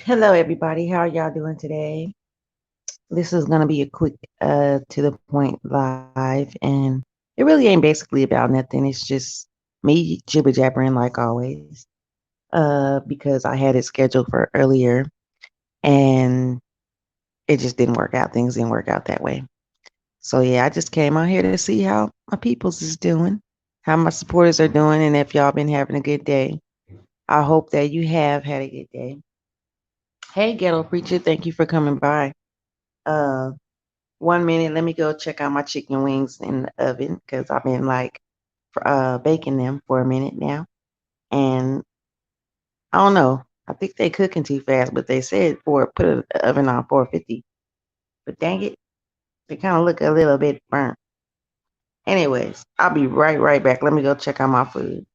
Hello, everybody. How are y'all doing today? This is going to be a quick, to the point live, and it really ain't basically about nothing. It's just me jibber jabbering like always, because I had it scheduled for earlier and it just didn't work out. Things didn't work out that way. So, yeah, I just came out here to see how my peoples is doing, how my supporters are doing, and if y'all been having a good day. I hope that you have had a good day. Hey, Ghetto Preacher, thank you for coming by. Uh, 1 minute. Let me go check out my chicken wings in the oven because I've been like baking them for a minute now. And I don't know. I think they cooking too fast, but they said for put the oven on 450. But dang it, they kind of look a little bit burnt. Anyways, I'll be right back. Let me go check out my food.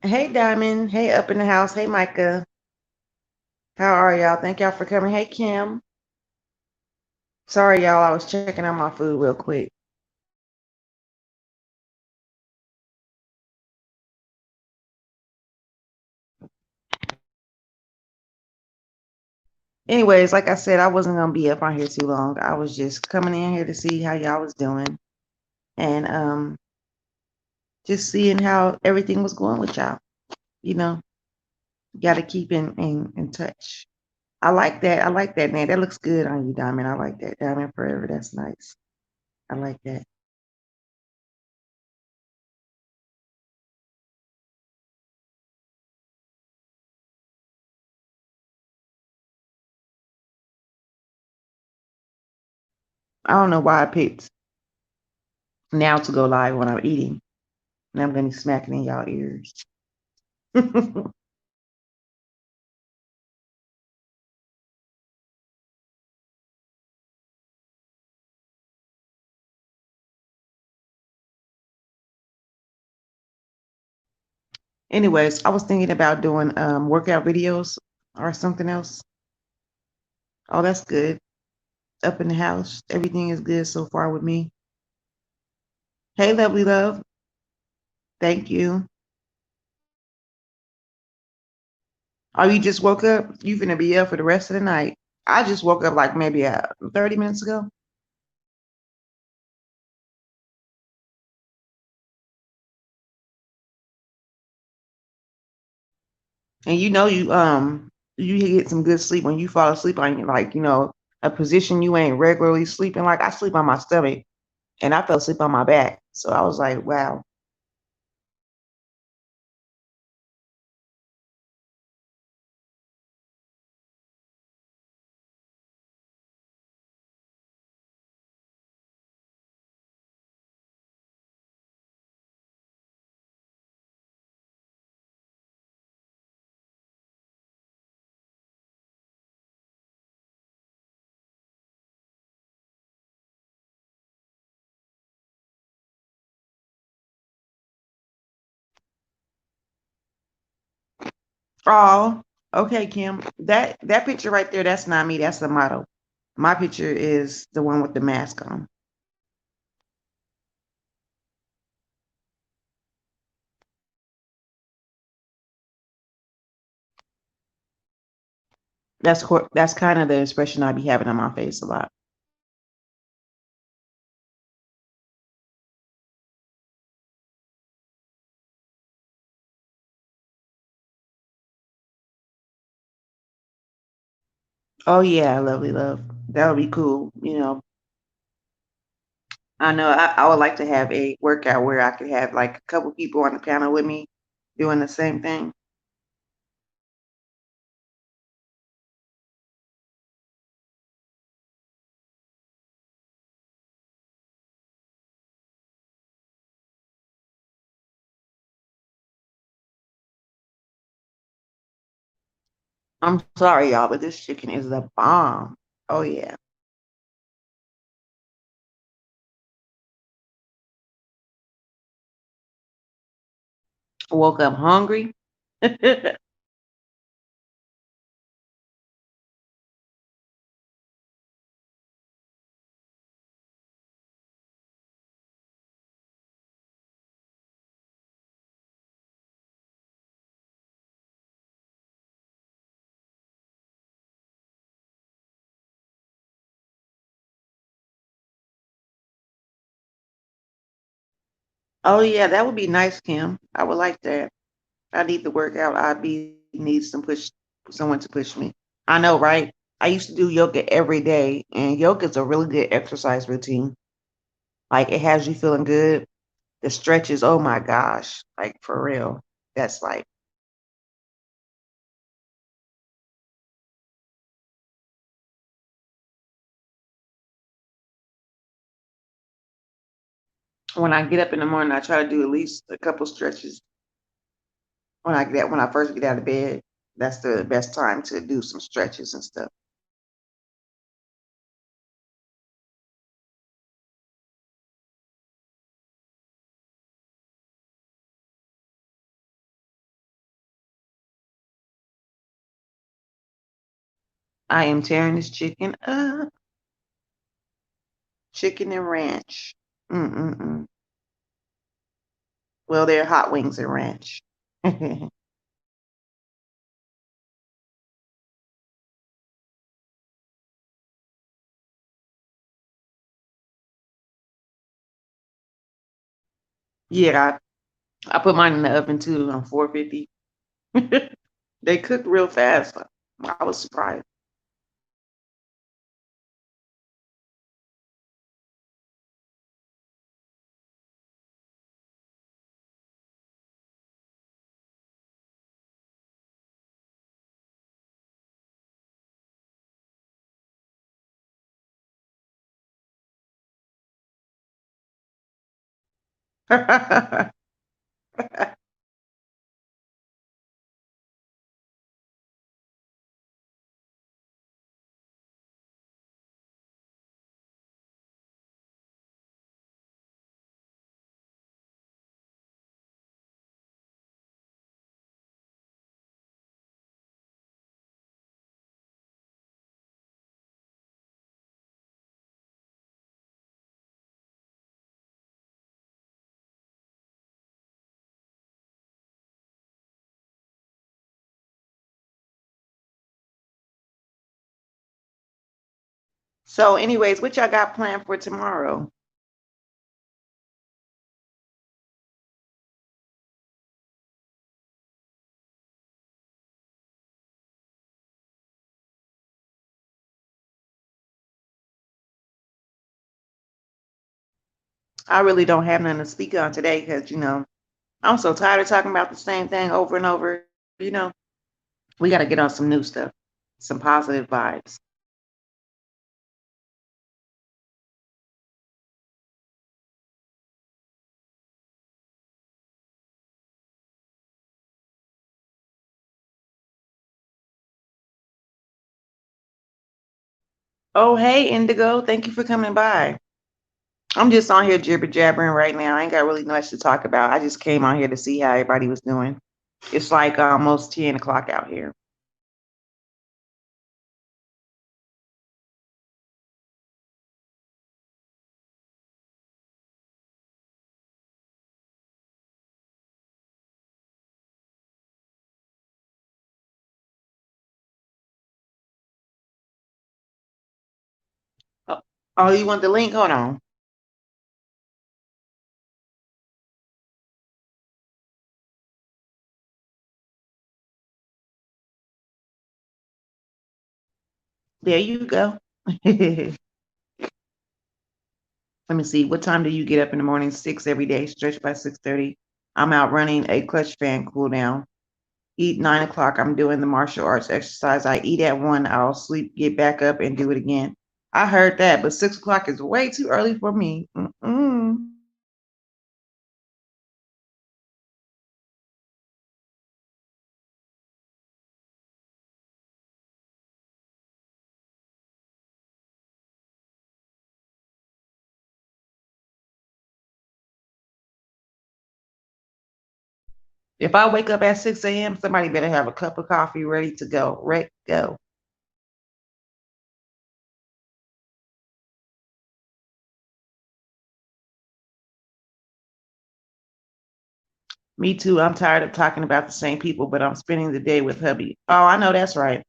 Hey, Diamond. Hey, up in the house. Hey, Micah. How are y'all? Thank y'all for coming. Hey, Kim. Sorry, y'all. I was checking out my food real quick. Anyways, like I said, I wasn't gonna be up on here too long. I was just coming in here to see how y'all was doing, and just seeing how everything was going with y'all. You know, you got to keep in touch. I like that. I like that, man. That looks good on you, Diamond. I like that. Diamond Forever. That's nice. I like that. I don't know why I picked now to go live when I'm eating. And I'm gonna be smacking in y'all ears. Anyways, I was thinking about doing workout videos or something else. Oh, that's good. Up in the house. Everything is good so far with me. Hey, lovely love. Thank you. Oh, you just woke up? You finna be up for the rest of the night. I just woke up like maybe 30 minutes ago. And you get some good sleep when you fall asleep on like, a position you ain't regularly sleeping. Like I sleep on my stomach and I fell asleep on my back. So I was like, wow. Oh, okay, Kim. That picture right there, that's not me. That's the model. My picture is the one with the mask on. That's kind of the expression I be having on my face a lot. Oh yeah, lovely love. That would be cool. I know I would like to have a workout where I could have like a couple people on the panel with me doing the same thing. I'm sorry, y'all, but this chicken is the bomb. Oh yeah. Woke up hungry. Oh yeah, that would be nice, Kim. I would like that. I need to work out. I be need someone to push me. I know, right? I used to do yoga every day, and yoga is a really good exercise routine. Like it has you feeling good. The stretches, oh my gosh, like for real. That's like when I get up in the morning, I try to do at least a couple stretches when I first get out of bed. That's the best time to do some stretches and stuff. I am tearing this chicken up. Chicken and ranch. Mm-mm-mm. Well, they're hot wings and ranch. Yeah, I put mine in the oven too on 450. They cook real fast. I was surprised. So, anyways, what y'all got planned for tomorrow? I really don't have nothing to speak on today because, I'm so tired of talking about the same thing over and over. You know, we got to get on some new stuff, some positive vibes. Oh, hey, Indigo. Thank you for coming by. I'm just on here jibber jabbering right now. I ain't got really much to talk about. I just came on here to see how everybody was doing. It's like almost 10 o'clock out here. Oh, oh, you want the link? Hold on. There you go. Let me see. What time do you get up in the morning? 6 every day. Stretch by 6:30. I'm out running a clutch fan cool down. Eat 9 o'clock. I'm doing the martial arts exercise. I eat at 1. I'll sleep, get back up, and do it again. I heard that, but 6 o'clock is way too early for me. Mm-mm. If I wake up at 6 a.m., somebody better have a cup of coffee ready to go. Ready to go. Me too. I'm tired of talking about the same people, but I'm spending the day with hubby. Oh, I know that's right.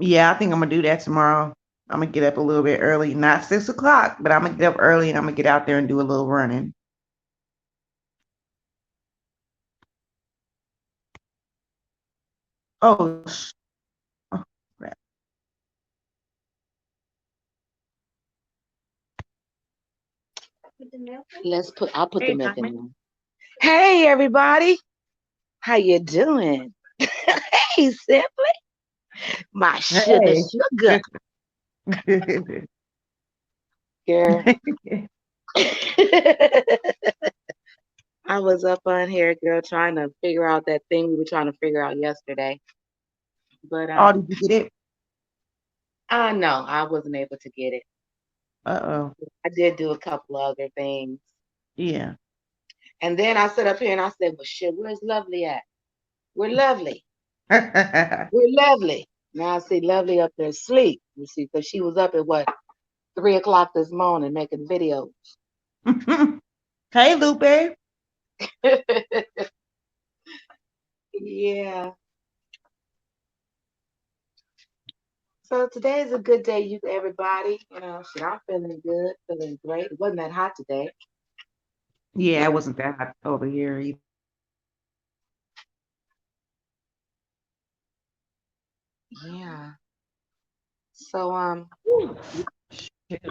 Yeah, I think I'm gonna do that tomorrow. I'm gonna get up a little bit early, not 6 o'clock, but I'm gonna get up early and I'm gonna get out there and do a little running. Oh, oh, crap. I'll put the Hey, milk in Diamond. there. Hey everybody, how you doing? Hey Simply, my Hey. sugar girl. I was up on here, girl, trying to figure out that thing we were trying to figure out yesterday. But Oh, did you get it? I know I wasn't able to get it. Uh-oh. I did do a couple of other things. Yeah. And then I sat up here and I said, well shit, where's Lovely at? We're Lovely. We're Lovely. Now I see Lovely up there asleep. You see, because she was up at what, 3 o'clock this morning making videos. Hey, Lupe. Yeah. So today is a good day, you everybody. Shit, I'm feeling good, feeling great. It wasn't that hot today. Yeah, it wasn't that hot over here either. Yeah. So Shit,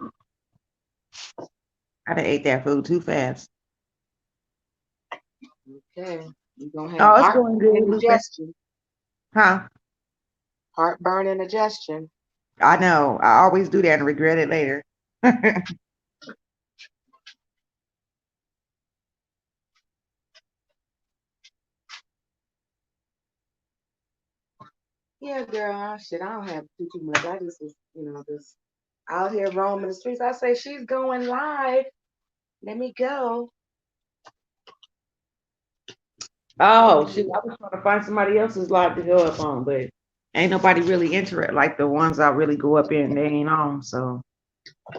I done ate that food too fast. okay. You're gonna have Oh, it's going good, Lupe. indigestion. Huh? Heartburn and indigestion. I know. I always do that and regret it later. Yeah, girl. Shit, I don't have too much. I just was, just out here roaming the streets. I say she's going live. Let me go. Oh, Yeah. shoot. I was trying to find somebody else's live to go up on, but ain't nobody really interested. Like the ones I really go up in, they ain't on. So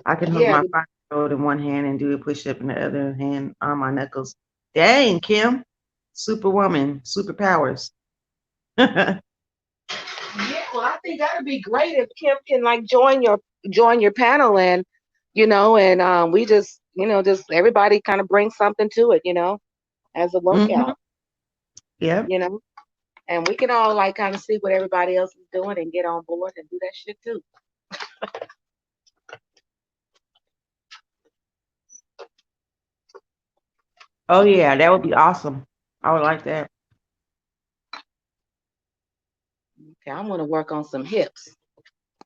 I can hold Yeah. my 5-year-old in one hand and do a push up in the other hand on my knuckles. Dang, Kim. Superwoman, superpowers. Yeah, well, I think that'd be great if Kim can like join your panel and we just just everybody kind of bring something to it, as a Hmm. workout, Yep. you know, and we can all like kind of see what everybody else is doing and get on board and do that shit too. Oh yeah, that would be awesome. I would like that. Okay, I'm gonna work on some hips.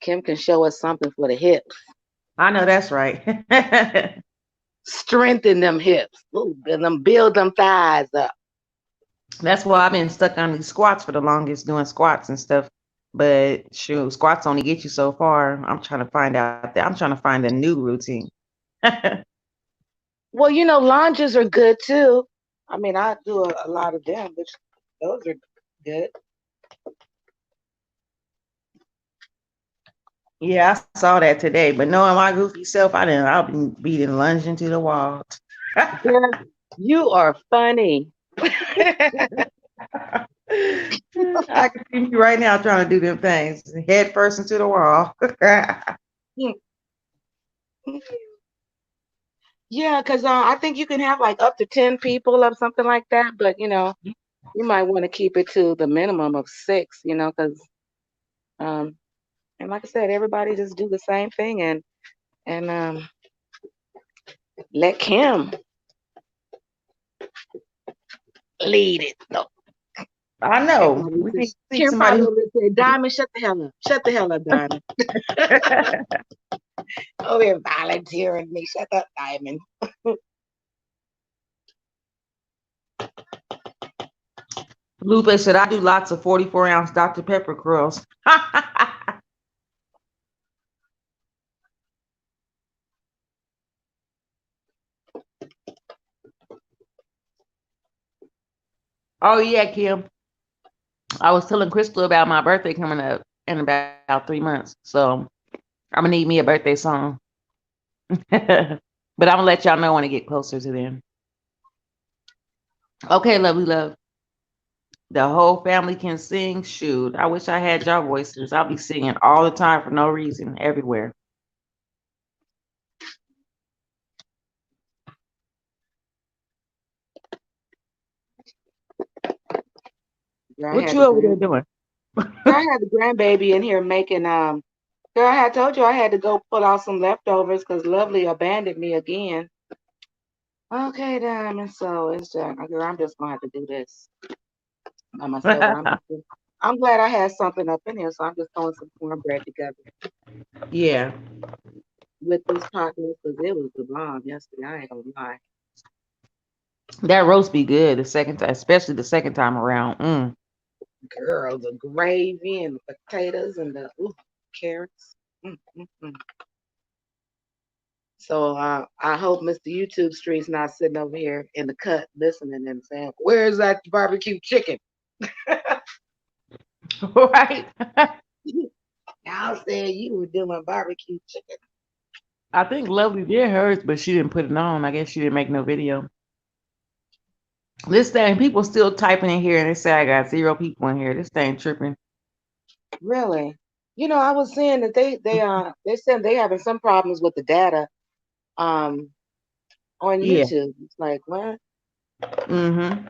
Kim can show us something for the hips. I know that's right. Strengthen them hips. Ooh, build them thighs up. That's why I've been stuck on these squats for the longest, doing squats and stuff. But shoot, squats only get you so far. I'm trying to find out that I'm trying to find a new routine. Well, lunges are good too. I mean, I do a lot of them, which those are good. Yeah, I saw that today. But knowing my goofy self, I'll be beating lunge into the wall. Girl, you are funny. I can see you right now trying to do them things. Head first into the wall. Yeah, because I think you can have like up to 10 people or something like that, but you might want to keep it to the minimum of six, because um, and like I said, everybody just do the same thing and let Kim lead it. No, I Kim know. probably We said, need to see Kim somebody probably who would say, Diamond, shut the hell up. Shut the hell up, Diamond. Oh, you're volunteering me. Shut up, Diamond. Lupe said I do lots of 44-ounce Dr. Pepper curls. Oh yeah, Kim. I was telling Crystal about my birthday coming up in about 3 months. So I'm gonna need me a birthday song. But I'm gonna let y'all know when I get closer to them. Okay, lovely love. The whole family can sing. Shoot, I wish I had y'all voices. I'll be singing all the time for no reason, everywhere. Girl, I What had you the over there grand, doing? girl, I had the grandbaby in here making Girl, I had told you I had to go pull out some leftovers because Lovely abandoned me again. Okay, Diamond. So it's just, girl, I'm just gonna have to do this by myself. But I'm glad I had something up in here, so I'm just throwing some cornbread together Yeah, with this pot because it was the bomb yesterday. I ain't gonna lie. that roast be good the second time, especially the second time around. Mm. Girl, the gravy and the potatoes and the carrots. Mm, mm, mm. So I hope Mr. YouTube Street's not sitting over here in the cut listening and saying, "Where's that barbecue chicken?" Right. I said you were doing barbecue chicken. I think Lovely did hers, but she didn't put it on. I guess she didn't make no video. This thing, people still typing in here and they say I got 0 people in here. This thing tripping. Really? I was seeing that they said they having some problems with the data um on Yeah. YouTube. It's like, what? Mm-hmm.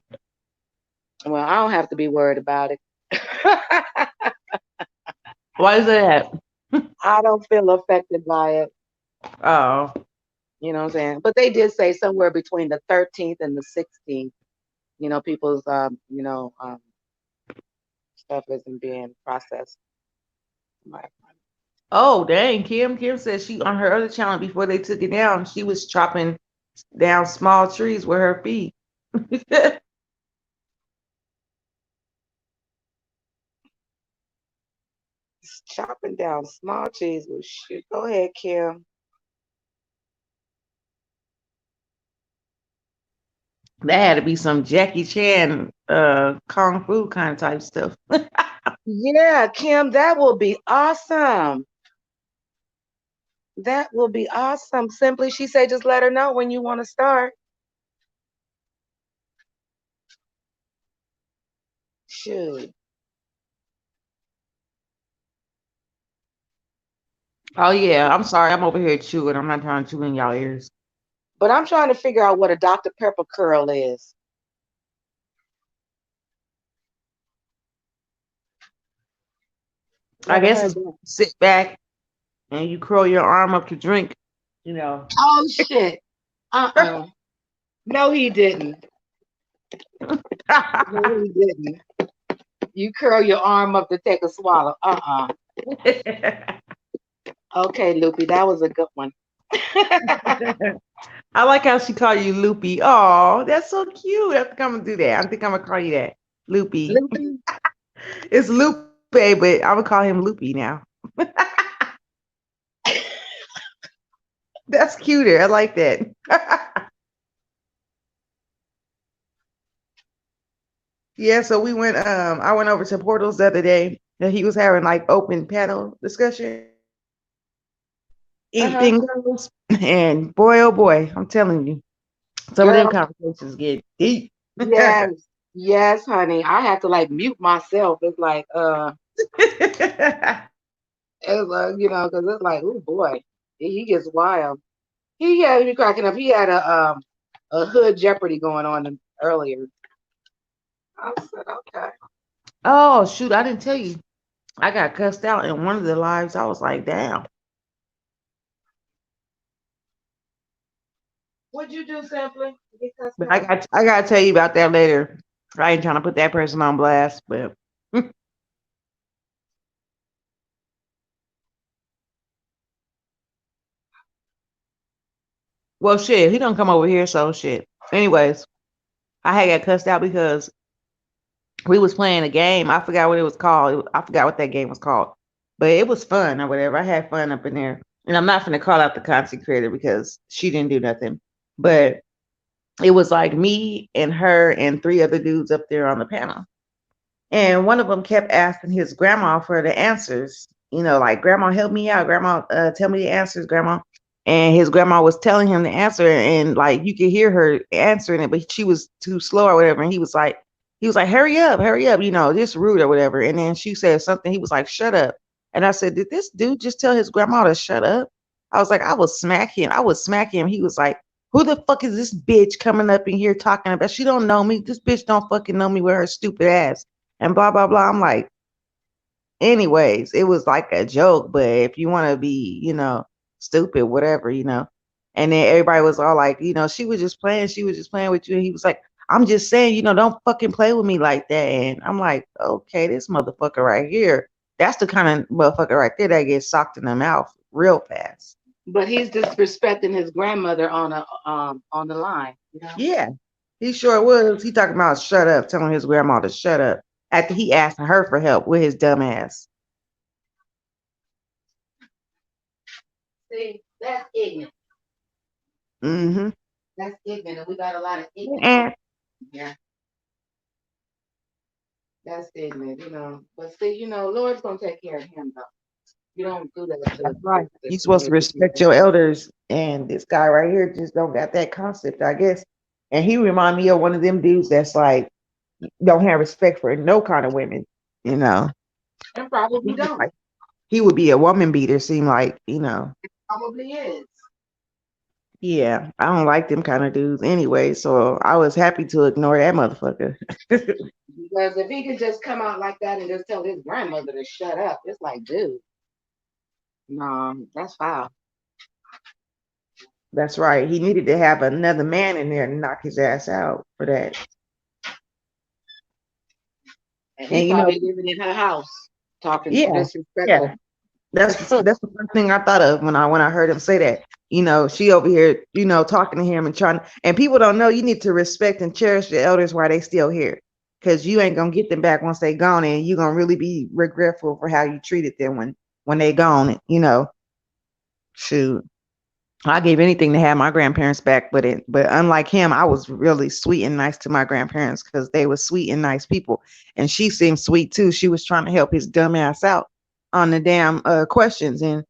Well, I don't have to be worried about it. Why is that? I don't feel affected by it. Oh, You know what I'm saying? But they did say somewhere between the 13th and the 16th, people's stuff isn't being processed. Right. oh, dang. Kim said she on her other channel before they took it down, she was chopping down small trees with her feet. Chopping down small cheese. Well, shit. Go ahead, Kim. That had to be some Jackie Chan kung fu kind of type stuff. Yeah, Kim, that will be awesome. That will be awesome. Simply, she said, just let her know when you want to start. Shoot. Oh yeah, I'm sorry. I'm over here chewing. I'm not trying to chew in y'all ears. But I'm trying to figure out what a Dr. Pepper curl is. I Never guess heard it's that. sit back and you curl your arm up to drink, you know. Oh, shit. Uh-uh. No, he didn't. No, he didn't. You curl your arm up to take a swallow. Uh-uh. Okay, Loopy, that was a good one. I like how she called you Loopy. Oh, that's so cute. I think I'm gonna do that. I think I'm gonna call you that. Loopy. Loopy? It's Lupe, but I'm gonna call him Loopy now. That's cuter. I like that. Yeah, so we went I went over to Portals the other day and he was having like open panel discussion. Uh-huh. Anything goes. And boy oh boy, I'm telling you, some of them Girl, conversations get deep. yes. Yes, honey. I have to like mute myself. Because it's like, oh boy, he gets wild. He had me cracking up. He had a hood Jeopardy going on earlier. I said, okay. Oh shoot, I didn't tell you. I got cussed out in one of the lives. I was like, damn. What'd you do, Simply? Get cussed But out. I gotta tell you about that later. I ain't trying to put that person on blast, but well shit, he don't come over here, so shit. Anyways, I had got cussed out because we was playing a game. I forgot what it was called. I forgot what that game was called. But it was fun or whatever. I had fun up in there. And I'm not gonna call out the content creator because she didn't do nothing. But it was like me and her and three other dudes up there on the panel. And one of them kept asking his grandma for the answers. You know, like, grandma, help me out. Grandma, tell me the answers, grandma. And his grandma was telling him the answer, and like you could hear her answering it, but she was too slow or whatever. And he was like, hurry up, you know, this rude or whatever. And then she said something. He was like, shut up. And I said, did this dude just tell his grandma to shut up? I was like, I will smack him. I would smack him. He was like, who the fuck is this bitch coming up in here talking about? She don't know me. This bitch don't fucking know me with her stupid ass and blah blah blah. I'm like, anyways, it was like a joke, but if you want to be, you know, stupid, whatever, you know. And then everybody was all like, you know, she was just playing with you. And he was like, I'm just saying, you know, don't fucking play with me like that. And I'm like, okay, this motherfucker right here, that's the kind of motherfucker right there that gets socked in the mouth real fast. But he's disrespecting his grandmother on the line. Yeah, he sure was. He talking about shut up, telling his grandma to shut up after he asked her for help with his dumb ass. See, that's ignorant. Mm-hmm. That's ignorant, and we got a lot of ignorant And here. That's ignorant. But see, Lord's gonna take care of him though. You don't do that that's to right. You're supposed to to respect people. your elders, and this guy right here just don't got that concept, I guess. And he remind me of one of them dudes that's like don't have respect for no kind of women, you know. And probably don't. Like, he would be a woman beater, seem like, you know. Probably is. Yeah, I don't like them kind of dudes anyway, so I was happy to ignore that motherfucker. Because if he could just come out like that and just tell his grandmother to shut up, it's like, dude, no, that's foul. That's right. He needed to have another man in there to knock his ass out for that. And he And probably living in her house, talking yeah, disrespectful. yeah. That's the first thing I thought of when I heard him say that. She over here, talking to him and trying. And people don't know you need to respect and cherish the elders while they still here, because you ain't gonna get them back once they gone, and you gonna really be regretful for how you treated them when they gone. Shoot. I gave anything to have my grandparents back, but unlike him, I was really sweet and nice to my grandparents because they were sweet and nice people. And she seemed sweet too. She was trying to help his dumb ass out on the damn questions, and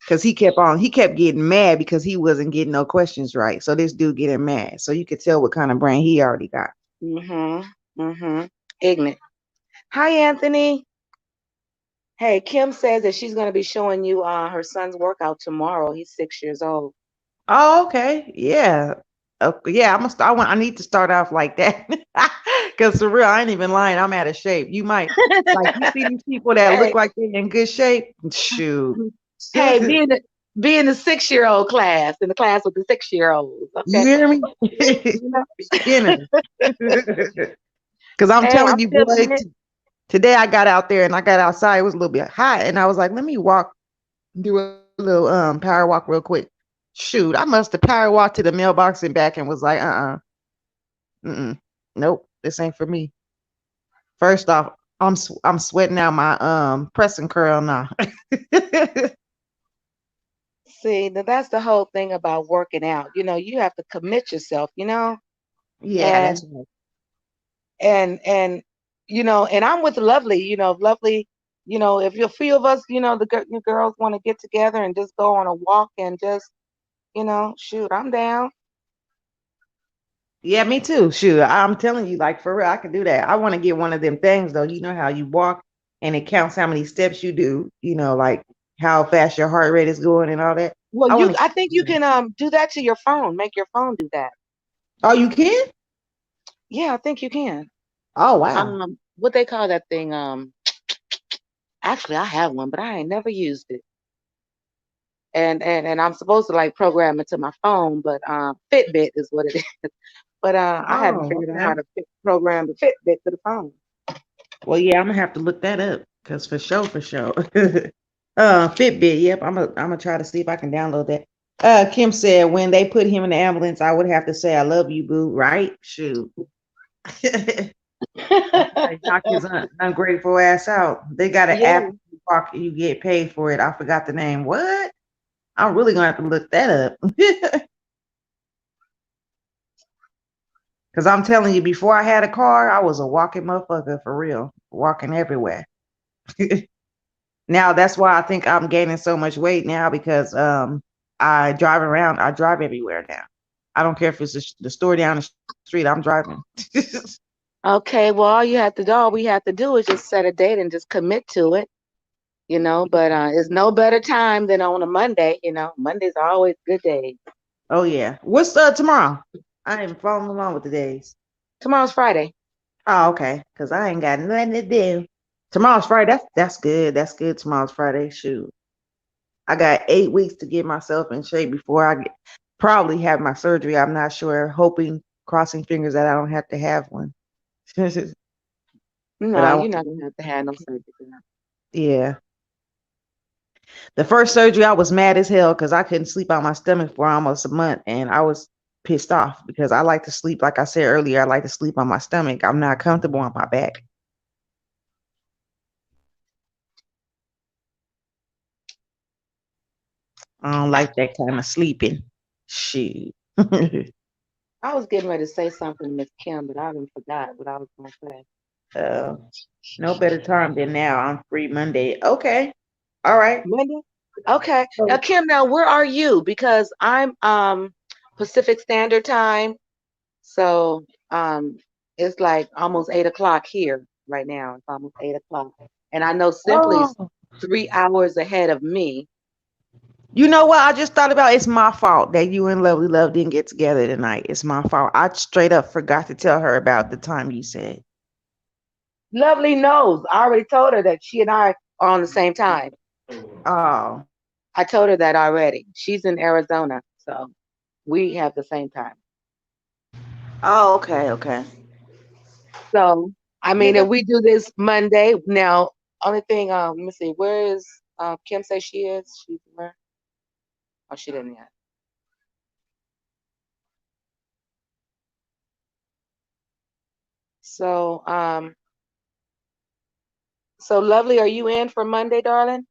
because he kept getting mad because he wasn't getting no questions right. So this dude getting mad. So you could tell what kind of brain he already got. Ignorant. Hi, Anthony. Hey, Kim says that she's going to be showing you her son's workout tomorrow. He's 6 years old. Oh, okay. Yeah. Yeah, I need to start off like that. Because for real, I ain't even lying. I'm out of shape. You might you see these people that look Hey, like they're in good shape. Shoot. hey, You be in the 6-year-old class, in the class with the 6-year-olds. Okay. hear me? You know? Beginner. Because I'm Hey, telling I'm you, still boy, in it. today I got out there and I got outside. It was a little bit hot, and I was like, let me do a little power walk real quick. Shoot, I must have power walked to the mailbox and back and was like, nope, this ain't for me. First off, I'm sweating out my pressing curl now. See, that's the whole thing about working out. You have to commit yourself, Yeah, and that's right. and and I'm with Lovely. Lovely, if a few of us, the girls want to get together and just go on a walk and just, shoot, I'm down. Yeah, me too. Shoot, I'm telling you, like for real, I can do that. I want to get one of them things though. You know how you walk and it counts how many steps you do. Like how fast your heart rate is going and all that. Well, I want I to. think you can do that to your phone. Make your phone do that. Oh, you can? Yeah, I think you can. Oh, wow. What they call that thing? Actually, I have one, but I ain't never used it. And I'm supposed to like program it to my phone, but Fitbit is what it is. But I haven't Oh, figured out how okay. to program the Fitbit to the phone. Well, yeah, I'm gonna have to look that up because for sure. Fitbit. Yep, I'm gonna try to see if I can download that. Kim said when they put him in the ambulance, I would have to say I love you, boo. Right? Shoot. They knock his ungrateful ass out. They got an Yeah. app you get paid for it. I forgot the name. What? I'm really gonna have to look that up. Cause I'm telling you, before I had a car, I was a walking motherfucker for real, walking everywhere. Now that's why I think I'm gaining so much weight now because I drive around. I drive everywhere now. I don't care if it's the store down the street. I'm driving. Okay. Well, all we have to do is just set a date and just commit to it. But it's no better time than on a Monday. Mondays are always good days. Oh yeah. What's tomorrow? I am following along with the days. Tomorrow's Friday. Oh, okay. Cause I ain't got nothing to do. Tomorrow's Friday. That's good. That's good. Tomorrow's Friday. Shoot. I got 8 weeks to get myself in shape before probably have my surgery. I'm not sure. Hoping, crossing fingers that I don't have to have one. But No, I you're want. not gonna have to have no surgery. Yeah. The first surgery, I was mad as hell because I couldn't sleep on my stomach for almost a month, and I was pissed off because I like to sleep. Like I said earlier, I like to sleep on my stomach. I'm not comfortable on my back. I don't like that kind of sleeping. Shoot. I was getting ready to say something to Miss Kim, but I didn't forgot what I was gonna say. uh, no better time than now. I'm free Monday. Okay. All right. Monday? Okay. Now, So, Kim, now where are you? Because I'm Pacific Standard Time, so it's like almost 8 o'clock here right now. It's almost 8 o'clock, and I know Simply's oh, 3 hours ahead of me. You know what? I just thought about it's my fault that you and Lovely Love didn't get together tonight. It's my fault. I straight up forgot to tell her about the time you said. Lovely knows. I already told her that she and I are on the same time. Oh. I told her that already. She's in Arizona, so we have the same time. Oh, okay, okay. So, I mean, if Nigga. we do this Monday, now, only thing, let me see, where is Kim say she is? She's where? Oh, she didn't yet. So, so Lovely, are you in for Monday, darling?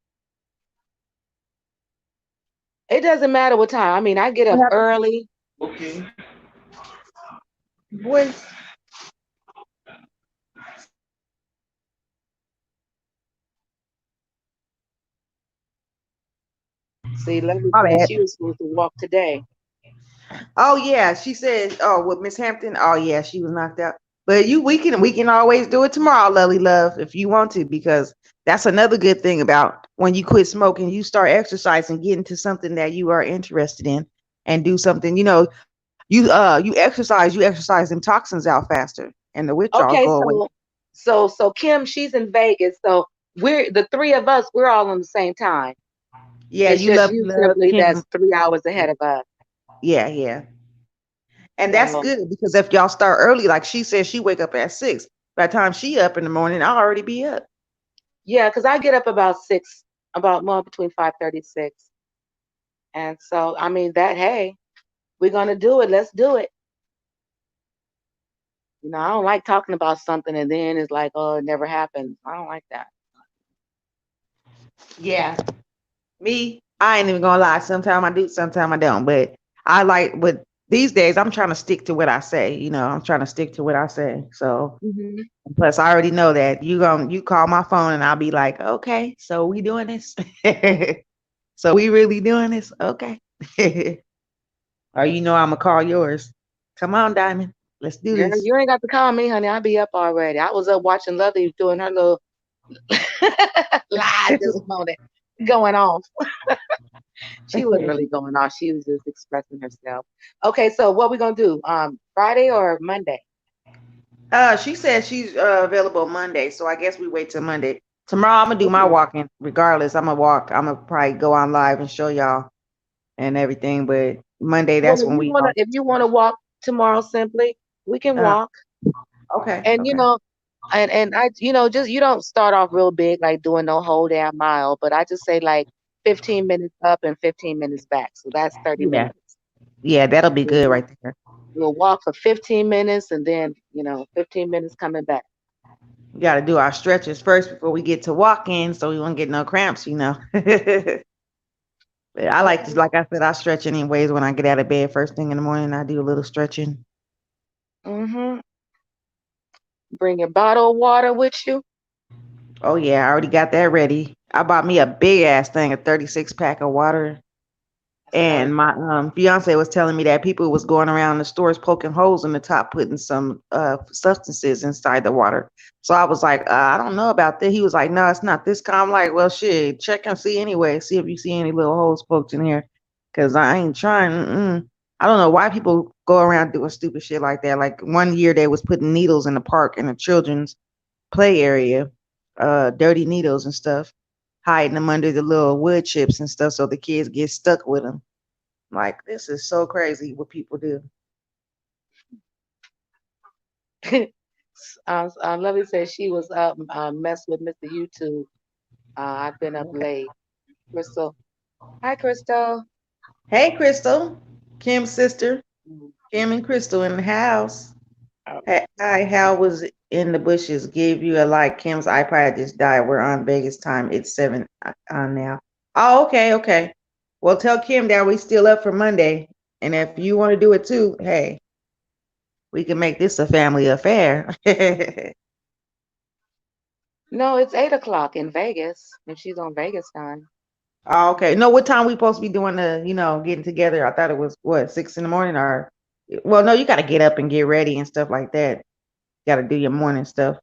It doesn't matter what time. I mean, I get What up happened? early. Okay. Boy. See, Lovely My said bad. she was supposed to walk today. Oh yeah, she said. Oh, with Miss Hampton. Oh yeah, she was knocked out. But we can always do it tomorrow, Lovely Love, if you want to, because that's another good thing about when you quit smoking, you start exercising, get into something that you are interested in, and do something. You exercise them toxins out faster, and the withdrawals Okay, go away. so Kim, she's in Vegas. So we're the three of us, we're all on the same time. Yeah, It's you just love you love simply Kim. that's 3 hours ahead of us. Yeah, yeah. And that's So good because if y'all start early, like she said, she wake up at 6. By the time she up in the morning, I'll already be up. yeah, because I get up about six, about more between 5:36. And so I mean that hey, we're gonna do it. Let's do it. I don't like talking about something and then it's like, oh, it never happened. I don't like that. Yeah. Me, I ain't even gonna lie. Sometimes I do, sometimes I don't. But I like, but these days I'm trying to stick to what I say. I'm trying to stick to what I say. So Hmm. plus I already know that you call my phone and I'll be like, okay, so we doing this. So we really doing this? Okay. Or I'm gonna call yours. Come on, Diamond. Let's do Girl, this. you ain't got to call me, honey. I'll be up already. I was up watching Lovely doing her little live this morning, going off. She wasn't really going off. She was just expressing herself. Okay, so what we gonna do? Friday or Monday? She said she's available Monday, so I guess we wait till Monday. Tomorrow I'm gonna do my Okay. walking. Regardless, I'm gonna walk. I'm gonna probably go on live and show y'all and everything. But Monday, Well, that's when we go. if you wanna walk tomorrow, simply we can Uh, walk. okay, And okay. and I just you don't start off real big like doing no whole damn mile, but I just say like 15 minutes up and 15 minutes back. So that's 30 Yeah, minutes. yeah, that'll be We'll good walk, right there. we'll walk for 15 minutes and then 15 minutes coming back. We got to do our stretches first before we get to walking, so we won't get no cramps. But I Okay. like I said, I stretch anyways when I get out of bed first thing in the morning. I do a little stretching. Mm-hmm. Bring your bottle of water with you. Oh yeah, I already got that ready. I bought me a big ass thing, a 36 pack of water. That's And perfect. my fiance was telling me that people was going around the stores poking holes in the top, putting some substances inside the water. So I was like, I don't know about that. He was like, no, it's not this kind. I'm like, well, shit, check and see anyway. See if you see any little holes poked in here, because I ain't trying. I don't know why people go around doing stupid shit like that. Like one year they was putting needles in the park in the children's play area, dirty needles and stuff, hiding them under the little wood chips and stuff, so the kids get stuck with them. Like, this is so crazy what people do. Lovely said she was up mess with Mr. YouTube. I've been up Okay. late. Crystal. Hi, Crystal. Hey, Crystal, Kim's sister. Mm, Kim and Crystal in the house. oh, Hey, hi, Hal was in the bushes. Gave you a like. Kim's iPad just died. We're on Vegas time. It's 7 on now. Oh, okay, okay. Well, tell Kim that we still up for Monday. And if you want to do it too, hey, we can make this a family affair. no, it's 8 o'clock in Vegas, and she's on Vegas time. Oh, okay. No, what time we supposed to be doing getting together? I thought it was what, 6 in the morning or well, no, you gotta get up and get ready and stuff like that. You gotta do your morning stuff.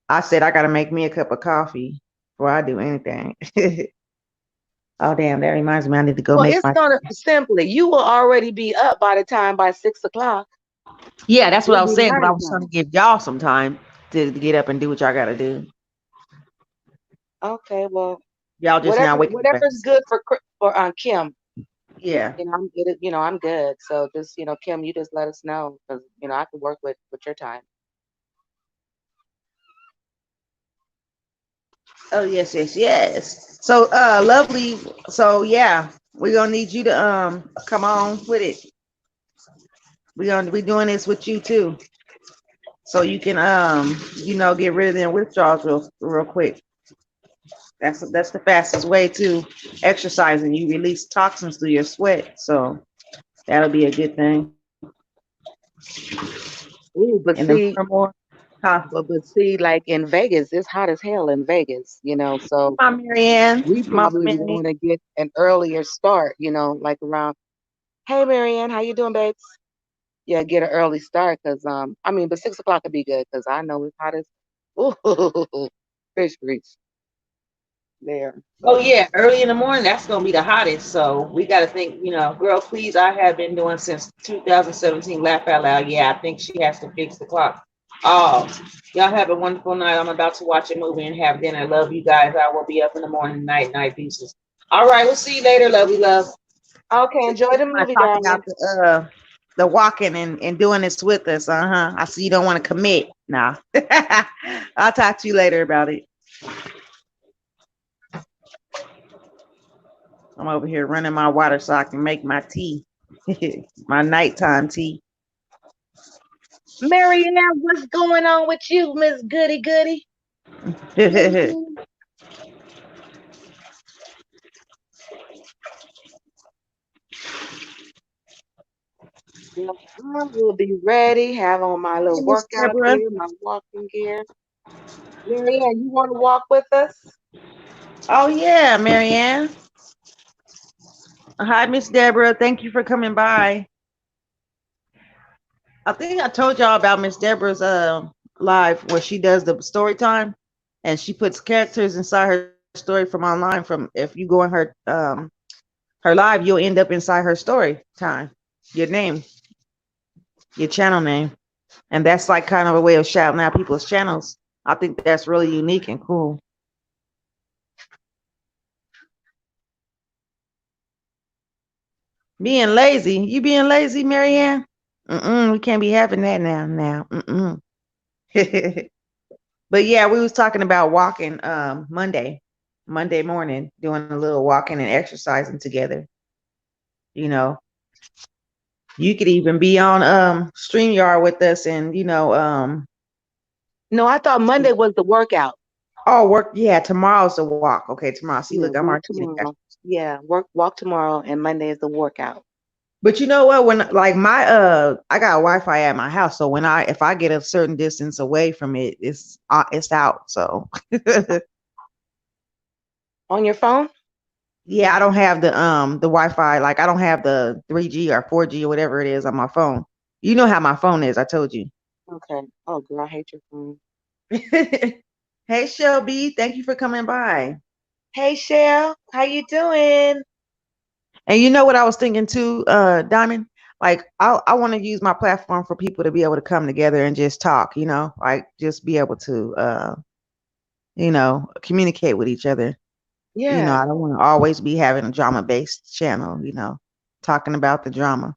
I said I gotta make me a cup of coffee before I do anything. Oh damn, that reminds me I need to go Well, make it's my gonna simply, you will already be up by the time by 6 o'clock. Yeah, that's what I It'll was be saying, but I was trying to nighttime. give y'all some time to get up and do what y'all gotta do. Okay, well, Y'all just now waking up. whatever's good for Kim. Yeah. I'm good. I'm good. So just Kim, you just let us know because I can work with your time. Oh yes, yes, yes. So lovely. So yeah, we're gonna need you to come on with it. We're gonna be doing this with you too. So you can get rid of them withdrawals real quick. That's the fastest way to exercising. You release toxins through your sweat. So that'll be a good thing. Ooh, And then more, huh? but see, like in Vegas, it's hot as hell in Vegas. So My Marianne, we my probably would Marianne. want to get an earlier start. Like around. Hey, Marianne, how you doing, babes? Yeah, get an early start because but 6 o'clock would be good because I know it's hot as ooh, fish grease there. Oh So yeah, early in the morning, that's gonna be the hottest. So we gotta think, girl, please, I have been doing since 2017, laugh out loud. Yeah, I think she has to fix the clock. Oh, y'all have a wonderful night. I'm about to watch a movie and have dinner. Love you guys. I will be up in the morning, night pieces. All right, we'll see you later, lovey love. okay, enjoy the I movie, talk darling. about the walking and doing this with us. Uh-huh. I see you don't want to commit. Nah. I'll talk to you later about it. I'm over here running my water so I can make my tea. My nighttime tea. Marianne, what's going on with you, Miss Goody Goody? Yeah, I will be ready. Have on my little Hey, Miss workout Deborah. gear, my walking gear. Marianne, you want to walk with us? Oh yeah, Marianne. Hi, Miss Deborah. Thank you for coming by. I think I told y'all about Miss Deborah's live where she does the story time and she puts characters inside her story from online. From if you go in her live, you'll end up inside her story time. Your name, your channel name. And that's like kind of a way of shouting out people's channels. I think that's really unique and cool. Being lazy. You being lazy, Marianne? We can't be having that now. But yeah, we was talking about walking Monday morning, doing a little walking and exercising together. You know, you could even be on StreamYard with us and No, I thought Monday was the workout. oh work yeah, tomorrow's the walk. Okay, tomorrow. See, look, Yeah, I'm walk already tomorrow. Yeah, walk tomorrow, and Monday is the workout. But you know what? When like my I got Wi-Fi at my house, so if I get a certain distance away from it, it's out. So On your phone? yeah, I don't have the Wi-Fi. Like I don't have the 3G or 4G or whatever it is on my phone. You know how my phone is. I told you. Okay. Oh, girl, I hate your phone. Hey Shelby, thank you for coming by. Hey, Shell, how you doing? And you know what I was thinking too, Diamond? Like I want to use my platform for people to be able to come together and just talk, like just be able to communicate with each other. Yeah. I don't want to always be having a drama based channel, talking about the drama.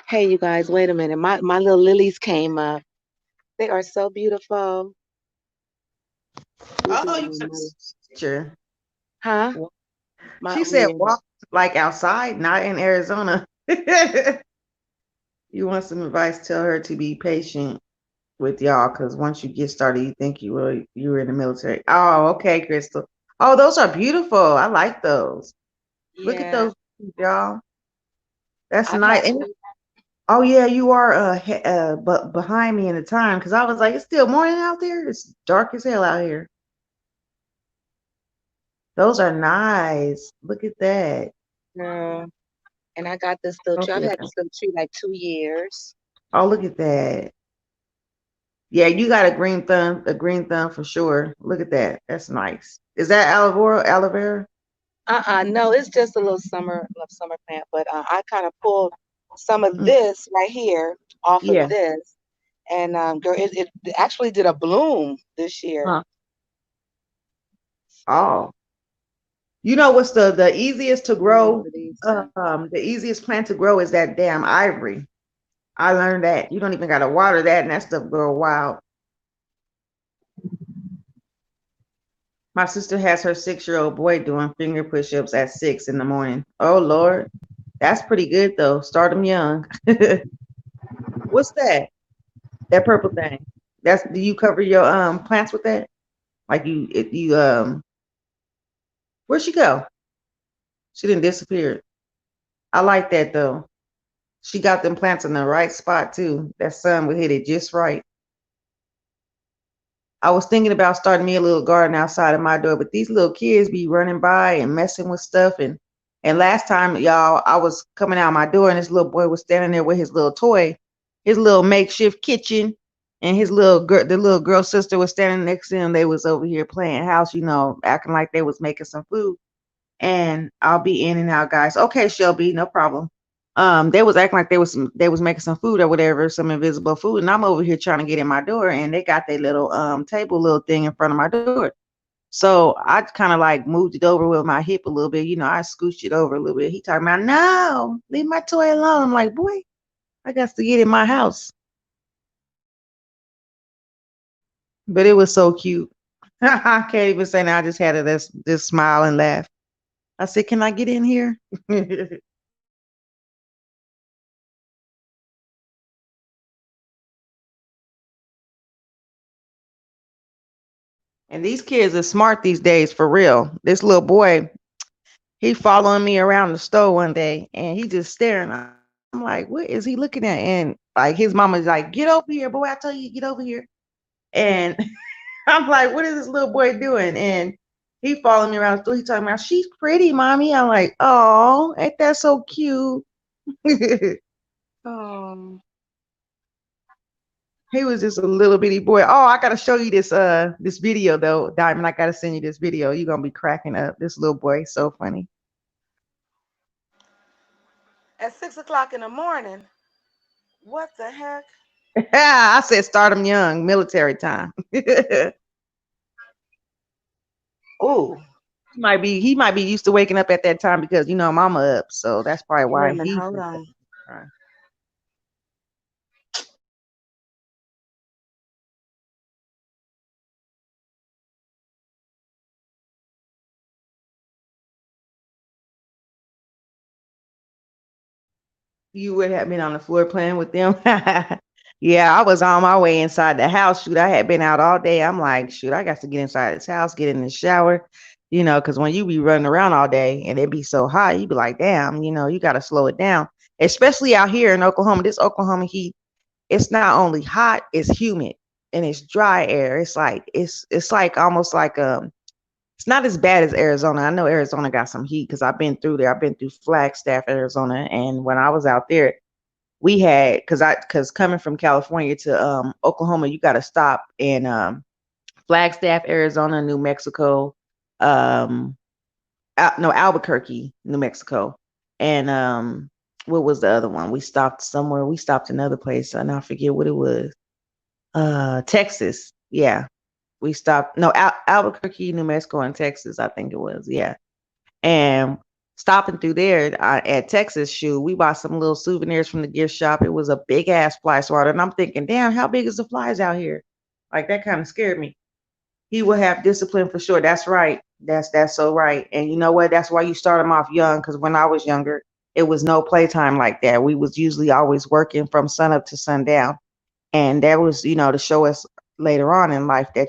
Hey, you guys, wait a minute. My little lilies came up. They are so beautiful. These are Oh, you my took mother. a picture. Huh? My She said yeah. walk like outside, not in Arizona. You want some advice? Tell her to be patient with y'all, because once you get started, you think you were in the military. Oh, okay, Crystal. Oh, those are beautiful. I like those. Look at Yeah. those, y'all. That's I've had nice. Oh yeah, you are but behind me in the time because I was like, it's still morning out there. It's dark as hell out here. Those are nice. Look at that. and I got this little tree. I've Okay. had this little tree like 2 years. Oh, look at that. Yeah, you got a green thumb for sure. Look at that. That's nice. Is that aloe vera? Aloe vera? No, it's just a little summer plant. But I kind of pulled some of Mm, this right here off of yeah. this, and girl, it actually did a bloom this year. Huh. So Oh. You know what's the easiest to I'm gonna grow? use these too. The easiest plant to grow is that damn ivory. I learned that. You don't even gotta water that and that stuff grow wild. My sister has her 6-year-old boy doing finger push-ups at 6 in the morning. Oh Lord. That's pretty good though. Start them young. What's that? That purple thing. That's do you cover your plants with that? Like you where'd she go? She didn't disappear. I like that though. She got them plants in the right spot too. That sun would hit it just right. I was thinking about starting me a little garden outside of my door, but these little kids be running by and messing with stuff. And last time, y'all, I was coming out my door and this little boy was standing there with his little toy, his little makeshift kitchen, and his little girl, the little girl sister was standing next to him. They was over here playing house, acting like they was making some food. And I'll be in and out, guys. Okay, Shelby, no problem. They was acting like they was making some food or whatever, some invisible food, and I'm over here trying to get in my door, and they got their little table little thing in front of my door. So I kind of like moved it over with my hip a little bit, I scooched it over a little bit. He talking about no, leave my toy alone. I'm like, boy, I got to get in my house. But it was so cute. I can't even say now. I just had to this smile and laugh. I said, can I get in here? And these kids are smart these days for real. This little boy, he following me around the store one day and he just staring. I'm like, what is he looking at? And like his mama's like, get over here, boy. I tell you, get over here. And I'm like, what is this little boy doing? And he following me around the store. He talking about, she's pretty, mommy. I'm like, oh, ain't that so cute? Um, He was just a little bitty boy. Oh, I gotta show you this video though, Diamond. I gotta send you this video. You're gonna be cracking up. This little boy is so funny. at 6 o'clock in the morning. What the heck? I said start him young, military time. Oh, He might be used to waking up at that time because mama up. So that's probably wait why a minute. he Hold on. you would have been on the floor playing with them. Yeah, I was on my way inside the house. Shoot, I had been out all day. I'm like, shoot, I got to get inside this house, get in the shower, because when you be running around all day and it be so hot, you be like, damn, you got to slow it down. Especially out here in Oklahoma, this Oklahoma heat, it's not only hot, it's humid and it's dry air. It's like almost like it's not as bad as Arizona. I know Arizona got some heat because I've been through there. I've been through Flagstaff, Arizona, and when I was out there, we had because coming from California to Oklahoma, you got to stop in Flagstaff, Arizona, New Mexico, um, no Albuquerque, New Mexico, and what was the other one? We stopped somewhere. We stopped another place, and I forget what it was. Texas, yeah. We stopped no Albuquerque, New Mexico, and Texas. I think it was, yeah. And stopping through there at Texas, shoe, we bought some little souvenirs from the gift shop. It was a big ass fly swatter, and I'm thinking, damn, how big is the flies out here? Like that kind of scared me. He will have discipline for sure. That's right. That's so right. And you know what? That's why you start them off young. Because when I was younger, it was no playtime like that. We was usually always working from sun up to sundown, and that was to show us later on in life that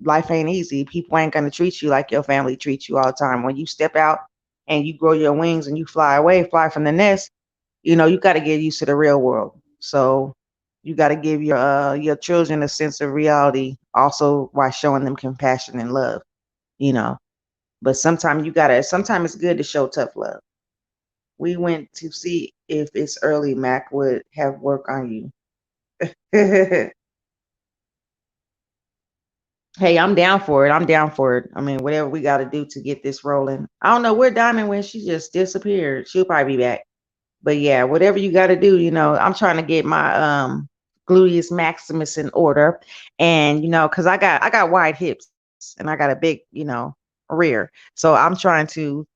life ain't easy. People ain't going to treat you like your family treats you all the time. When you step out and you grow your wings and you fly away, fly from the nest, you got to get used to the real world. So you got to give your children a sense of reality also while showing them compassion and love, you know but sometimes it's good to show tough love. We went to see if it's early Mac would have work on you. Hey, I'm down for it. I'm down for it. I mean, whatever we got to do to get this rolling. I don't know where Diamond went. She just disappeared. She'll probably be back. But yeah, whatever you got to do, I'm trying to get my gluteus maximus in order, and because I got wide hips and I got a big rear, so I'm trying to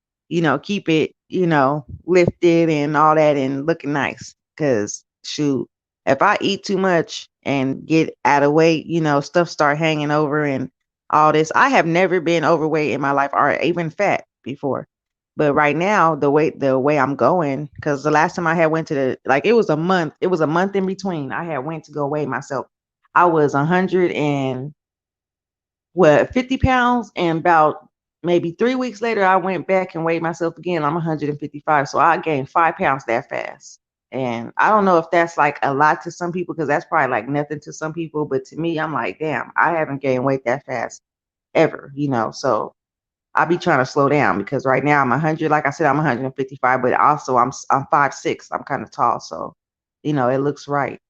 keep it lifted and all that and looking nice. Because shoot, if I eat too much and get out of weight, stuff start hanging over and all this. I have never been overweight in my life or even fat before. But right now, the way I'm going, because the last time I had went to it was a month in between. I had went to go weigh myself. I was 100 and what 50 pounds, and about maybe 3 weeks later, I went back and weighed myself again. I'm 155, so I gained 5 pounds that fast. And I don't know if that's like a lot to some people, because that's probably like nothing to some people, but to me, I'm like, damn, I haven't gained weight that fast ever. So I be trying to slow down because right now I'm 100. Like I said, I'm 155, but also I'm 5'6". I'm kind of tall, so it looks right.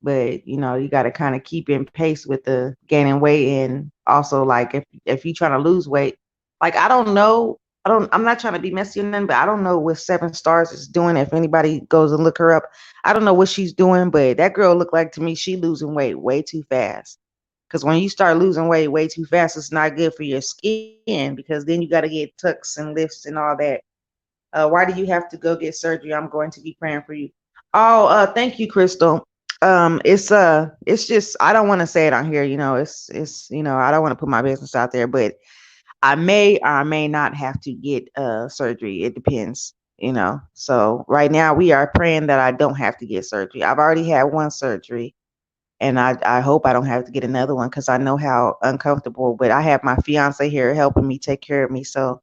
But you got to kind of keep in pace with the gaining weight, and also like if you trying to lose weight, like I don't know, I'm not trying to be messy or nothing, but I don't know what Seven Stars is doing. If anybody goes and look her up, I don't know what she's doing, but that girl looked like to me she losing weight way too fast. Because when you start losing weight way too fast, it's not good for your skin, because then you got to get tucks and lifts and all that. Why do you have to go get surgery? I'm going to be praying for you. Oh, thank you, Crystal. It's just I don't want to say it on here. It's I don't want to put my business out there, but I may or I may not have to get surgery. It depends. So right now we are praying that I don't have to get surgery. I've already had one surgery, and I hope I don't have to get another one because I know how uncomfortable. But I have my fiance here helping me take care of me, so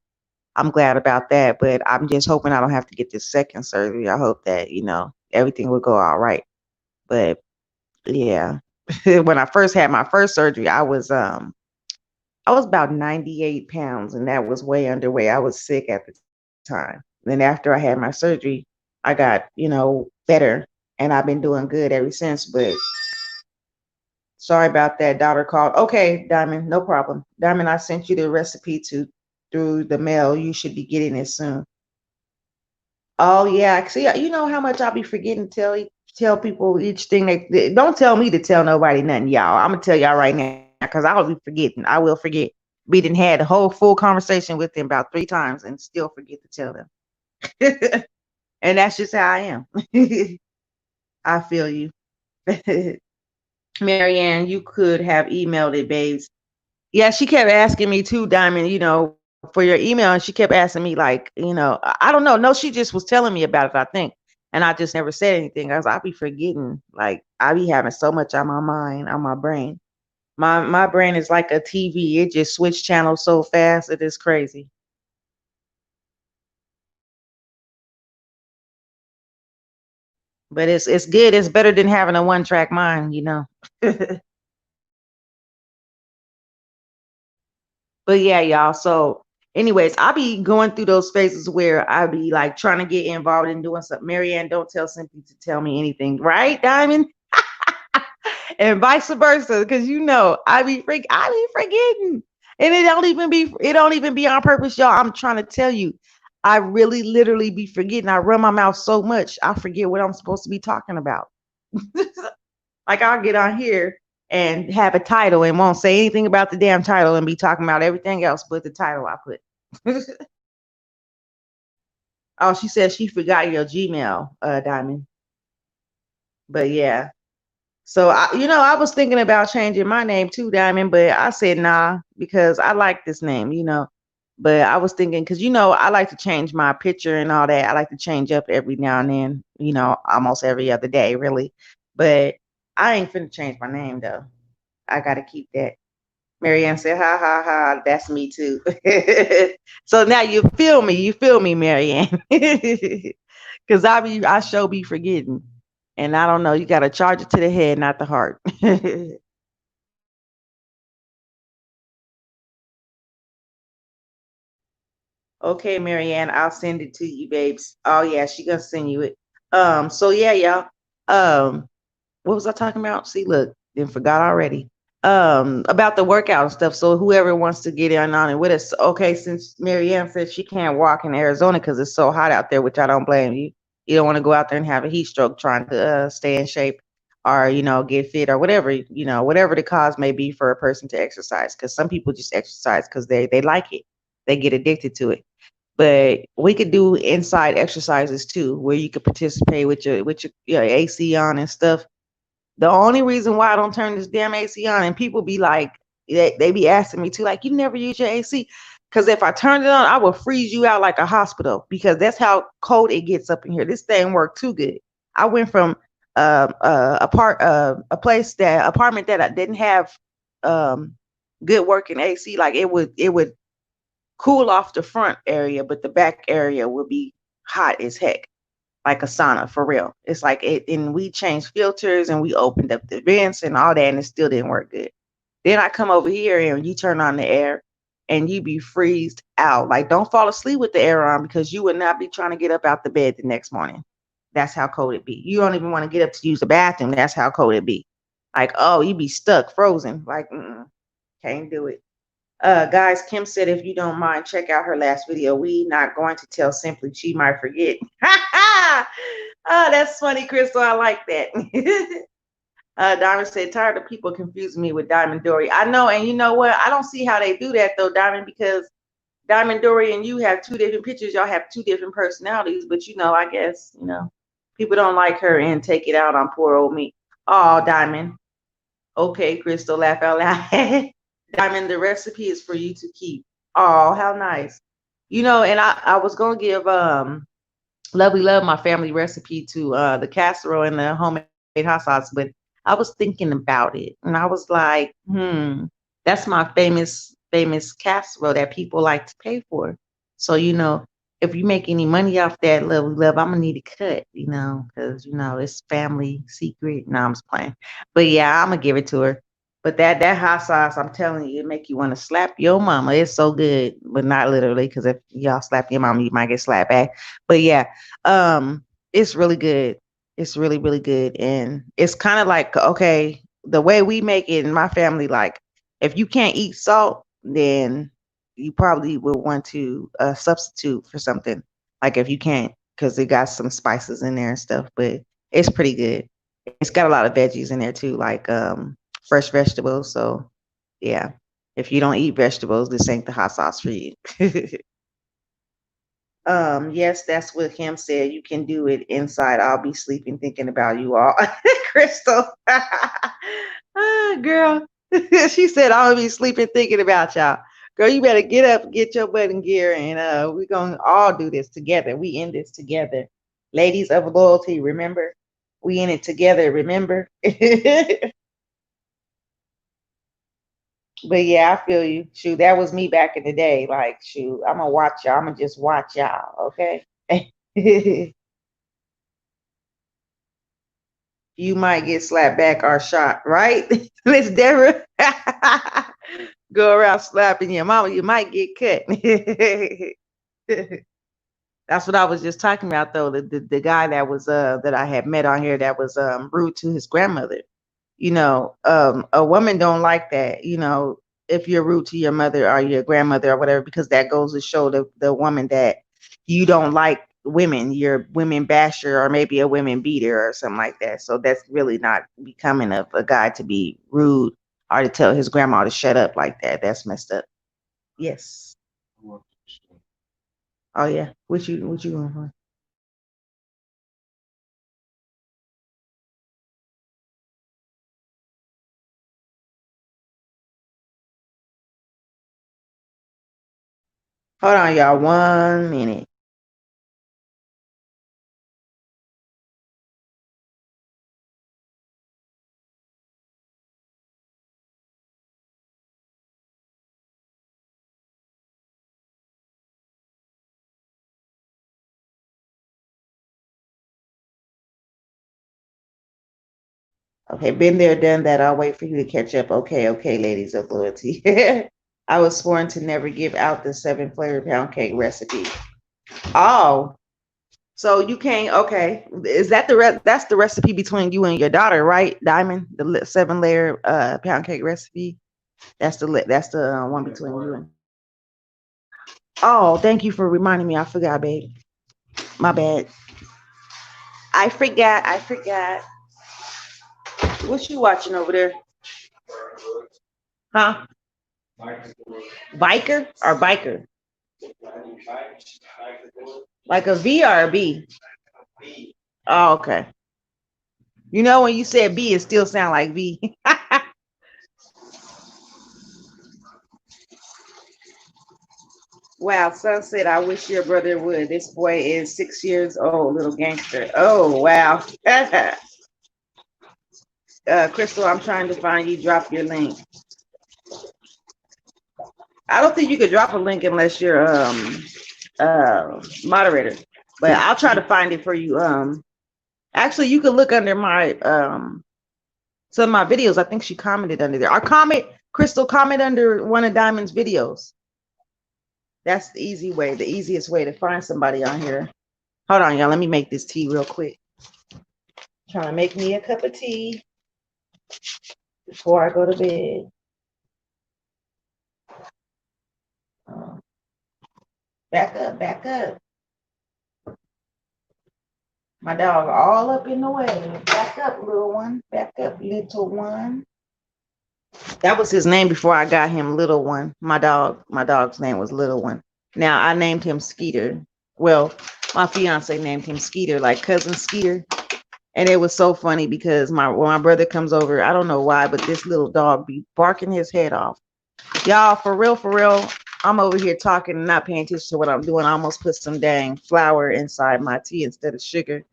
I'm glad about that. But I'm just hoping I don't have to get this second surgery. I hope that everything will go all right. But yeah, when I first had my first surgery, I was about 98 pounds, and that was way underweight. I was sick at the time. Then after I had my surgery, I got better, and I've been doing good ever since. But sorry about that. Daughter called. Okay, Diamond, no problem. Diamond, I sent you the recipe to through the mail. You should be getting it soon. Oh yeah, see, you know how much I'll be forgetting to tell people each thing. They don't tell me to tell nobody nothing, y'all. I'm gonna tell y'all right now because I'll be forgetting. I will forget. We didn't had a whole full conversation with them about 3 times and still forget to tell them. And that's just how I am. I feel you. Marianne, you could have emailed it, babes. Yeah, she kept asking me too, Diamond, for your email. And she kept asking me, like, I don't know. No, she just was telling me about it, I think. And I just never said anything. I be forgetting. Like, I be having so much on my mind, on my brain. My brain is like a TV. It just switch channels so fast. It is crazy. But it's good. It's better than having a one track mind. But yeah, y'all. So, anyways, I'll be going through those phases where I'll be like trying to get involved in doing something. Marianne, don't tell Simply to tell me anything, right, Diamond? And vice versa, because I be forgetting. And it don't even be on purpose, y'all. I'm trying to tell you. I really literally be forgetting. I run my mouth so much, I forget what I'm supposed to be talking about. Like I'll get on here and have a title and won't say anything about the damn title and be talking about everything else but the title I put. Oh, she said she forgot your Gmail, Diamond. But yeah. So I was thinking about changing my name too, Diamond, but I said nah because I like this name. But I was thinking because I like to change my picture and all that. I like to change up every now and then, almost every other day, really. But I ain't finna change my name though. I gotta keep that. Marianne said, ha ha ha, that's me too. So now you feel me, Marianne. Cause I sure be forgetting. And I don't know, you gotta charge it to the head, not the heart. Okay, Marianne, I'll send it to you, babes. Oh yeah, she gonna send you it. So yeah, y'all. What was I talking about? See, look, then forgot already. about the workout and stuff. So whoever wants to get in on it with us. Okay, since Marianne said she can't walk in Arizona because it's so hot out there, which I don't blame you. You don't want to go out there and have a heat stroke trying to stay in shape or, get fit or whatever, whatever the cause may be for a person to exercise. Because some people just exercise because they like it. They get addicted to it. But we could do inside exercises too, where you could participate with your AC on and stuff. The only reason why I don't turn this damn AC on, and people be like, they be asking me too, like, you never use your AC. Because if I turn it on, I will freeze you out like a hospital because that's how cold it gets up in here. This thing worked too good. I went from apartment that I didn't have um, good working AC. Like it would cool off the front area, but the back area would be hot as heck, like a sauna for real. It's like it, and we changed filters and we opened up the vents and all that, and it still didn't work good. Then I come over here and you turn on the air and you be freezed out. Like, don't fall asleep with the air on because you would not be trying to get up out the bed the next morning. That's how cold it be. You don't even want to get up to use the bathroom. That's how cold it be. Like, oh, you be stuck, frozen. Like, can't do it. Guys, Kim said, if you don't mind, check out her last video. We not going to tell Simply. She might forget. Oh, that's funny, Crystal. I like that. Diamond said, tired of people confusing me with Diamond Dory. I know, and you know what? I don't see how they do that though, Diamond, because Diamond Dory and you have two different pictures. Y'all have two different personalities, but I guess, people don't like her and take it out on poor old me. Oh, Diamond. Okay, Crystal, laugh out loud. Diamond, the recipe is for you to keep. Oh, how nice. And I was gonna give Lovely Love my family recipe to the casserole and the homemade hot sauce, but I was thinking about it and I was like, that's my famous casserole that people like to pay for. So, if you make any money off that, Lovely Love, I'm gonna need a cut, because it's family secret. No, I'm just playing. But yeah, I'm gonna give it to her. But that hot sauce, I'm telling you, it make you want to slap your mama. It's so good, but not literally, because if y'all slap your mama, you might get slapped back. But yeah, it's really good. It's really, really good. And it's kind of like, okay, the way we make it in my family, like if you can't eat salt, then you probably will want to substitute for something. Like if you can't, because it got some spices in there and stuff, but it's pretty good. It's got a lot of veggies in there too, like fresh vegetables. So yeah, if you don't eat vegetables, this ain't the hot sauce for you. Yes, that's what Kim said. You can do it inside. I'll be sleeping thinking about you all. Crystal. Girl. She said I'll be sleeping thinking about y'all. Girl, you better get up, get your butt in gear, and we're gonna all do this together. We in this together. Ladies of loyalty, remember? We in it together, remember? But yeah, I feel you. Shoot, that was me back in the day. Like, shoot, I'm gonna watch y'all. I'm gonna just watch y'all, okay? You might get slapped back or shot, right? Miss Deborah. Go around slapping your mama, you might get cut. That's what I was just talking about, though. The guy that was that I had met on here that was rude to his grandmother. A woman don't like that, if you're rude to your mother or your grandmother or whatever, because that goes to show the woman that you don't like women, you're women basher or maybe a women beater or something like that. So that's really not becoming of a guy to be rude or to tell his grandma to shut up like that. That's messed up. Yes. Oh yeah. What you going for? Hold on, y'all. 1 minute. Okay, been there, done that. I'll wait for you to catch up. Okay, ladies of loyalty. I was sworn to never give out the 7 flavor pound cake recipe. Oh, So you can't. Okay, is that that's the recipe between you and your daughter, right? Diamond, the 7 layer pound cake recipe. That's the one between you and. Oh, thank you for reminding me. I forgot, babe. My bad. I forgot. I forgot. What you watching over there? Huh? Biker or biker? Like a V or a B? Oh, okay. You know when you said B, it still sound like V. Wow, Sunset, I wish your brother would. This boy is 6 years old, little gangster. Oh, wow. Crystal, I'm trying to find you. Drop your link. I don't think you could drop a link unless you're moderator. But I'll try to find it for you. Actually, you could look under my some of my videos. I think she commented under there. Or comment, Crystal, comment under one of Diamond's videos. That's the easy way, the easiest way to find somebody on here. Hold on, y'all. Let me make this tea real quick. Trying to make me a cup of tea before I go to bed. Back up, back up. My dog all up in the way. Back up, little one. Back up, little one. That was his name before I got him, Little One. My dog's name was Little One. Now I named him Skeeter. Well, my fiance named him Skeeter, like cousin Skeeter. And it was so funny because when my brother comes over, I don't know why, but this little dog be barking his head off. Y'all, for real, I'm over here talking and not paying attention to what I'm doing. I almost put some dang flour inside my tea instead of sugar.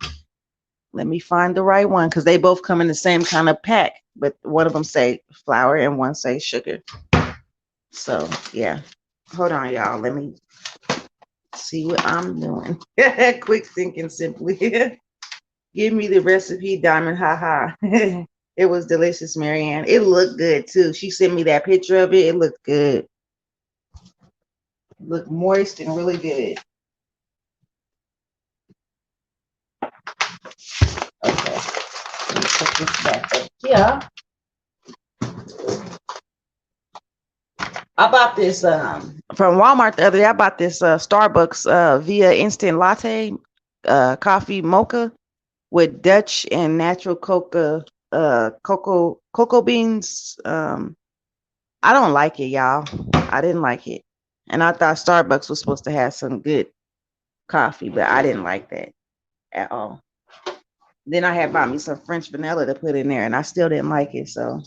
Let me find the right one because they both come in the same kind of pack, but one of them say flour and one say sugar. So yeah, hold on, y'all. Let me see what I'm doing. Quick thinking simply. Give me the recipe, Diamond. Haha. It was delicious, Marianne. It looked good too. She sent me that picture of it. It looked good. It looked moist and really good. Okay. Let me put this back up here. I bought this from Walmart the other day. I bought this Starbucks Via Instant Latte coffee mocha with Dutch and natural cocoa beans. I don't like it, y'all. I didn't like it. And I thought Starbucks was supposed to have some good coffee, but I didn't like that at all. Then I had bought me some French vanilla to put in there, and I still didn't like it. So,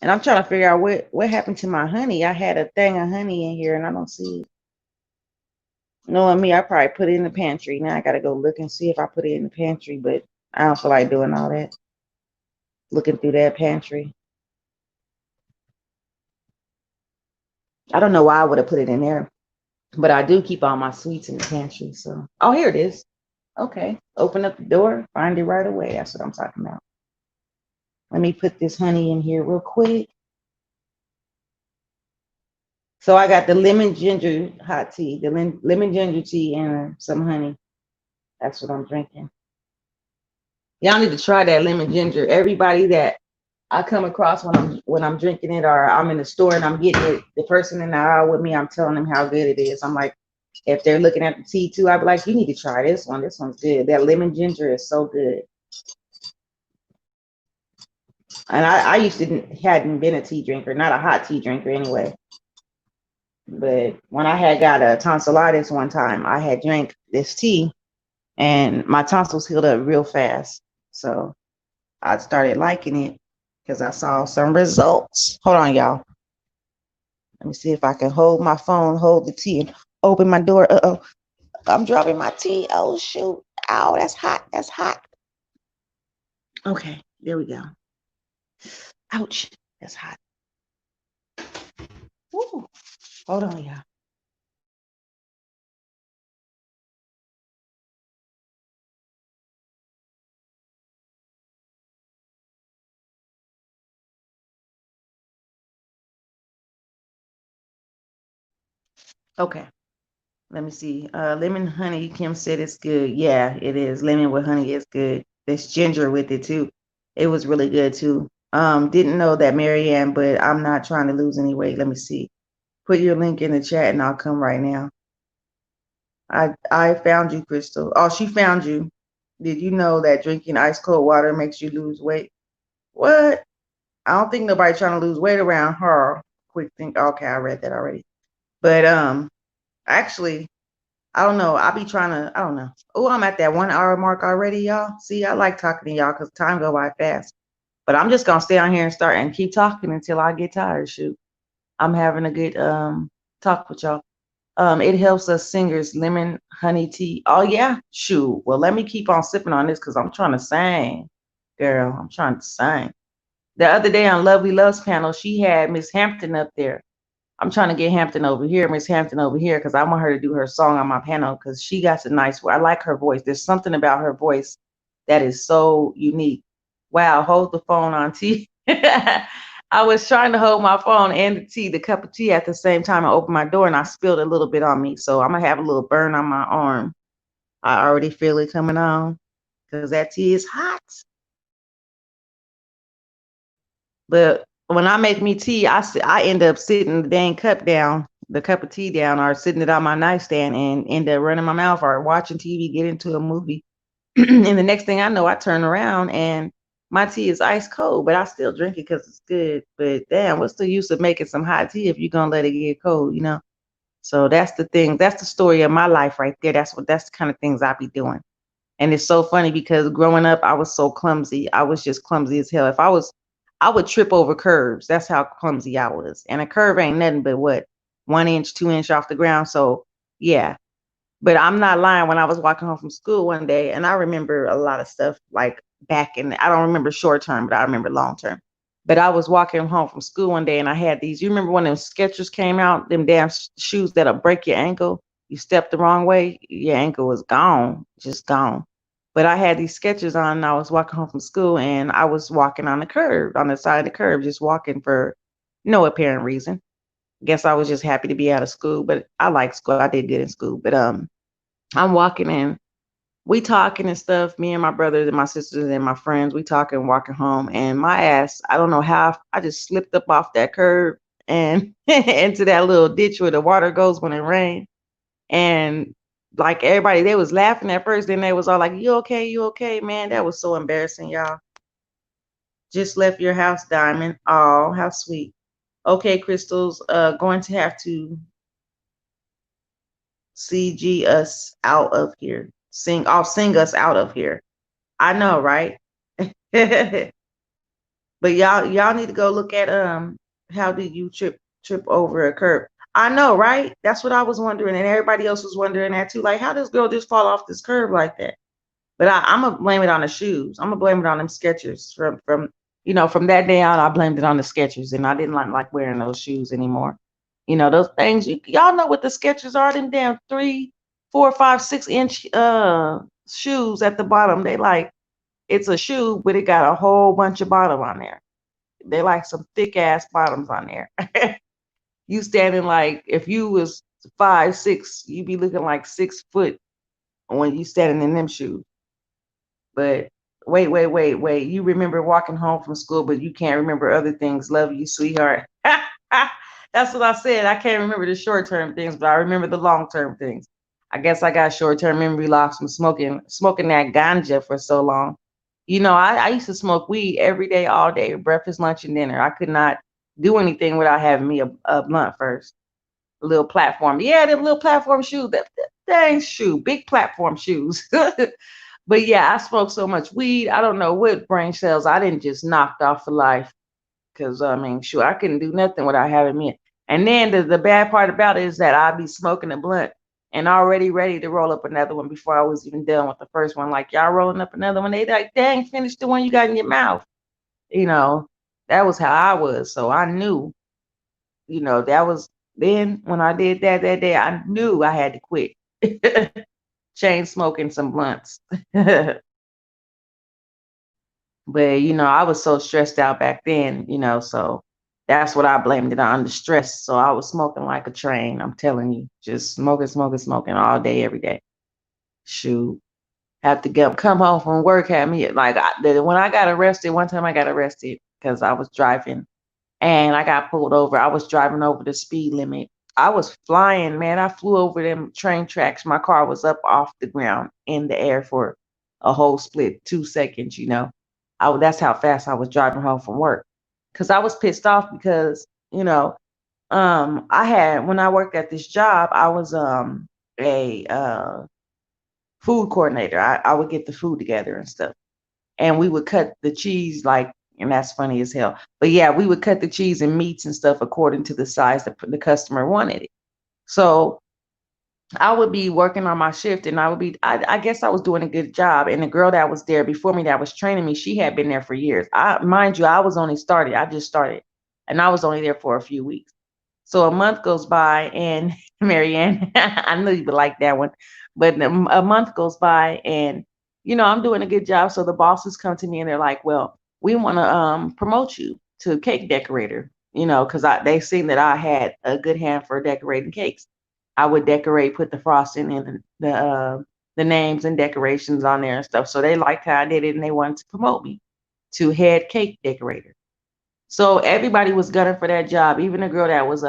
and I'm trying to figure out what happened to my honey. I had a thing of honey in here, and I don't see it. Knowing me, I probably put it in the pantry. Now I got to go look and see if I put it in the pantry, but I don't feel like doing all that. Looking through that pantry. I don't know why I would have put it in there, but I do keep all my sweets in the pantry. So, oh, here it is. Okay, open up the door, find it right away. That's what I'm talking about. Let me put this honey in here real quick. So I got the lemon ginger hot tea, the lemon ginger tea, and some honey. That's what I'm drinking. Y'all need to try that lemon ginger. Everybody that I come across when I'm drinking it, or I'm in the store and I'm getting it, the person in the aisle with me, I'm telling them how good it is. I'm like, if they're looking at the tea too, I'd be like, you need to try this one. This one's good. That lemon ginger is so good. And I used to hadn't been a tea drinker, not a hot tea drinker anyway. But when I had got a tonsillitis one time, I had drank this tea and my tonsils healed up real fast. So I started liking it because I saw some results. Hold on, y'all. Let me see if I can hold my phone, hold the tea, and open my door. Uh-oh. I'm dropping my tea. Oh, shoot. Ow, that's hot. That's hot. Okay, there we go. Ouch. That's hot. Woo. Hold on, y'all. Okay. Let me see. Lemon honey, Kim said it's good. Yeah, it is. Lemon with honey is good. There's ginger with it too. It was really good too. Didn't know that, Marianne, but I'm not trying to lose any weight. Let me see. Put your link in the chat and I'll come right now. I found you, Crystal. Oh, she found you. Did you know that drinking ice cold water makes you lose weight? What? I don't think nobody trying to lose weight around her. Quick think. Okay, I read that already. But actually, I don't know. I'll be trying to, I don't know. Oh, I'm at that 1 hour mark already, y'all. See, I like talking to y'all because time go by fast. But I'm just gonna stay on here and start and keep talking until I get tired. Shoot. I'm having a good talk with y'all. It helps us singers, lemon honey tea. Oh yeah, shoot. Well, let me keep on sipping on this because I'm trying to sing. Girl, I'm trying to sing. The other day on Lovely Love's panel, she had Miss Hampton up there. I'm trying to get Hampton over here, Miss Hampton over here, because I want her to do her song on my panel because she got a nice voice. I like her voice. There's something about her voice that is so unique. Wow, hold the phone on tea. I was trying to hold my phone and the cup of tea at the same time. I opened my door and I spilled a little bit on me. So I'm gonna have a little burn on my arm. I already feel it coming on because that tea is hot. But when I make me tea, I end up sitting the dang cup down, the cup of tea down, or sitting it on my nightstand and end up running my mouth or watching TV, get into a movie. And the next thing I know, I turn around and my tea is ice cold, but I still drink it because it's good. But damn, what's the use of making some hot tea if you're gonna let it get cold, you know? So that's the thing. That's the story of my life right there. That's the kind of things I be doing. And it's so funny because growing up, I was so clumsy. I was just clumsy as hell. I would trip over curves. That's how clumsy I was. And a curve ain't nothing but what, 1 inch, 2 inch off the ground. So yeah. But I'm not lying. When I was walking home from school one day, and I remember a lot of stuff like back in, I don't remember short term, but I remember long term. But I was walking home from school one day and I had these, you remember when them Skechers came out, them damn shoes that'll break your ankle? You step the wrong way, your ankle was gone, just gone. But I had these Skechers on and I was walking home from school and I was walking on the curb, on the side of the curb, just walking for no apparent reason. Guess I was just happy to be out of school, but I like school. I did good in school. But I'm walking in, we talking and stuff, me and my brothers and my sisters and my friends, we talking, walking home, and my ass, I don't know how, I just slipped up off that curb and into that little ditch where the water goes when it rains. And like everybody, they was laughing at first, then they was all like, you okay, you okay, man? That was so embarrassing, y'all. Just left your house, Diamond. Oh, how sweet. Okay, Crystal's going to have to CG us out of here. Sing us out of here. I know, right? But y'all need to go look at how did you trip over a curb? I know, right? That's what I was wondering, and everybody else was wondering that too. Like, how does girl just fall off this curb like that? But I'm gonna blame it on the shoes. I'm gonna blame it on them Skechers from from that day on. I blamed it on the Skechers, and I didn't like wearing those shoes anymore. Those things. Y'all know what the Skechers are? Them damn 3, 4, 5, 6 inch shoes at the bottom. They like it's a shoe, but it got a whole bunch of bottom on there. They like some thick ass bottoms on there. You standing like if you was 5, 6, you be looking like 6 foot when you standing in them shoes. But wait. You remember walking home from school, but you can't remember other things. Love you, sweetheart. That's what I said. I can't remember the short term things, but I remember the long term things. I guess I got short term memory loss from smoking that ganja for so long. I used to smoke weed every day, all day, breakfast, lunch, and dinner. I could not do anything without having me a blunt first. A little platform. Yeah, them little platform shoes. That dang shoe, big platform shoes. But yeah, I smoked so much weed. I don't know what brain cells I didn't just knocked off for life. Cause I mean, sure, I couldn't do nothing without having me. And then the bad part about it is that I'd be smoking a blunt and already ready to roll up another one before I was even done with the first one. Like y'all rolling up another one, they like, dang, finish the one you got in your mouth. You know, that was how I was. So I knew, that was then when I did that day, I knew I had to quit. Chain smoking some blunts. But I was so stressed out back then, so That's what I blamed it on, the stress. So I was smoking like a train. I'm telling you, just smoking, smoking, smoking all day, every day. Shoot, have to get come home from work. Had me like when I got arrested. One time I got arrested because I was driving and I got pulled over. I was driving over the speed limit. I was flying, man. I flew over them train tracks. My car was up off the ground in the air for a whole split 2 seconds. That's how fast I was driving home from work. Cause I was pissed off because I had when I worked at this job, I was a food coordinator. I would get the food together and stuff, and we would cut the cheese like, and that's funny as hell. But yeah, we would cut the cheese and meats and stuff according to the size that the customer wanted it. So I would be working on my shift, and I guess I was doing a good job. And the girl that was there before me that was training me, she had been there for years. Mind you, I just started, and I was only there for a few weeks. So a month goes by, and Marianne, I knew you would like that one, but a month goes by, and I'm doing a good job. So the bosses come to me and they're like, "Well, we want to promote you to cake decorator," because they seen that I had a good hand for decorating cakes. I would decorate, put the frosting and the names and decorations on there and stuff. So they liked how I did it, and they wanted to promote me to head cake decorator. So everybody was gunning for that job. Even the girl that was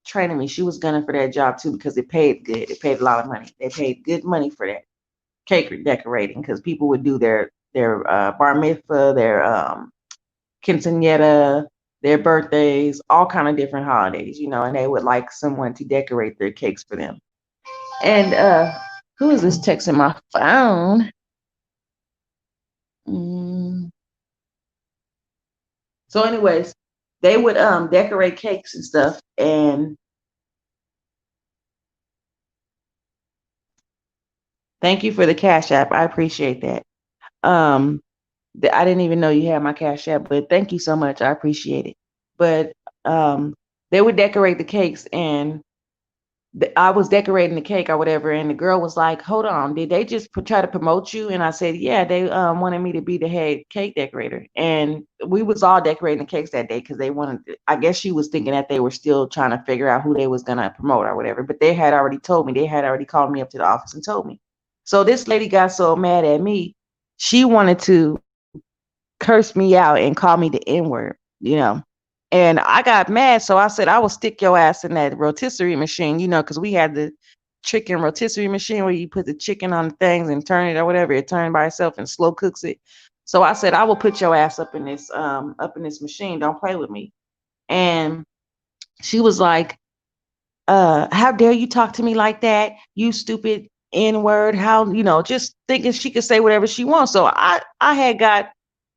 training me, she was gunning for that job too because it paid good. It paid a lot of money. They paid good money for that cake decorating because people would do their bar mitzvah, their quinceanera, their birthdays, all kind of different holidays, and they would like someone to decorate their cakes for them. And who is this texting my phone? Mm. So, anyways, they would decorate cakes and stuff. And thank you for the Cash App. I appreciate that. Um, I didn't even know you had my Cash App, but thank you so much. I appreciate it. But um, they would decorate the cakes, and I was decorating the cake or whatever, and the girl was like, "Hold on, did they just try to promote you?" And I said, "Yeah, they wanted me to be the head cake decorator." And we was all decorating the cakes that day because they wanted. I guess she was thinking that they were still trying to figure out who they was gonna promote or whatever. But they had already told me. They had already called me up to the office and told me. So this lady got so mad at me, she wanted to curse me out and call me the N word. And I got mad, so I said I will stick your ass in that rotisserie machine, because we had the chicken rotisserie machine where you put the chicken on the things and turn it or whatever, it turned by itself and slow cooks it. So I said I will put your ass up in this machine. Don't play with me. And she was like, how dare you talk to me like that? You stupid N word. How, just thinking she could say whatever she wants. So I had got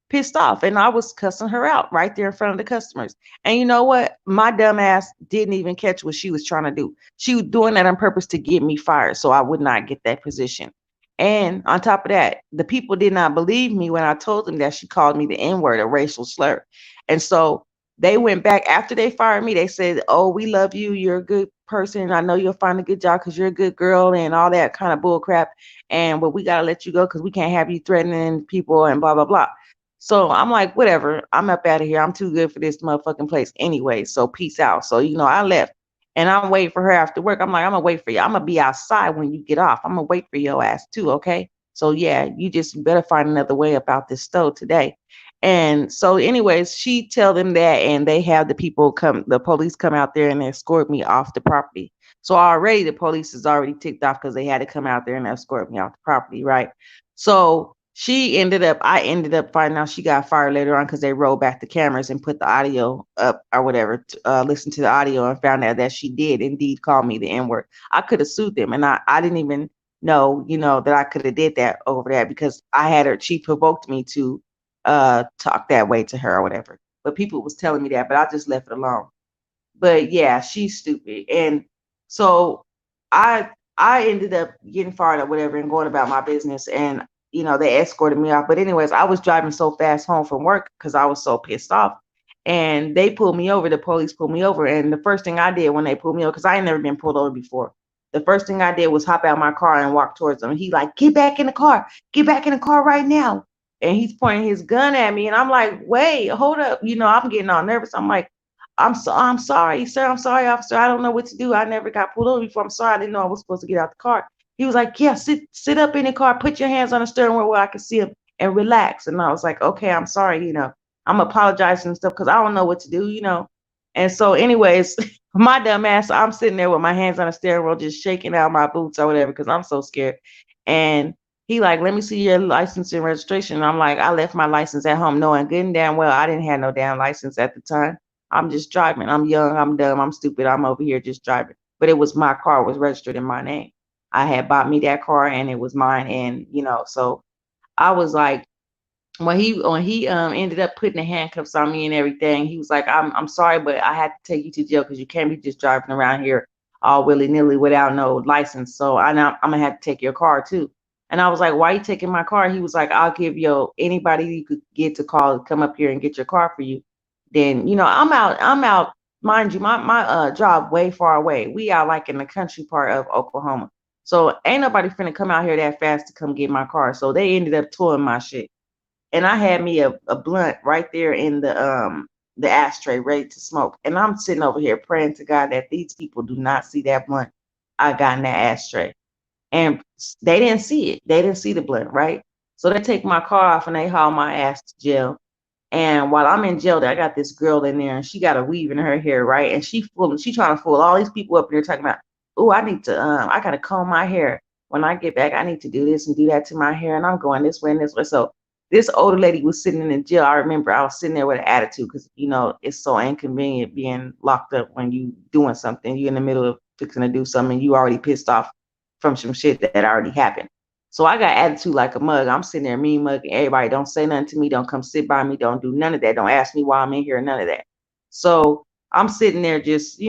pissed off and I was cussing her out right there in front of the customers. And you know what? My dumb ass didn't even catch what she was trying to do. She was doing that on purpose to get me fired so I would not get that position. And on top of that, the people did not believe me when I told them that she called me the N word, a racial slur. And so they went back after they fired me. They said, "Oh, we love you. You're a good person. I know you'll find a good job because you're a good girl," and all that kind of bull crap. But we got to let you go because we can't have you threatening people and blah, blah, blah. So I'm like, whatever. I'm up out of here. I'm too good for this motherfucking place anyway. So peace out. So, I left and I'm waiting for her after work. I'm like, I'm gonna wait for you. I'm gonna be outside when you get off. I'm gonna wait for your ass too. Okay. So yeah, you just better find another way about this stove today. And so, anyways, she tell them that, and they have the police come out there and escort me off the property. So already the police is already ticked off because they had to come out there and escort me off the property, right? So I ended up finding out she got fired later on because they rolled back the cameras and put the audio up or whatever, listen to the audio and found out that she did indeed call me the N word. I could have sued them, and I didn't even know, that I could have did that over that because she provoked me to talk that way to her or whatever. But people was telling me that, but I just left it alone. But yeah, she's stupid. And so I I ended up getting fired or whatever and going about my business, and they escorted me out. But anyways, I was driving so fast home from work because I was so pissed off. And they pulled me over, the police pulled me over. And the first thing I did when they pulled me over, because I ain't never been pulled over before. The first thing I did was hop out my car and walk towards them. He like, "Get back in the car. Get back in the car right now." And he's pointing his gun at me. And I'm like, "Wait, hold up." I'm getting all nervous. I'm like, I'm sorry, sir. I'm sorry, officer. I don't know what to do. I never got pulled over before. I'm sorry. I didn't know I was supposed to get out the car. He was like, yeah, sit up in the car, put your hands on the steering wheel where I can see him and relax. And I was like, okay, I'm sorry, I'm apologizing and stuff because I don't know what to do. And so, anyways, my dumb ass, I'm sitting there with my hands on the steering wheel, just shaking out my boots or whatever because I'm so scared. And he like, let me see your license and registration. And I'm like, I left my license at home, knowing good and damn well I didn't have no damn license at the time. I'm just driving. I'm young. I'm dumb. I'm stupid. I'm over here just driving. But it was my car was registered in my name. I had bought me that car and it was mine. And so I was like, when he ended up putting the handcuffs on me and everything, he was like, I'm sorry, but I had to take you to jail because you can't be just driving around here all willy nilly without no license. So I'm gonna have to take your car too. And I was like, why are you taking my car? He was like, I'll give you anybody you could get to call come up here and get your car for you. Then I'm out. Mind you, my job way far away. We out like in the country part of Oklahoma. So ain't nobody finna come out here that fast to come get my car. So they ended up towing my shit. And I had me a blunt right there in the ashtray ready to smoke. And I'm sitting over here praying to God that these people do not see that blunt I got in that ashtray. And they didn't see it. They didn't see the blunt, right? So they take my car off and they haul my ass to jail. And while I'm in jail, I got this girl in there and she got a weave in her hair, right? And she trying to fool all these people up there talking about, oh, I gotta comb my hair. When I get back, I need to do this and do that to my hair. And I'm going this way and this way. So this older lady was sitting in the jail. I remember I was sitting there with an attitude because it's so inconvenient being locked up when you doing something. You in the middle of fixing to do something, you already pissed off from some shit that already happened. So I got attitude like a mug. I'm sitting there mean mugging everybody. Don't say nothing to me. Don't come sit by me. Don't do none of that. Don't ask me why I'm in here. None of that. So I'm sitting there just,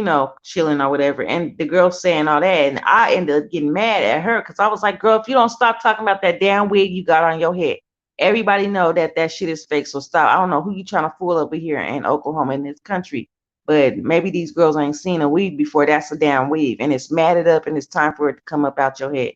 chilling or whatever. And the girl saying all that. And I ended up getting mad at her because I was like, girl, if you don't stop talking about that damn wig you got on your head, everybody know that shit is fake. So stop. I don't know who you trying to fool over here in Oklahoma in this country. But maybe these girls ain't seen a weave before. That's a damn weave. And it's matted up and it's time for it to come up out your head.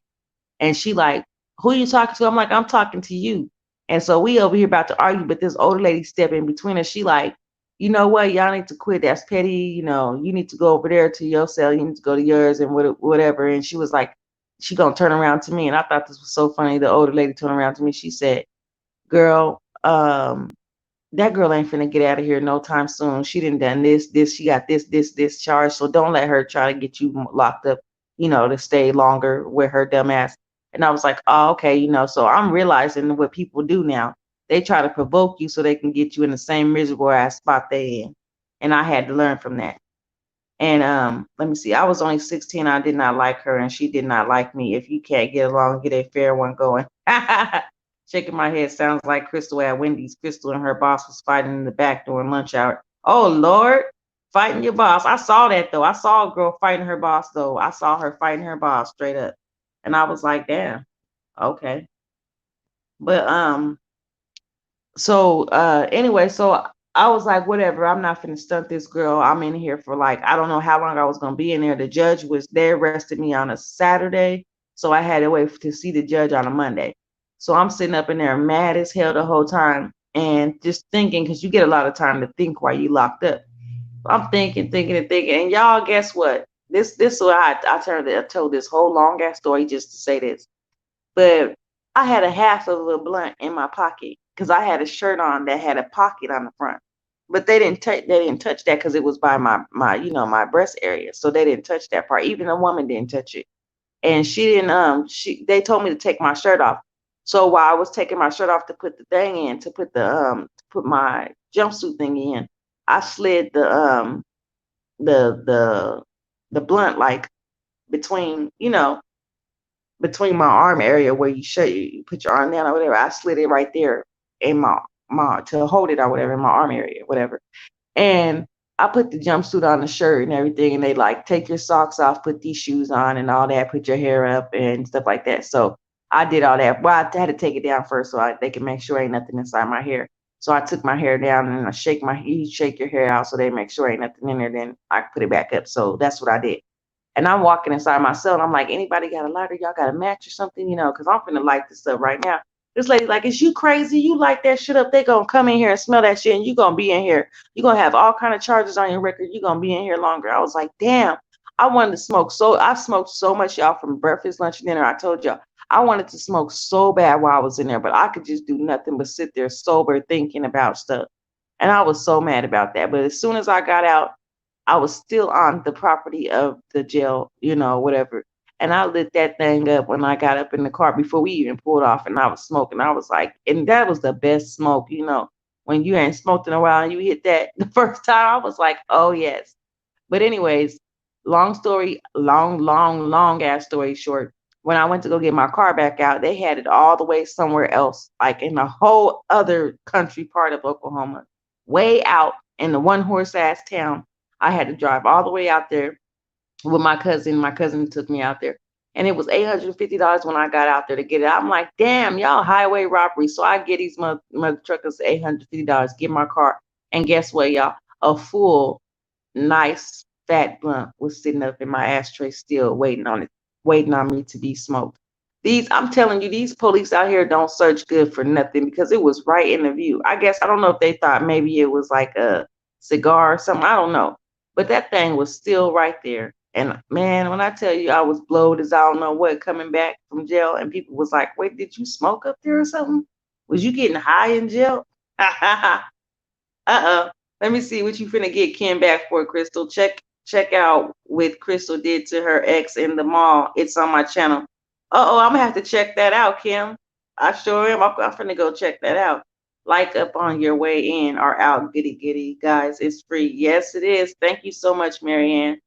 And she like, who you talking to? I'm like, I'm talking to you. And so we over here about to argue, but this older lady step in between us. She like, you know what? Y'all need to quit. That's petty. You need to go over there to your cell. You need to go to yours and whatever. And she was like, she gonna turn around to me. And I thought this was so funny. The older lady turned around to me. She said, girl, that girl ain't finna get out of here no time soon. She done this. She got this charge. So don't let her try to get you locked up, to stay longer with her dumb ass. And I was like, oh, okay, so I'm realizing what people do now. They try to provoke you so they can get you in the same miserable ass spot they in. And I had to learn from that. And let me see. I was only 16. I did not like her, and she did not like me. If you can't get along, get a fair one going. Shaking my head sounds like Crystal at Wendy's. Crystal and her boss was fighting in the back during lunch hour. Oh Lord, fighting your boss. I saw that though. I saw a girl fighting her boss though. I saw her fighting her boss straight up, and I was like, damn, okay. But so anyway, so I was like, whatever, I'm not finna stunt this girl. I'm in here for like, I don't know how long I was gonna be in there. The judge was there, arrested me on a Saturday. So I had to wait to see the judge on a Monday. So I'm sitting up in there mad as hell the whole time and just thinking, because you get a lot of time to think while you locked up. I'm thinking. And y'all, guess what? This why I told this whole long ass story just to say this. But I had a half of a blunt in my pocket because I had a shirt on that had a pocket on the front. But they didn't touch that because it was by my breast area. So they didn't touch that part. Even a woman didn't touch it. And she didn't they told me to take my shirt off. So while I was taking my shirt off to put the thing in, to put my jumpsuit thing in, I slid the the the blunt like between, between my arm area where you put your arm down or whatever. I slid it right there in my to hold it or whatever in my arm area, whatever. And I put the jumpsuit on the shirt and everything, and they like take your socks off, put these shoes on and all that, put your hair up and stuff like that. So I did all that. Well, I had to take it down first so they can make sure ain't nothing inside my hair. So I took my hair down and you shake your hair out so they make sure ain't nothing in there. Then I put it back up. So that's what I did. And I'm walking inside my cell and I'm like, anybody got a lighter? Y'all got a match or something, because I'm finna light this up right now. This lady like, is you crazy? You like that shit up? They gonna come in here and smell that shit, and you gonna be in here. You gonna have all kind of charges on your record. You gonna be in here longer. I was like, damn. I wanted to smoke I smoked so much, y'all, from breakfast, lunch, and dinner. I told y'all I wanted to smoke so bad while I was in there, but I could just do nothing but sit there sober thinking about stuff. And I was so mad about that. But as soon as I got out, I was still on the property of the jail, whatever. And I lit that thing up when I got up in the car before we even pulled off, and I was smoking. I was like, and that was the best smoke, when you ain't smoked in a while and you hit that the first time. I was like, oh yes. But anyways, long ass story short. When I went to go get my car back out, they had it all the way somewhere else, like in a whole other country part of Oklahoma, way out in the one horse ass town. I had to drive all the way out there with my cousin. My cousin took me out there. And it was $850 when I got out there to get it. I'm like, damn, y'all highway robbery. So I get these mother truckers $850, get my car. And guess what, y'all? A full, nice, fat blunt was sitting up in my ashtray still waiting on me to be smoked. I'm telling you, these police out here don't search good for nothing because it was right in the view. I guess I don't know if they thought maybe it was like a cigar or something. I don't know. But that thing was still right there. And man, when I tell you I was blowed as I don't know what coming back from jail, and people was like, wait, did you smoke up there or something? Was you getting high in jail? Uh-uh. Let me see what you finna get Kim back for, Crystal. Check out what Crystal did to her ex in the mall. It's on my channel. Uh-oh, I'm gonna have to check that out, Kim. I sure am. I'm finna go check that out. Like up on your way in or out, giddy, guys. It's free. Yes, it is. Thank you so much, Marianne.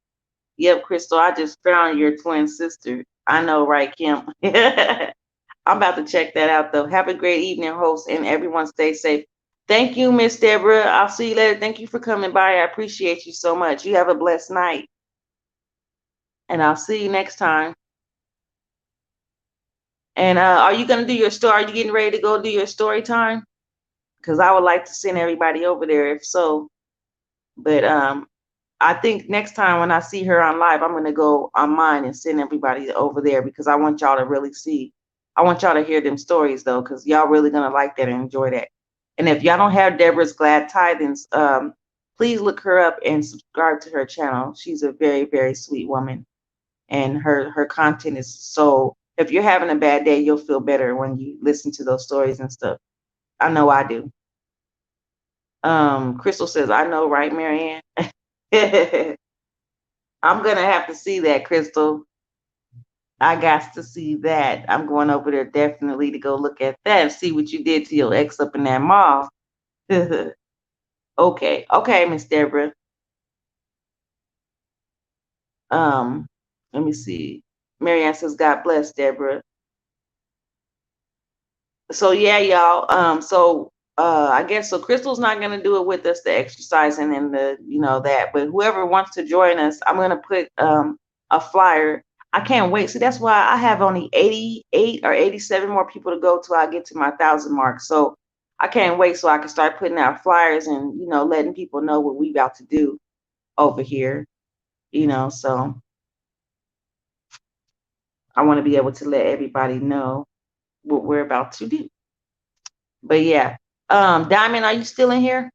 Yep, Crystal, I just found your twin sister. I know, right, Kim? I'm about to check that out, though. Have a great evening, host, and everyone stay safe. Thank you, Miss Deborah. I'll see you later. Thank you for coming by. I appreciate you so much. You have a blessed night. And I'll see you next time. And are you going to do your story? Are you getting ready to go do your story time? Because I would like to send everybody over there if so. But I think next time when I see her on live, I'm going to go on mine and send everybody over there because I want y'all to really see. I want y'all to hear them stories, though, because y'all really going to like that and enjoy that. And if y'all don't have Deborah's Glad Tidings, please look her up and subscribe to her channel. She's a very, very sweet woman. And her content is so, if you're having a bad day, you'll feel better when you listen to those stories and stuff. I know I do. Crystal says, I know, right, Marianne? I'm going to have to see that, Crystal. I got to see that. I'm going over there definitely to go look at that and see what you did to your ex up in that mall. Okay, Miss Deborah. Let me see. Marianne says, God bless, Deborah. So yeah, y'all. I guess so Crystal's not gonna do it with us, the exercising and the that, but whoever wants to join us, I'm gonna put a flyer. I can't wait. See, that's why I have only 88 or 87 more people to go till I get to my 1,000 mark. So I can't wait so I can start putting out flyers and letting people know what we about to do over here. So I want to be able to let everybody know what we're about to do. But yeah, Diamond, are you still in here?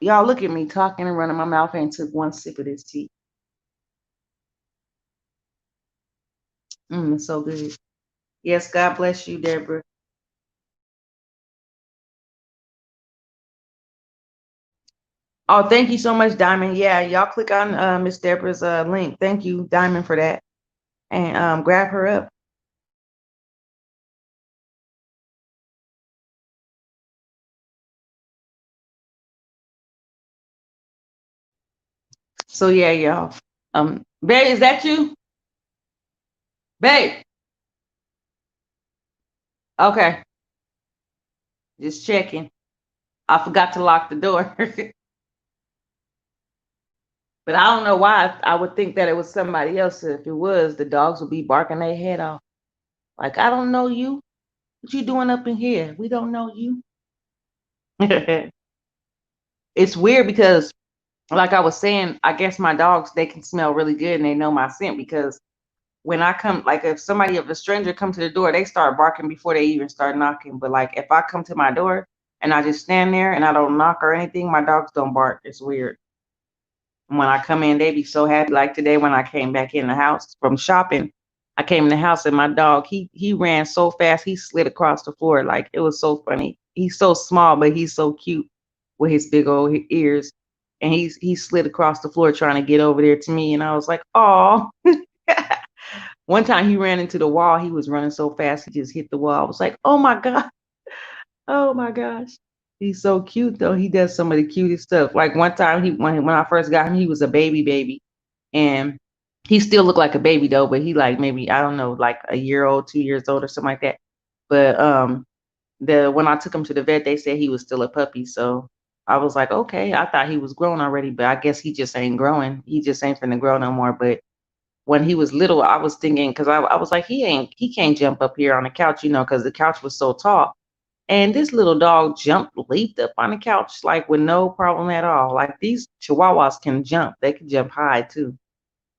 Y'all look at me talking and running my mouth and took one sip of this tea. It's so good. Yes, God bless you, Deborah. Oh, thank you so much, Diamond. Yeah, y'all click on Miss Deborah's link. Thank you, Diamond, for that. And grab her up. So yeah, y'all. Babe, is that you? Babe. Okay. Just checking. I forgot to lock the door. But I don't know why I would think that it was somebody else. If it was, the dogs would be barking their head off. Like, I don't know you. What you doing up in here? We don't know you. It's weird because, like I was saying, I guess my dogs, they can smell really good and they know my scent because when I come, like if a stranger come to the door, they start barking before they even start knocking. But like if I come to my door and I just stand there and I don't knock or anything, my dogs don't bark. It's weird. When I come in, they be so happy. Like today when I came back in the house from shopping, I came in the house and my dog, he ran so fast, he slid across the floor. Like it was so funny. He's so small, but he's so cute with his big old ears. And he slid across the floor trying to get over there to me. And I was like, oh. One time he ran into the wall. He was running so fast he just hit the wall. I was like, oh my God. Oh my gosh. He's so cute though. He does some of the cutest stuff. Like one time when I first got him, he was a baby. And he still looked like a baby though, but he like maybe, I don't know, like a year old, 2 years old or something like that. But the when I took him to the vet, they said he was still a puppy. So I was like, okay, I thought he was grown already, but I guess he just ain't growing. He just ain't finna grow no more. But when he was little, I was thinking, because I was like, he can't jump up here on the couch, because the couch was so tall. And this little dog leaped up on the couch like with no problem at all. Like these chihuahuas can jump. They can jump high too.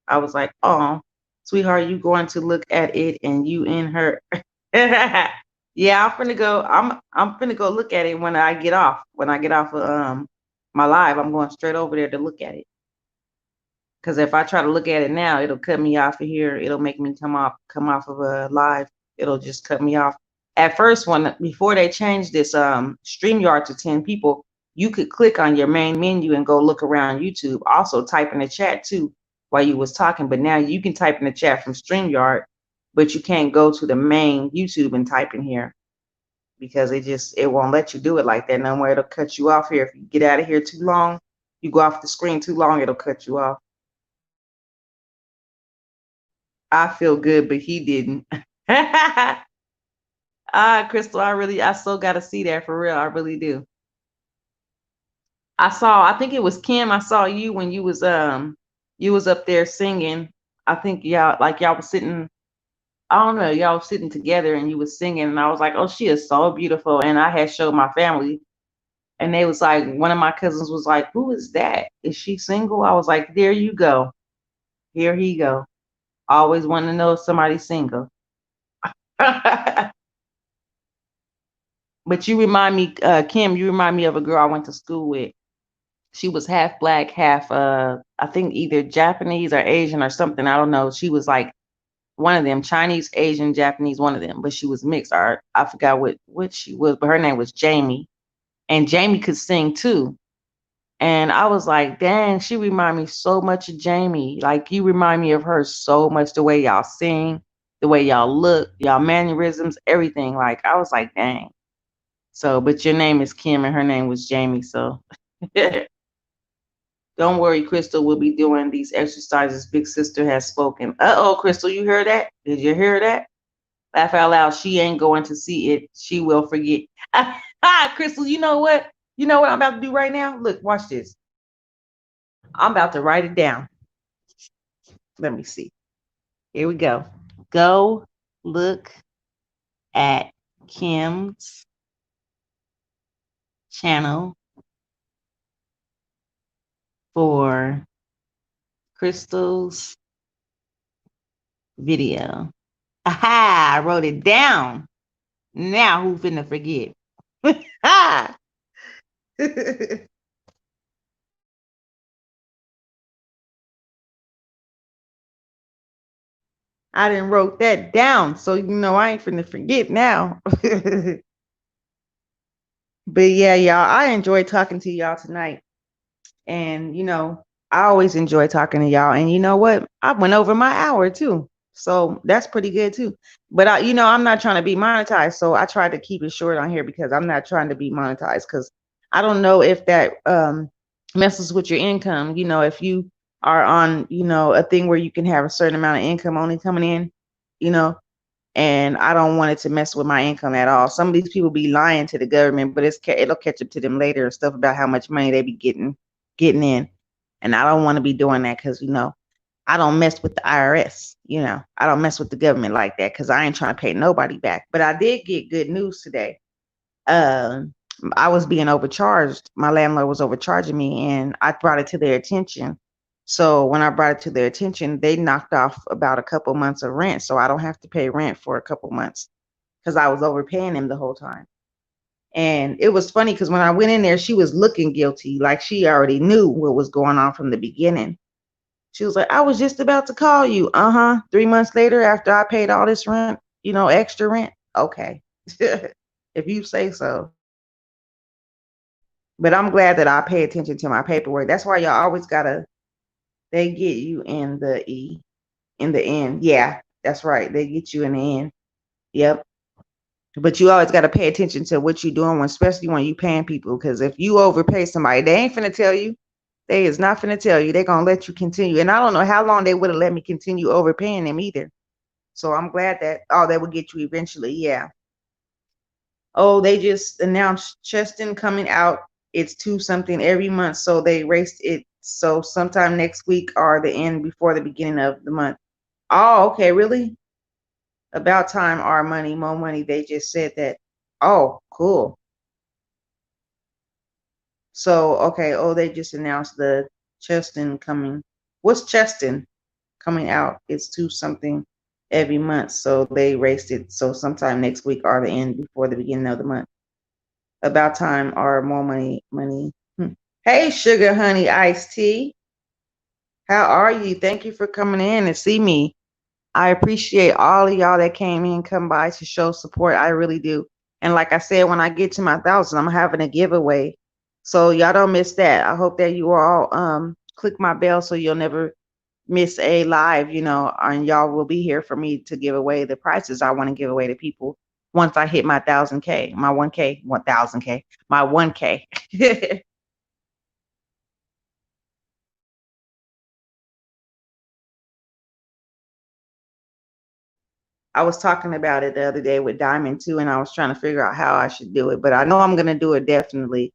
I was like, oh, sweetheart, you going to look at it and you in her. Yeah, I'm finna go look at it when I get off. When I get off of my live, I'm going straight over there to look at it. Because if I try to look at it now, it'll cut me off of here. It'll make me come off of a live. It'll just cut me off. At first, before they changed this StreamYard to 10 people, you could click on your main menu and go look around YouTube. Also type in the chat too while you was talking. But now you can type in the chat from StreamYard, but you can't go to the main YouTube and type in here because it won't let you do it like that no more. It'll cut you off here. If you get out of here too long, you go off the screen too long, it'll cut you off. I feel good, but he didn't. Crystal, I still gotta see that for real. I really do. I think it was Kim. I saw you when you was up there singing. I think y'all was sitting, I don't know, y'all was sitting together and you was singing, and I was like, oh, she is so beautiful. And I had showed my family, and they was like, one of my cousins was like, who is that? Is she single? I was like, there you go. Here he go. Always wanting to know if somebody's single. But you remind me, Kim, you remind me of a girl I went to school with. She was half black, half I think either Japanese or Asian or something. I don't know. She was like one of them, Chinese, Asian, Japanese, one of them, but she was mixed. Or I forgot what she was, but her name was Jamie. And Jamie could sing too. And I was like, dang, she remind me so much of Jamie. Like you remind me of her so much, the way y'all sing, the way y'all look, y'all mannerisms, everything. Like I was like, dang. So, but your name is Kim and her name was Jamie. So don't worry, Crystal. We'll be doing these exercises. Big sister has spoken. Uh-oh, Crystal, you heard that? Did you hear that? Laugh out loud. She ain't going to see it. She will forget. Crystal, you know what? You know what I'm about to do right now? Look, watch this. I'm about to write it down. Let me see. Here we go. Go look at Kim's channel for Crystal's video. Aha, I wrote it down. Now who finna forget? I didn't wrote that down, so I ain't finna forget now. But yeah, y'all, I enjoyed talking to y'all tonight. And I always enjoy talking to y'all. And you know what? I went over my hour too. So that's pretty good too. But I'm not trying to be monetized. So I try to keep it short on here because I'm not trying to be monetized, because I don't know if that messes with your income. If you are on, a thing where you can have a certain amount of income only coming in, and I don't want it to mess with my income at all. Some of these people be lying to the government, but it'll catch up to them later and stuff about how much money they be getting in. And I don't want to be doing that because, I don't mess with the IRS. I don't mess with the government like that because I ain't trying to pay nobody back. But I did get good news today. I was being overcharged. My landlord was overcharging me, and I brought it to their attention. So when I brought it to their attention, they knocked off about a couple months of rent. So I don't have to pay rent for a couple months because I was overpaying him the whole time. And it was funny because when I went in there, she was looking guilty, like she already knew what was going on from the beginning. She was like, I was just about to call you. 3 months later, after I paid all this rent, extra rent. Okay. If you say so. But I'm glad that I pay attention to my paperwork. That's why y'all always gotta, they get you in the end. Yeah, that's right. They get you in the end. Yep. But you always got to pay attention to what you're doing, especially when you paying people. Because if you overpay somebody, they ain't finna tell you. They is not finna tell you. They gonna let you continue. And I don't know how long they would have let me continue overpaying them either. So I'm glad that they will get you eventually. Yeah. Oh, they just announced Cheston coming out. It's 2 something every month. So they raced it. So sometime next week or the end before the beginning of the month. Oh, okay, really? About time, our money, more money. They just said that. Oh, cool. So, okay. Oh, they just announced the Cheston coming. What's Cheston coming out? It's 2 something every month. So they raced it. So sometime next week or the end before the beginning of the month. About time, or more money, money. Hey, Sugar Honey Iced Tea. How are you? Thank you for coming in and see me. I appreciate all of y'all that came in, come by to show support. I really do. And like I said, when I get to my 1,000, I'm having a giveaway. So y'all don't miss that. I hope that you all click my bell so you'll never miss a live, and y'all will be here for me to give away the prizes I want to give away to people once I hit my 1,000K, my 1K, 1,000K, my 1K. I was talking about it the other day with Diamond too, and I was trying to figure out how I should do it. But I know I'm gonna do it definitely.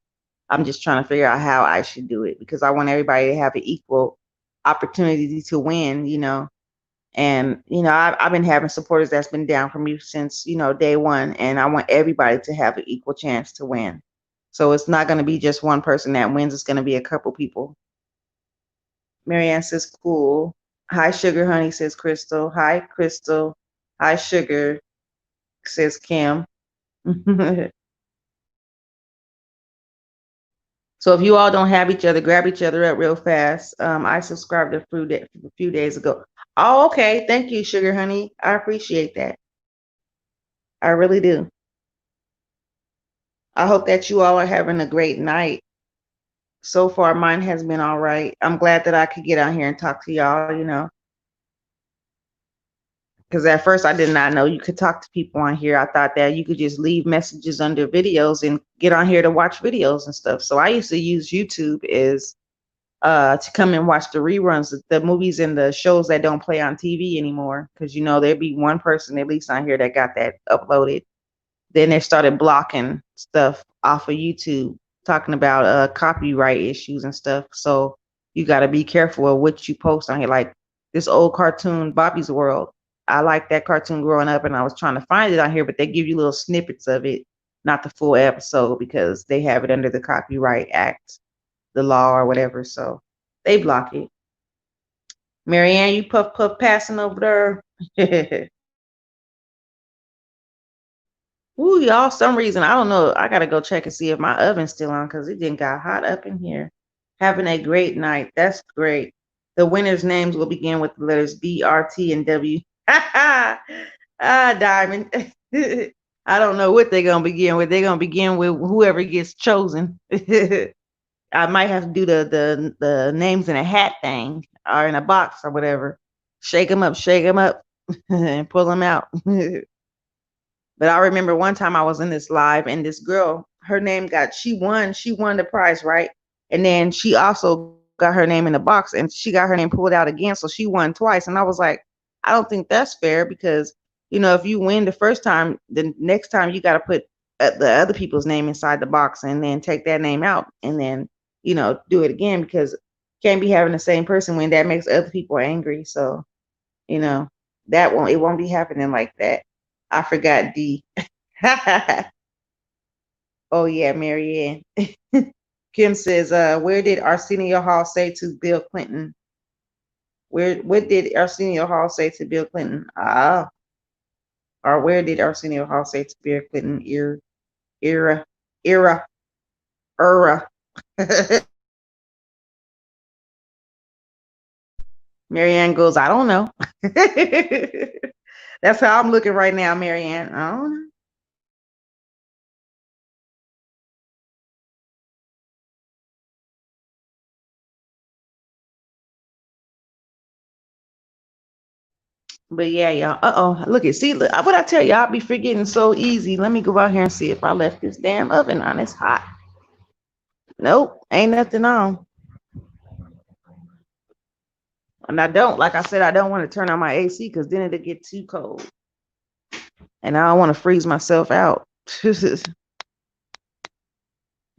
I'm just trying to figure out how I should do it because I want everybody to have an equal opportunity to win. And I've been having supporters that's been down from me since day one, and I want everybody to have an equal chance to win. So it's not going to be just one person that wins. It's going to be a couple people. Marianne says, cool. Hi, Sugar Honey, says Crystal. Hi, Crystal. Hi, Sugar, says Kim. So if you all don't have each other, grab each other up real fast. I subscribed a few days ago. Oh, okay. Thank you, Sugar Honey. I appreciate that. I really do. I hope that you all are having a great night. So far, mine has been all right. I'm glad that I could get out here and talk to y'all, because at first I did not know you could talk to people on here. I thought that you could just leave messages under videos and get on here to watch videos and stuff. So I used to use YouTube as to come and watch the reruns, the movies and the shows that don't play on TV anymore. Because there'd be one person at least on here that got that uploaded. Then they started blocking stuff off of YouTube, talking about copyright issues and stuff. So you got to be careful of what you post on here. Like this old cartoon, Bobby's World. I liked that cartoon growing up, and I was trying to find it on here, but they give you little snippets of it, not the full episode, because they have it under the Copyright Act, the law or whatever. So they block it. Marianne, you puff passing over there. Ooh, y'all, some reason, I don't know. I gotta go check and see if my oven's still on because it didn't got hot up in here. Having a great night. That's great. The winners' names will begin with the letters B, R, T, and W. Diamond. I don't know what they're gonna begin with. They're gonna begin with whoever gets chosen. I might have to do the names in a hat thing or in a box or whatever. Shake them up, and pull them out. But I remember one time I was in this live and this girl, her name she won the prize, right? And then she also got her name in the box and she got her name pulled out again. So she won twice. And I was like, I don't think that's fair because, if you win the first time, the next time you got to put the other people's name inside the box and then take that name out and then, do it again because can't be having the same person when that makes other people angry. So, it won't be happening like that. I forgot D. Oh yeah, Marianne. Kim says, where did Arsenio Hall say to Bill Clinton? What did Arsenio Hall say to Bill Clinton? Or where did Arsenio Hall say to Bill Clinton? Era, era, era. Marianne goes, I don't know. That's how I'm looking right now, Marianne. I don't know. But yeah, y'all. Look at see. Look, what I tell you, I'll be forgetting so easy. Let me go out here and see if I left this damn oven on. It's hot. Nope, ain't nothing on. And I don't, like I said, I don't want to turn on my AC because then it'll get too cold. And I don't want to freeze myself out.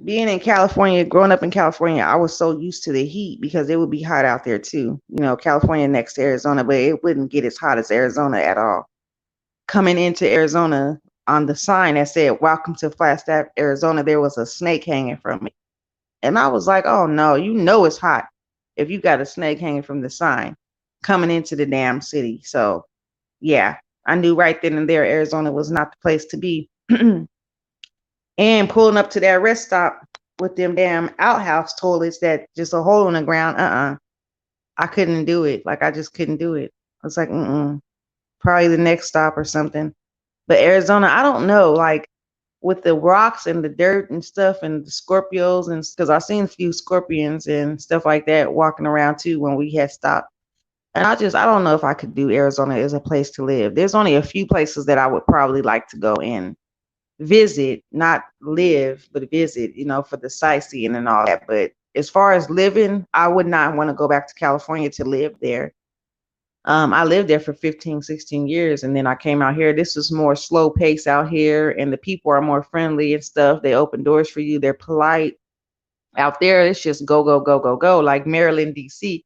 Being in California, growing up in California, I was so used to the heat because it would be hot out there too. You know, California next to Arizona, but it wouldn't get as hot as Arizona at all. Coming into Arizona, on the sign that said "Welcome to Flagstaff, Arizona," there was a snake hanging from it, and I was like, "Oh no, you know it's hot if you got a snake hanging from the sign coming into the damn city." So yeah, I knew right then and there Arizona was not the place to be. And pulling up to that rest stop with them damn outhouse toilets that just a hole in the ground. I couldn't do it. Like I just couldn't do it. I was like, probably the next stop or something. But Arizona, I don't know. Like with the rocks and the dirt and stuff and the Scorpios, and because I seen a few scorpions and stuff like that walking around too when we had stopped. And I don't know if I could do Arizona as a place to live. There's only a few places that I would probably like to go in visit, not live, but visit, for the sightseeing and all that. But as far as living, I would not want to go back to California to live there. I lived there for 15, 16 years, and then I came out here. This is more slow pace out here, and the people are more friendly and stuff. They open doors for you. They're polite. Out there, it's just go, go, go, go, go. Like Maryland, D.C.,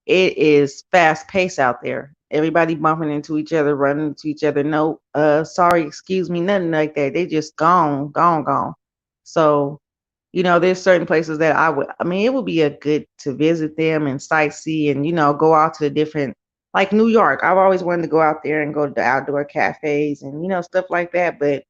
it is fast pace out there. Everybody bumping into each other, running into each other. No, sorry, excuse me, nothing like that. They just gone, gone, gone. So, there's certain places that it would be a good to visit them and sightsee and, go out to the different, like New York. I've always wanted to go out there and go to the outdoor cafes and, stuff like that. But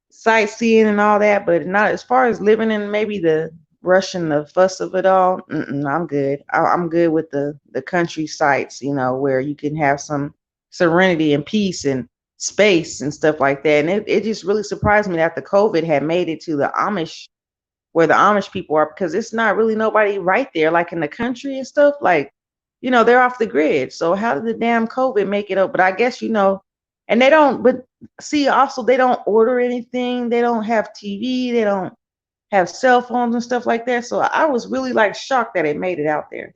sightseeing and all that, but not as far as living in maybe the rush and the fuss of it all. I'm good. I'm good with the country sites, where you can have some serenity and peace and space and stuff like that. And it just really surprised me that the COVID had made it to the Amish, where the Amish people are, because it's not really nobody right there, like in the country and stuff. Like, they're off the grid. So how did the damn COVID make it up? But I guess, and they don't, but see, also, they don't order anything. They don't have TV. They don't have cell phones and stuff like that. So I was really like shocked that it made it out there.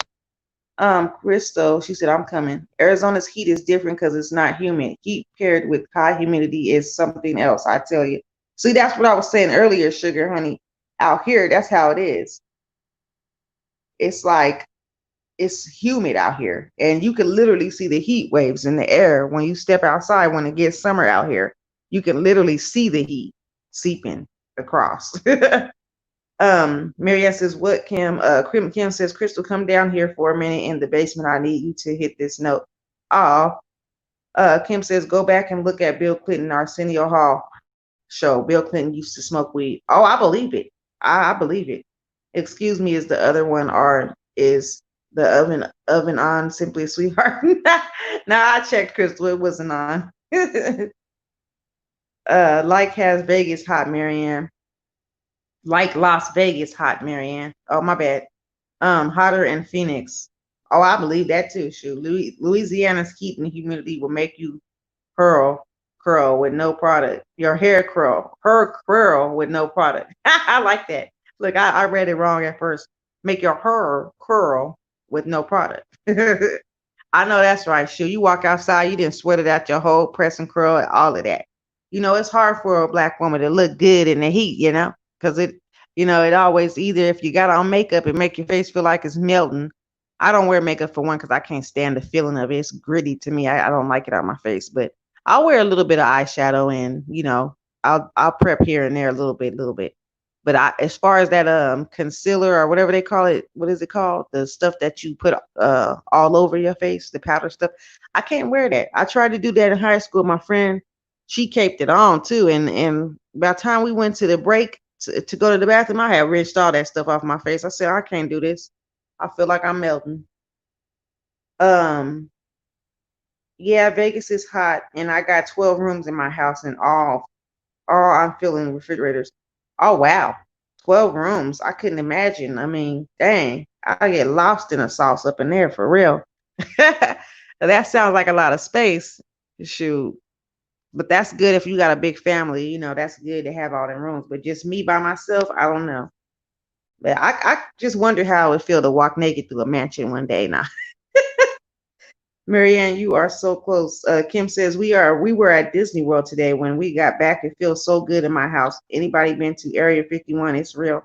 Crystal, she said, I'm coming. Arizona's heat is different because it's not humid. Heat paired with high humidity is something else, I tell you. See, that's what I was saying earlier, sugar honey. Out here, that's how it is. It's like it's humid out here, and you can literally see the heat waves in the air when you step outside when it gets summer out here. You can literally see the heat seeping across. Marianne says, what Kim? Kim says, Crystal, come down here for a minute in the basement. I need you to hit this note. Oh, Kim says, go back and look at Bill Clinton Arsenio Hall show. Bill Clinton used to smoke weed. Oh, I believe it. I believe it. Excuse me is the other one, or is the oven on? Simply a sweetheart. Now I checked, Crystal. It wasn't on. Like has Vegas hot, Marianne. Like Las Vegas hot, Marianne. Oh, my bad. Hotter in Phoenix. Oh, I believe that too. Shoot, Louisiana's heat and humidity will make you curl with no product. Your hair curl with no product. I like that. Look, I read it wrong at first. Make your hair curl with no product. I know that's right. Shoot, you walk outside, you didn't sweat it out your whole press and curl, all of that. It's hard for a Black woman to look good in the heat, because it always, either if you got on makeup, it make your face feel like it's melting. I don't wear makeup for one because I can't stand the feeling of it. It's gritty to me. I don't like it on my face, but I'll wear a little bit of eyeshadow and, I'll prep here and there a little bit. But as far as that concealer or whatever they call it, what is it called? The stuff that you put all over your face, the powder stuff. I can't wear that. I tried to do that in high school. My friend, she caped it on too, and by the time we went to the break to go to the bathroom, I had rinsed all that stuff off my face. I said, I can't do this. I feel like I'm melting. Um, yeah, Vegas is hot, and I got 12 rooms in my house, and all I'm filling refrigerators. Oh wow, 12 rooms. I couldn't imagine. I mean, dang, I get lost in a sauce up in there for real. That sounds like a lot of space. Shoot. But that's good if you got a big family. That's good to have all the rooms. But just me by myself, I don't know. But I just wonder how it would feel to walk naked through a mansion one day now. Marianne, you are so close. Kim says we were at Disney World today. When we got back, it feels so good in my house. Anybody been to Area 51? It's real.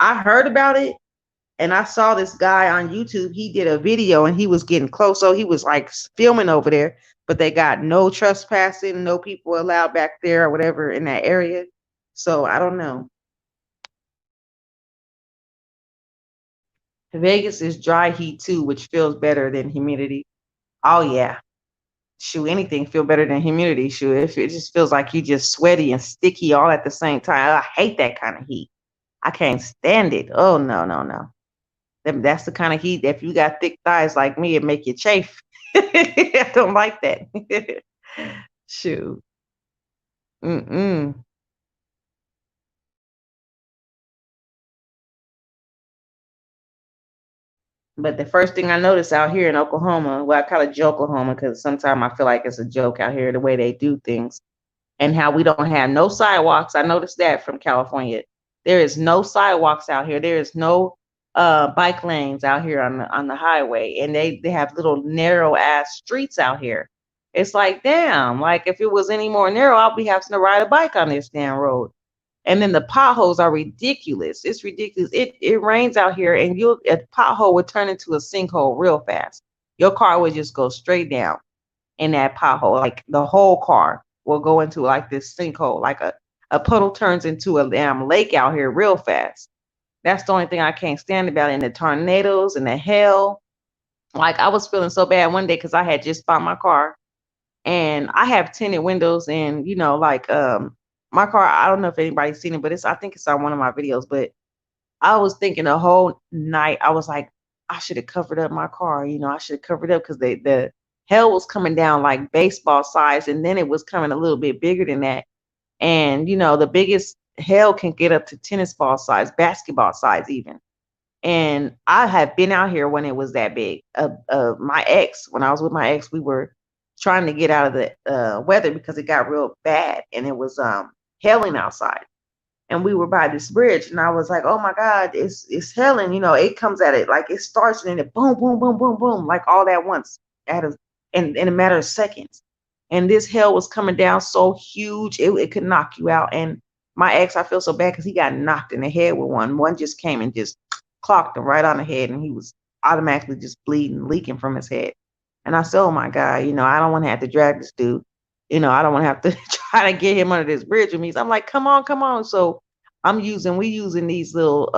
I heard about it, and I saw this guy on YouTube. He did a video and he was getting close. So he was like filming over there, but they got no trespassing, no people allowed back there or whatever in that area. So I don't know. Vegas is dry heat too, which feels better than humidity. Oh yeah. Shoot, anything feel better than humidity. Shoot, if it just feels like you just sweaty and sticky all at the same time. I hate that kind of heat. I can't stand it. Oh no, no, no. That's the kind of heat that if you got thick thighs like me, it make you chafe. I don't like that. Shoot. Mm-mm. But the first thing I noticed out here in Oklahoma, well, I call it Joklahoma because sometimes I feel like it's a joke out here the way they do things, and how we don't have no sidewalks. I noticed that from California. There is no sidewalks out here. There is no bike lanes out here on the highway, and they have little narrow ass streets out here. It's like, damn, like if it was any more narrow, I'll be having to ride a bike on this damn road. And then the potholes are ridiculous. It's ridiculous. It rains out here, and a pothole would turn into a sinkhole real fast. Your car would just go straight down in that pothole. Like the whole car will go into like this sinkhole. Like a puddle turns into a damn lake out here real fast. That's the only thing I can't stand about it. And the tornadoes and the hail. Like I was feeling so bad one day because I had just bought my car, and I have tinted windows, and like my car, I don't know if anybody's seen it, but I think it's on one of my videos. But I was thinking the whole night, I was like, I should have covered up my car. I should have covered up because the hail was coming down like baseball size, and then it was coming a little bit bigger than that. And the biggest hail can get up to tennis ball size, basketball size even. And I have been out here when it was that big. My ex, when I was with my ex, we were trying to get out of the weather because it got real bad, and it was hailing outside. And we were by this bridge, and I was like, "Oh my God, it's hailing!" It comes at it like it starts, and then it boom, boom, boom, boom, boom, like all at once, in a matter of seconds. And this hail was coming down so huge, it could knock you out. And my ex, I feel so bad because he got knocked in the head with one. One just came and just clocked him right on the head, and he was automatically just bleeding, leaking from his head. And I said, "Oh my God, I don't want to have to drag this dude. I don't want to have to try to get him under this bridge with me." So I'm like, come on, come on. So we using these little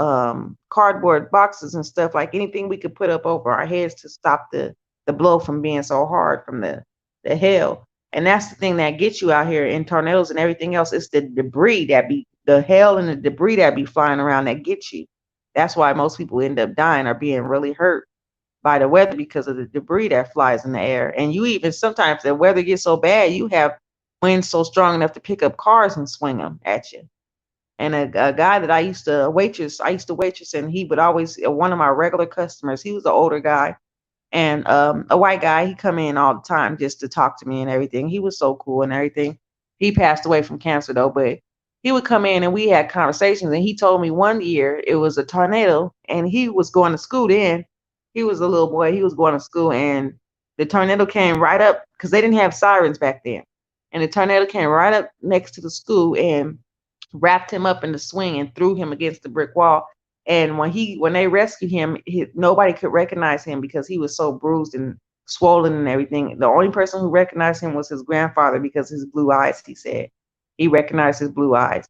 cardboard boxes and stuff, like anything we could put up over our heads to stop the blow from being so hard from the hail. And that's the thing that gets you out here in tornadoes and everything else. It's the debris the hail and the debris that be flying around that gets you. That's why most people end up dying or being really hurt by the weather because of the debris that flies in the air. And you even sometimes the weather gets so bad, you have winds so strong enough to pick up cars and swing them at you. And a guy that I used to waitress, and he would always, one of my regular customers, he was an older guy, and a white guy. He come in all the time just to talk to me and everything. He was so cool and everything. He passed away from cancer though, but he would come in and we had conversations. And he told me one year it was a tornado, and he was going to school then. He was a little boy. He was going to school, and the tornado came right up because they didn't have sirens back then. And the tornado came right up next to the school and wrapped him up in the swing and threw him against the brick wall. And when they rescued him, nobody could recognize him because he was so bruised and swollen and everything. The only person who recognized him was his grandfather because his blue eyes, he said. He recognized his blue eyes.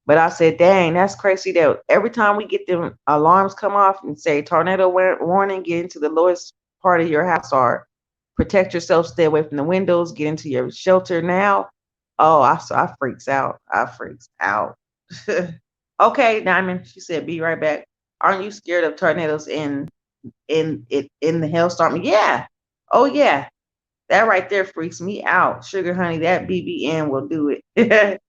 But I said, dang, that's crazy that every time we get them alarms come off and say tornado warning, get into the lowest part of your house or protect yourself, stay away from the windows, get into your shelter now. Oh, I freaks out. I freaks out. Okay, Diamond. She said, be right back. Aren't you scared of tornadoes in the hailstorm? Yeah. Oh yeah. That right there freaks me out. Sugar honey, that BBN will do it.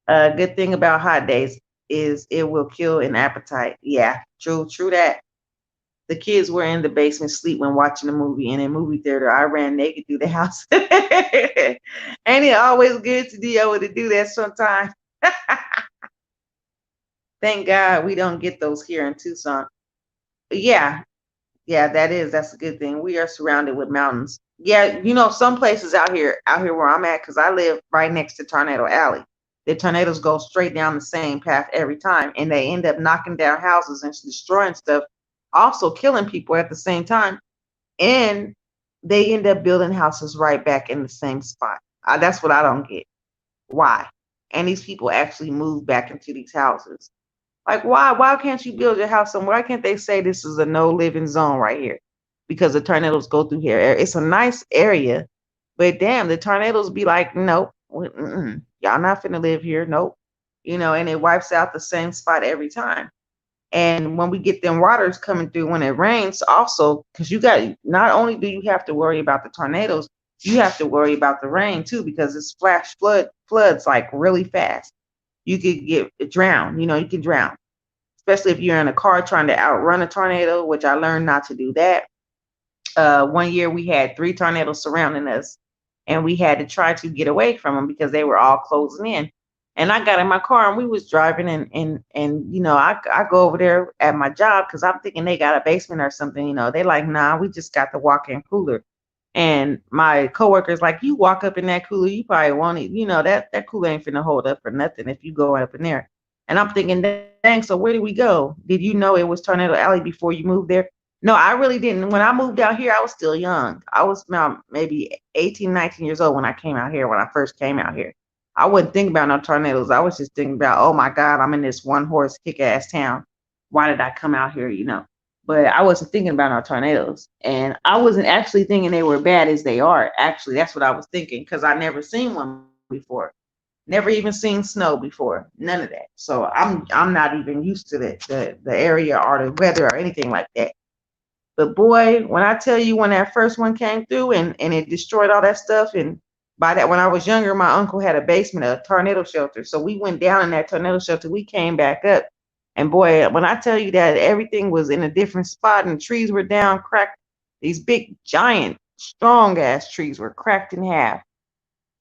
Good thing about hot days is it will kill an appetite. Yeah, true that. The kids were in the basement sleep when watching a movie in a movie theater. I ran naked through the house. Ain't it always good to be able to do that sometimes? Thank God we don't get those here in Tucson. Yeah, yeah, that's a good thing. We are surrounded with mountains. Yeah, some places out here where I'm at, because I live right next to Tornado Alley. The tornadoes go straight down the same path every time, and they end up knocking down houses and destroying stuff, also killing people at the same time. And they end up building houses right back in the same spot. That's what I don't get. Why? And these people actually move back into these houses. Like, why? Why can't you build your house somewhere? Why can't they say this is a no living zone right here? Because the tornadoes go through here. It's a nice area, but damn, the tornadoes be like, nope, y'all not finna live here. Nope. And it wipes out the same spot every time. And when we get them waters coming through when it rains, also, because not only do you have to worry about the tornadoes, you have to worry about the rain too, because it's floods like really fast. You could get drowned. You can drown, especially if you're in a car trying to outrun a tornado, which I learned not to do that. One year we had 3 tornadoes surrounding us, and we had to try to get away from them because they were all closing in. And I got in my car and we was driving, and I go over there at my job because I'm thinking they got a basement or something. They like, nah, we just got the walk-in cooler. And my coworker's like, you walk up in that cooler, you probably won't eat. That cooler ain't finna hold up for nothing if you go up in there. And I'm thinking, dang, so where did we go? Did you know it was Tornado Alley before you moved there? No, I really didn't. When I moved out here, I was still young. I was about maybe 18, 19 years old when I came out here, when I first came out here. I wouldn't think about no tornadoes. I was just thinking about, oh my God, I'm in this one horse kick ass town. Why did I come out here? But I wasn't thinking about no tornadoes. And I wasn't actually thinking they were bad as they are. Actually, that's what I was thinking, because I never seen one before. Never even seen snow before. None of that. So I'm not even used to the area or the weather or anything like that. But boy, when I tell you, when that first one came through and it destroyed all that stuff, and by that, when I was younger, my uncle had a basement, a tornado shelter. So we went down in that tornado shelter. We came back up. And boy, when I tell you that everything was in a different spot and trees were down, cracked, these big, giant, strong ass trees were cracked in half.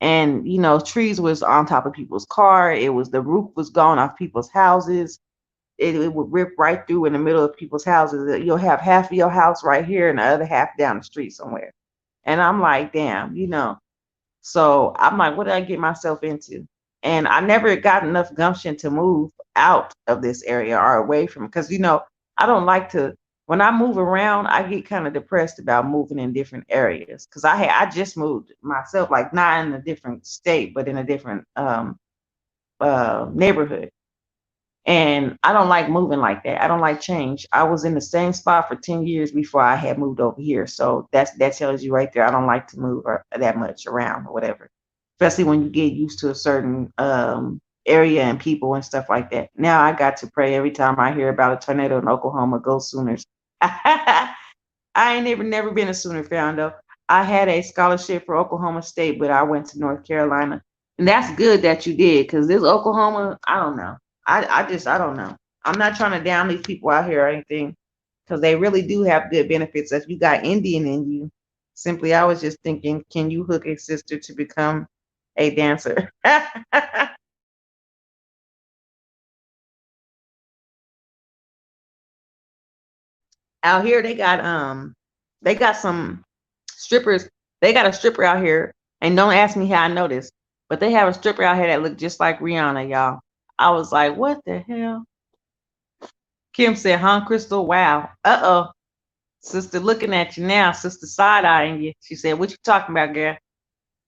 And trees was on top of people's car. The roof was gone off people's houses. It would rip right through in the middle of people's houses. You'll have half of your house right here and the other half down the street somewhere. And I'm like, damn. So I'm like, what did I get myself into? And I never got enough gumption to move out of this area or away from it. Because, I don't like to, when I move around, I get kind of depressed about moving in different areas. Because I just moved myself, like not in a different state, but in a different neighborhood. And I don't like moving like that. I don't like change. I was in the same spot for 10 years before I had moved over here. So that tells you right there, I don't like to move that much around or whatever, especially when you get used to a certain area and people and stuff like that. Now I got to pray every time I hear about a tornado in Oklahoma. Go Sooners. I ain't never been a Sooner fan though. I had a scholarship for Oklahoma State, but I went to North Carolina. And that's good that you did, because this Oklahoma, I don't know. I don't know. I'm not trying to down these people out here or anything, because they really do have good benefits. If you got Indian in you, simply, I was just thinking, can you hook a sister to become a dancer? Out here, they got some strippers. They got a stripper out here, and don't ask me how I know this, but they have a stripper out here that look just like Rihanna, y'all. I was like, what the hell? Kim said, huh, Crystal? Wow. Uh-oh. Sister looking at you now. Sister side-eyeing you. She said, what you talking about, girl?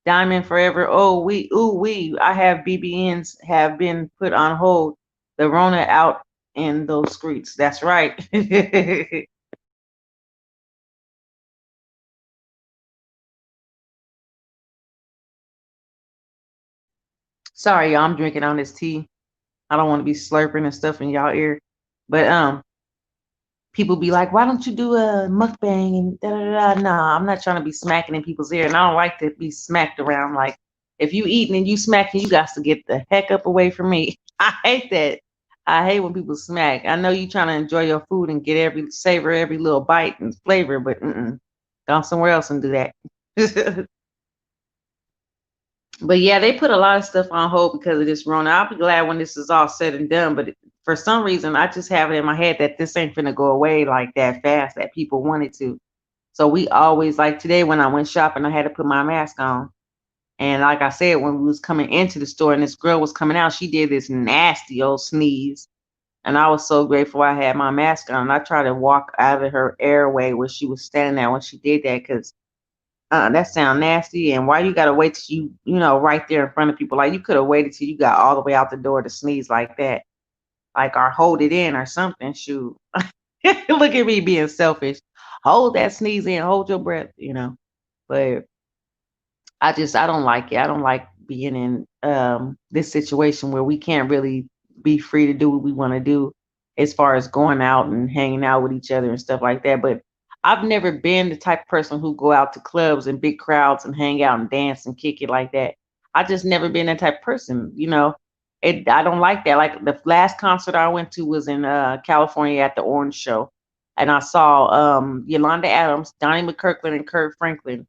Diamond forever. Oh, we. I have BBNs have been put on hold The Rona out in those streets. That's right. Sorry, y'all. I'm drinking on this tea. I don't want to be slurping and stuff in y'all ear. But people be like, why don't you do a mukbang and da da da? Nah, I'm not trying to be smacking in people's ear, and I don't like to be smacked around. Like, if you eating and you smacking, you got to get the heck up away from me. I hate that. I hate when people smack. I know you trying to enjoy your food and get every savor, every little bite and flavor, but go somewhere else and do that. But yeah, they put a lot of stuff on hold because of this Rona. I'll be glad when this is all said and done. But for some reason, I just have it in my head that this ain't finna go away like that fast that people want it to. So we always, like today when I went shopping, I had to put my mask on. And like I said, when we was coming into the store and this girl was coming out, she did this nasty old sneeze. And I was so grateful I had my mask on. I tried to walk out of her airway where she was standing there when she did that because that sound nasty. And why you gotta wait till you right there in front of people? Like you could have waited till you got all the way out the door to sneeze like that. Like or hold it in or something. Shoot. Look at me being selfish. Hold that sneeze in, hold your breath. But I don't like it. I don't like being in this situation where we can't really be free to do what we want to do as far as going out and hanging out with each other and stuff like that. But I've never been the type of person who go out to clubs and big crowds and hang out and dance and kick it like that. I just never been that type of person. I don't like that. Like the last concert I went to was in California at the Orange Show. And I saw Yolanda Adams, Donnie McKirkland, and Kurt Franklin,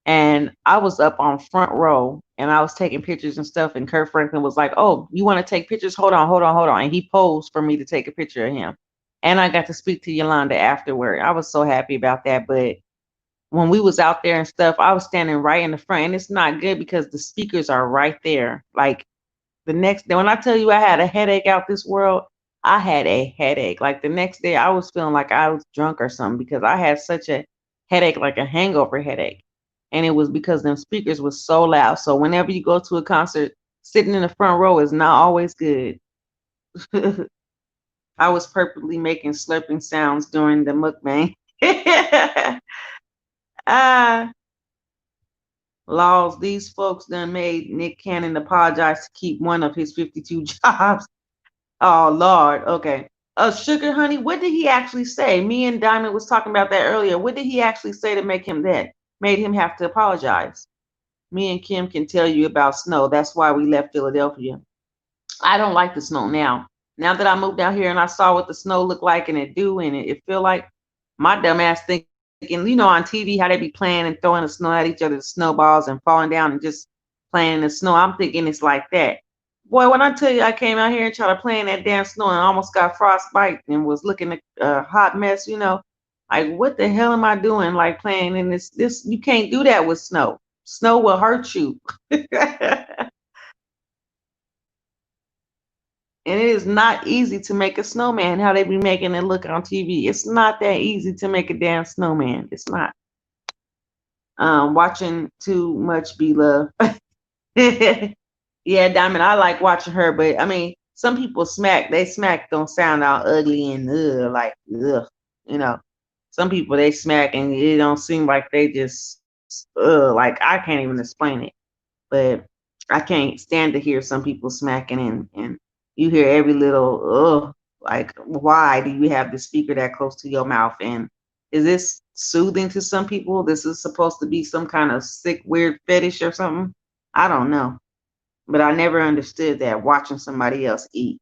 and I was up on front row and I was taking pictures and stuff. And Kurt Franklin was like, "Oh, you want to take pictures? Hold on, hold on, hold on." And he posed for me to take a picture of him. And I got to speak to Yolanda afterward. I was so happy about that. But when we was out there and stuff, I was standing right in the front. And it's not good because the speakers are right there. Like the next day, when I tell you I had a headache out this world, I had a headache. Like the next day, I was feeling like I was drunk or something because I had such a headache, like a hangover headache. And it was because them speakers was so loud. So whenever you go to a concert, sitting in the front row is not always good. I was purposely making slurping sounds during the mukbang. ah, laws. These folks done made Nick Cannon apologize to keep one of his 52 jobs. Oh Lord. Okay. Sugar Honey, what did he actually say? Me and Diamond was talking about that earlier. What did he actually say to make him that? Made him have to apologize? Me and Kim can tell you about snow. That's why we left Philadelphia. I don't like the snow now. Now that I moved out here and I saw what the snow looked like and it do and it feel like, my dumb ass thinking, on TV how they be playing and throwing the snow at each other, the snowballs and falling down and just playing in the snow. I'm thinking it's like that. Boy, when I tell you I came out here and tried to play in that damn snow and almost got frostbite and was looking a hot mess. Like what the hell am I doing? Like playing in this you can't do that with snow. Snow will hurt you. And it is not easy to make a snowman how they be making it look on TV. It's not that easy to make a damn snowman. It's not. Watching too much be love. Yeah, Diamond, I like watching her, but I mean, some people they smack don't sound all ugly and like ugh, you know. Some people they smack and it don't seem like they just like I can't even explain it. But I can't stand to hear some people smacking and you hear every little like why do you have the speaker that close to your mouth? And is this soothing to some people? This is supposed to be some kind of sick, weird fetish or something? I don't know. But I never understood that watching somebody else eat.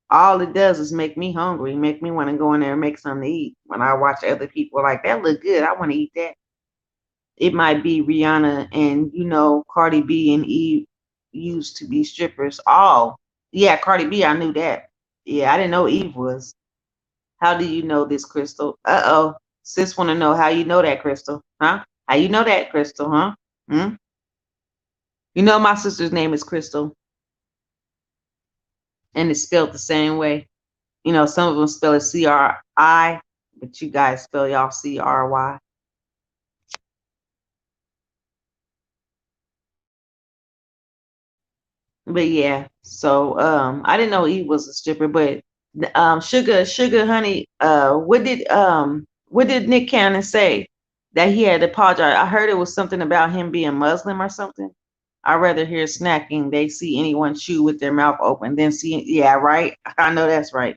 All it does is make me hungry, make me want to go in there and make something to eat. When I watch other people like that look good, I want to eat that. It might be Rihanna and Cardi B and Eve used to be strippers. Oh, yeah, Cardi B, I knew that. Yeah, I didn't know Eve was. How do you know this, Crystal? Uh-oh. Sis want to know how you know that, Crystal. Huh? How you know that, Crystal, huh? Hmm? My sister's name is Crystal, and it's spelled the same way. Some of them spell it C-R-I, but you guys spell y'all C-R-Y. But yeah, so I didn't know Eve was a stripper, but Sugar Honey, what did Nick Cannon say that he had to apologize? I heard it was something about him being Muslim or something. I rather hear snacking. They see anyone chew with their mouth open than see. Yeah, right. I know that's right.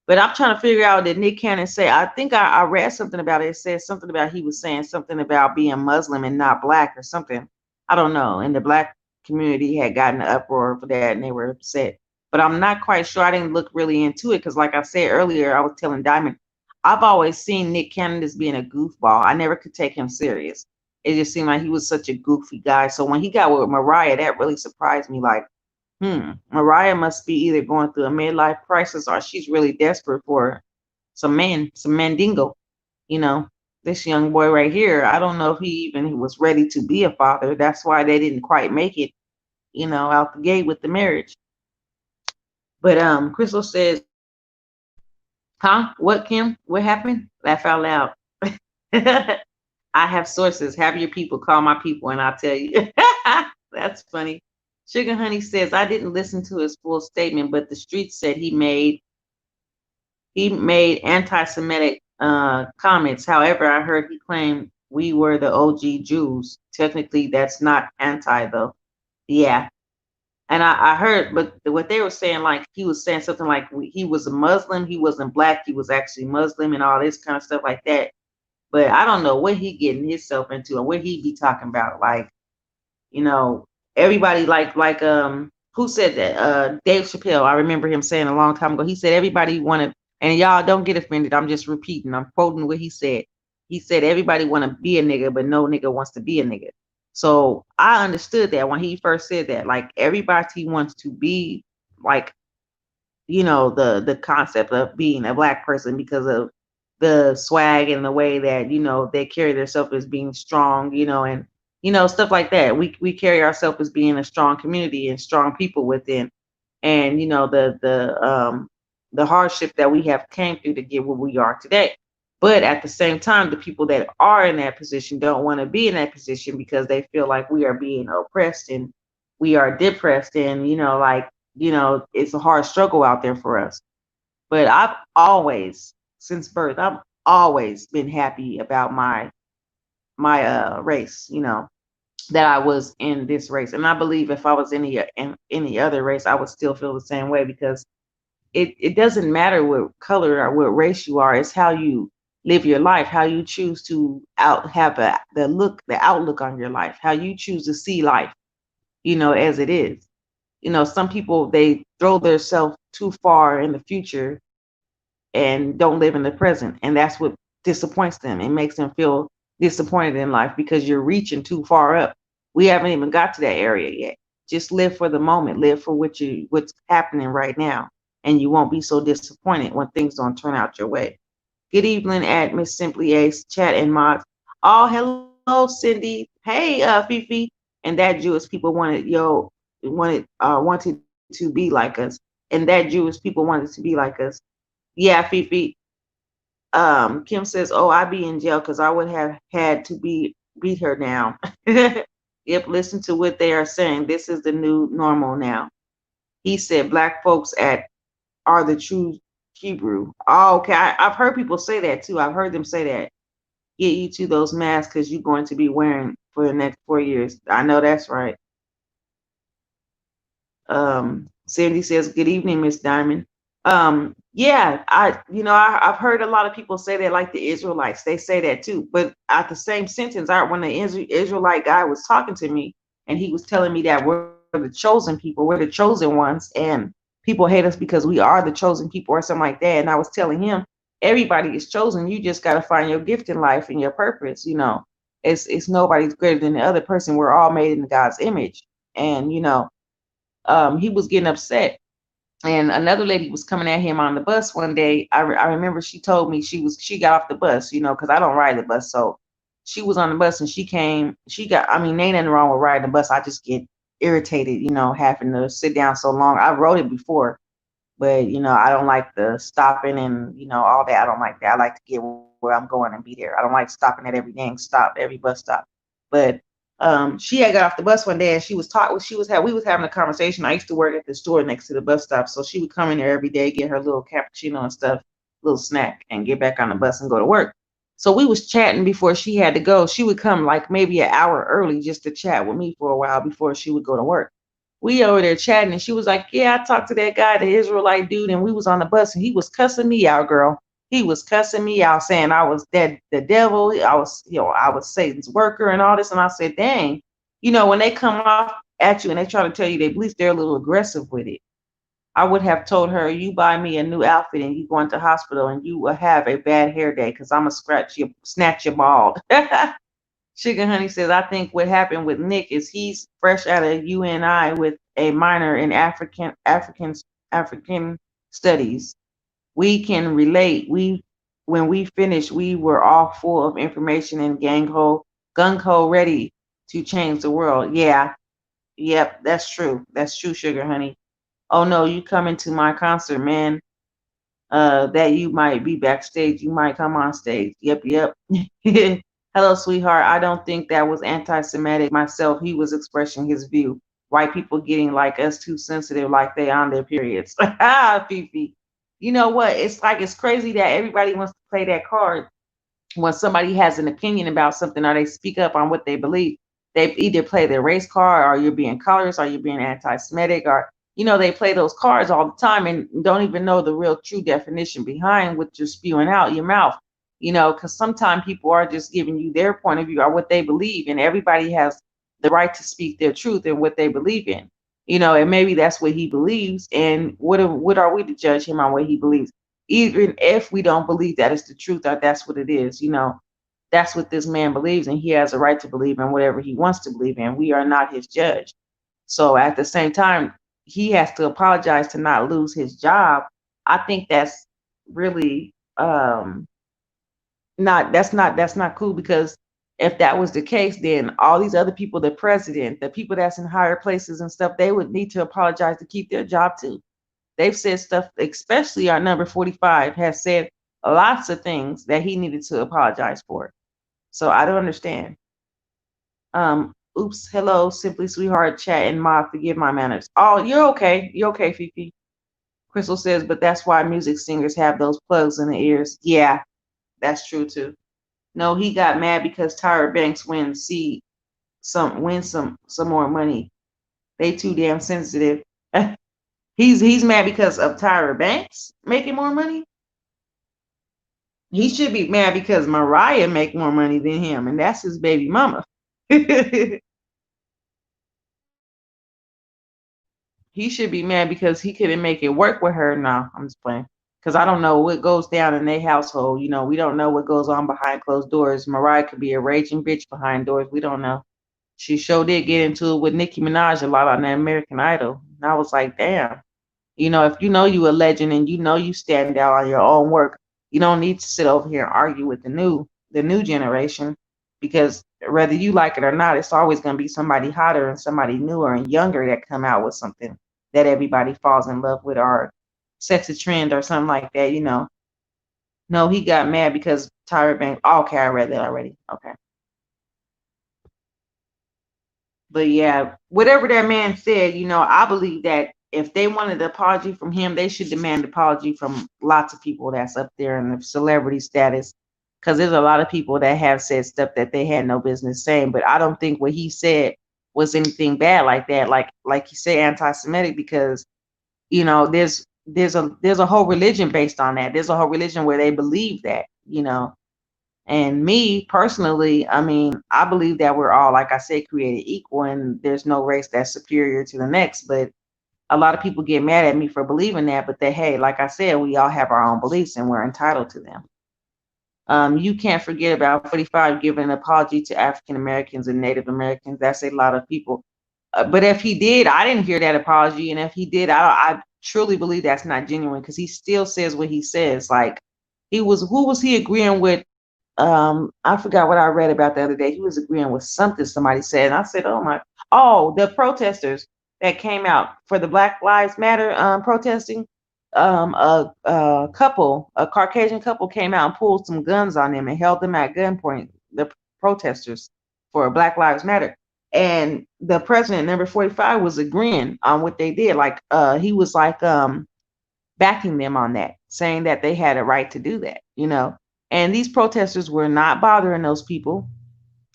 But I'm trying to figure out, did Nick Cannon say? I think I read something about it. It said something about he was saying something about being Muslim and not black or something. I don't know. And the black community had gotten an uproar for that and they were upset. But I'm not quite sure. I didn't look really into it because, like I said earlier, I was telling Diamond, I've always seen Nick Cannon as being a goofball. I never could take him serious. It just seemed like he was such a goofy guy. So when he got with Mariah, that really surprised me. Like, Mariah must be either going through a midlife crisis or she's really desperate for some mandingo. You know, this young boy right here, I don't know if he even was ready to be a father. That's why they didn't quite make it, out the gate with the marriage. But Crystal says, huh? What, Kim? What happened? Laugh out loud. I have sources. Have your people call my people and I'll tell you. That's funny. Sugar Honey says, I didn't listen to his full statement, but the streets said he made anti-Semitic comments. However, I heard he claimed we were the OG Jews. Technically, that's not anti though. Yeah, and I heard, but what they were saying, like he was saying something like he was a Muslim, he wasn't black, he was actually Muslim, and all this kind of stuff like that. But I don't know what he getting himself into and what he be talking about. Like, you know, everybody who said that? Dave Chappelle. I remember him saying a long time ago. He said everybody wanted, and y'all don't get offended. I'm just repeating. I'm quoting what he said. He said everybody want to be a nigga, but no nigga wants to be a nigga. So I understood that when he first said that. Like everybody wants to be like, the concept of being a black person because of the swag and the way that they carry themselves as being strong, and stuff like that. We carry ourselves as being a strong community and strong people within, and the hardship that we have came through to get where we are today. But at the same time, the people that are in that position don't want to be in that position because they feel like we are being oppressed and we are depressed, and it's a hard struggle out there for us. But I've always, since birth, I've always been happy about my race, that I was in this race. And I believe if I was in any other race, I would still feel the same way because it doesn't matter what color or what race you are, it's how you live your life, how you choose to have the outlook on your life, how you choose to see life, as it is. Some people, they throw themselves too far in the future and don't live in the present. And that's what disappoints them. It makes them feel disappointed in life because you're reaching too far up. We haven't even got to that area yet. Just live for the moment, live for what's happening right now. And you won't be so disappointed when things don't turn out your way. Good evening at Miss Simply Ace, chat and mods. Oh, hello, Cindy. Hey, Fifi. And that Jewish people wanted to be like us. And that Jewish people wanted to be like us. Yeah, Fifi. Kim says, "Oh, I'd be in jail because I would have had to beat her down." Yep, listen to what they are saying. This is the new normal now. He said, "Black folks are the true Hebrew." Oh, okay. I've heard people say that too. I've heard them say that. Get you to those masks because you're going to be wearing for the next 4 years. I know that's right. Sandy says, "Good evening, Miss Diamond." Yeah, I've heard a lot of people say that, like the Israelites, they say that too. But at the same sentence, when the Israelite guy was talking to me, and he was telling me that we're the chosen people, we're the chosen ones, and people hate us because we are the chosen people, or something like that. And I was telling him, everybody is chosen. You just got to find your gift in life and your purpose. It's nobody's greater than the other person. We're all made in God's image, and he was getting upset. And another lady was coming at him on the bus one day. I remember she told me she got off the bus, because I don't ride the bus. So she was on the bus and I mean, ain't nothing wrong with riding the bus. I just get irritated, having to sit down so long. I rode it before, but I don't like the stopping and all that. I don't like that. I like to get where I'm going and be there. I don't like stopping at every dang stop, every bus stop. But She had got off the bus one day and she was talking. We was having a conversation. I used to work at the store next to the bus stop, so she would come in there every day, get her little cappuccino and stuff, little snack, and get back on the bus and go to work. So we was chatting before she had to go. She would come like maybe an hour early just to chat with me for a while before she would go to work. We over there chatting and she was like, "Yeah, I talked to that guy, the Israelite dude, and we was on the bus and he was cussing me out, girl. He was cussing me out, saying I was dead, the devil. I was Satan's worker and all this." And I said, "Dang, when they come off at you and they try to tell you they believe, they're a little aggressive with it." I would have told her, "You buy me a new outfit and you go into hospital and you will have a bad hair day because I'm gonna snatch your bald." Sugar Honey says, "I think what happened with Nick is he's fresh out of UNI with a minor in African studies. We can relate. When we finished, we were all full of information and gung ho, ready to change the world." Yeah, yep, that's true. That's true, Sugar Honey. "Oh no, you coming to my concert, man. That you might be backstage. You might come on stage." Yep, yep. "Hello, sweetheart. I don't think that was anti-Semitic myself. He was expressing his view. White people getting like us too sensitive, like they on their periods." Fifi. You know what? It's crazy that everybody wants to play that card when somebody has an opinion about something or they speak up on what they believe. They either play their race card, or you're being colorist, or you're being anti-Semitic, or they play those cards all the time and don't even know the real true definition behind what you're spewing out your mouth. Because sometimes people are just giving you their point of view or what they believe, and everybody has the right to speak their truth and what they believe in. And maybe that's what he believes, and what are we to judge him on what he believes? Even if we don't believe that it's the truth or that's what it is, that's what this man believes, and he has a right to believe in whatever he wants to believe in. We are not his judge. So at the same time, he has to apologize to not lose his job. I think that's really not cool, because if that was the case, then all these other people, the president, the people that's in higher places and stuff, they would need to apologize to keep their job too. They've said stuff, especially our number 45 has said lots of things that he needed to apologize for. So I don't understand. Oops, hello, Simply Sweetheart, chat and mod, forgive my manners. Oh, you're okay. You're okay, Fifi. Crystal says, "But that's why music singers have those plugs in the ears." Yeah, that's true too. No, he got mad because Tyra Banks win some more money. They too damn sensitive. He's mad because of Tyra Banks making more money. He should be mad because Mariah make more money than him, and that's his baby mama. He should be mad because he couldn't make it work with her. No, I'm just playing. Because I don't know what goes down in their household. We don't know what goes on behind closed doors. Mariah could be a raging bitch behind doors. We don't know. She sure did get into it with Nicki Minaj a lot on that American Idol. And I was like, damn. If you know you a legend and you know you stand out on your own work, you don't need to sit over here and argue with the new generation, because whether you like it or not, it's always going to be somebody hotter and somebody newer and younger that come out with something that everybody falls in love with, or sets a trend or something like that. No, he got mad because Tyra Banks. Okay, I read that already. Okay. But yeah, whatever that man said, I believe that if they wanted an apology from him, they should demand apology from lots of people that's up there in the celebrity status. Because there's a lot of people that have said stuff that they had no business saying. But I don't think what he said was anything bad like that. Like you say, anti-Semitic, because there's a whole religion based on that. There's a whole religion where they believe that. And me personally, I mean, I believe that we're all, like I said, created equal, and there's no race that's superior to the next. But a lot of people get mad at me for believing that. But hey, like I said, we all have our own beliefs and we're entitled to them. You can't forget about 45 giving an apology to African Americans and Native Americans. That's a lot of people. But if he did, I didn't hear that apology. And if he did, I truly believe that's not genuine, because he still says what he says. Like, who was he agreeing with? I forgot what I read about the other day. He was agreeing with something somebody said, and I said, the protesters that came out for the Black Lives Matter protesting. A Caucasian couple came out and pulled some guns on them and held them at gunpoint, the protesters for Black Lives Matter. And the president, number 45, was agreeing on what they did. Like he was like backing them on that, saying that they had a right to do that, you know. And these protesters were not bothering those people.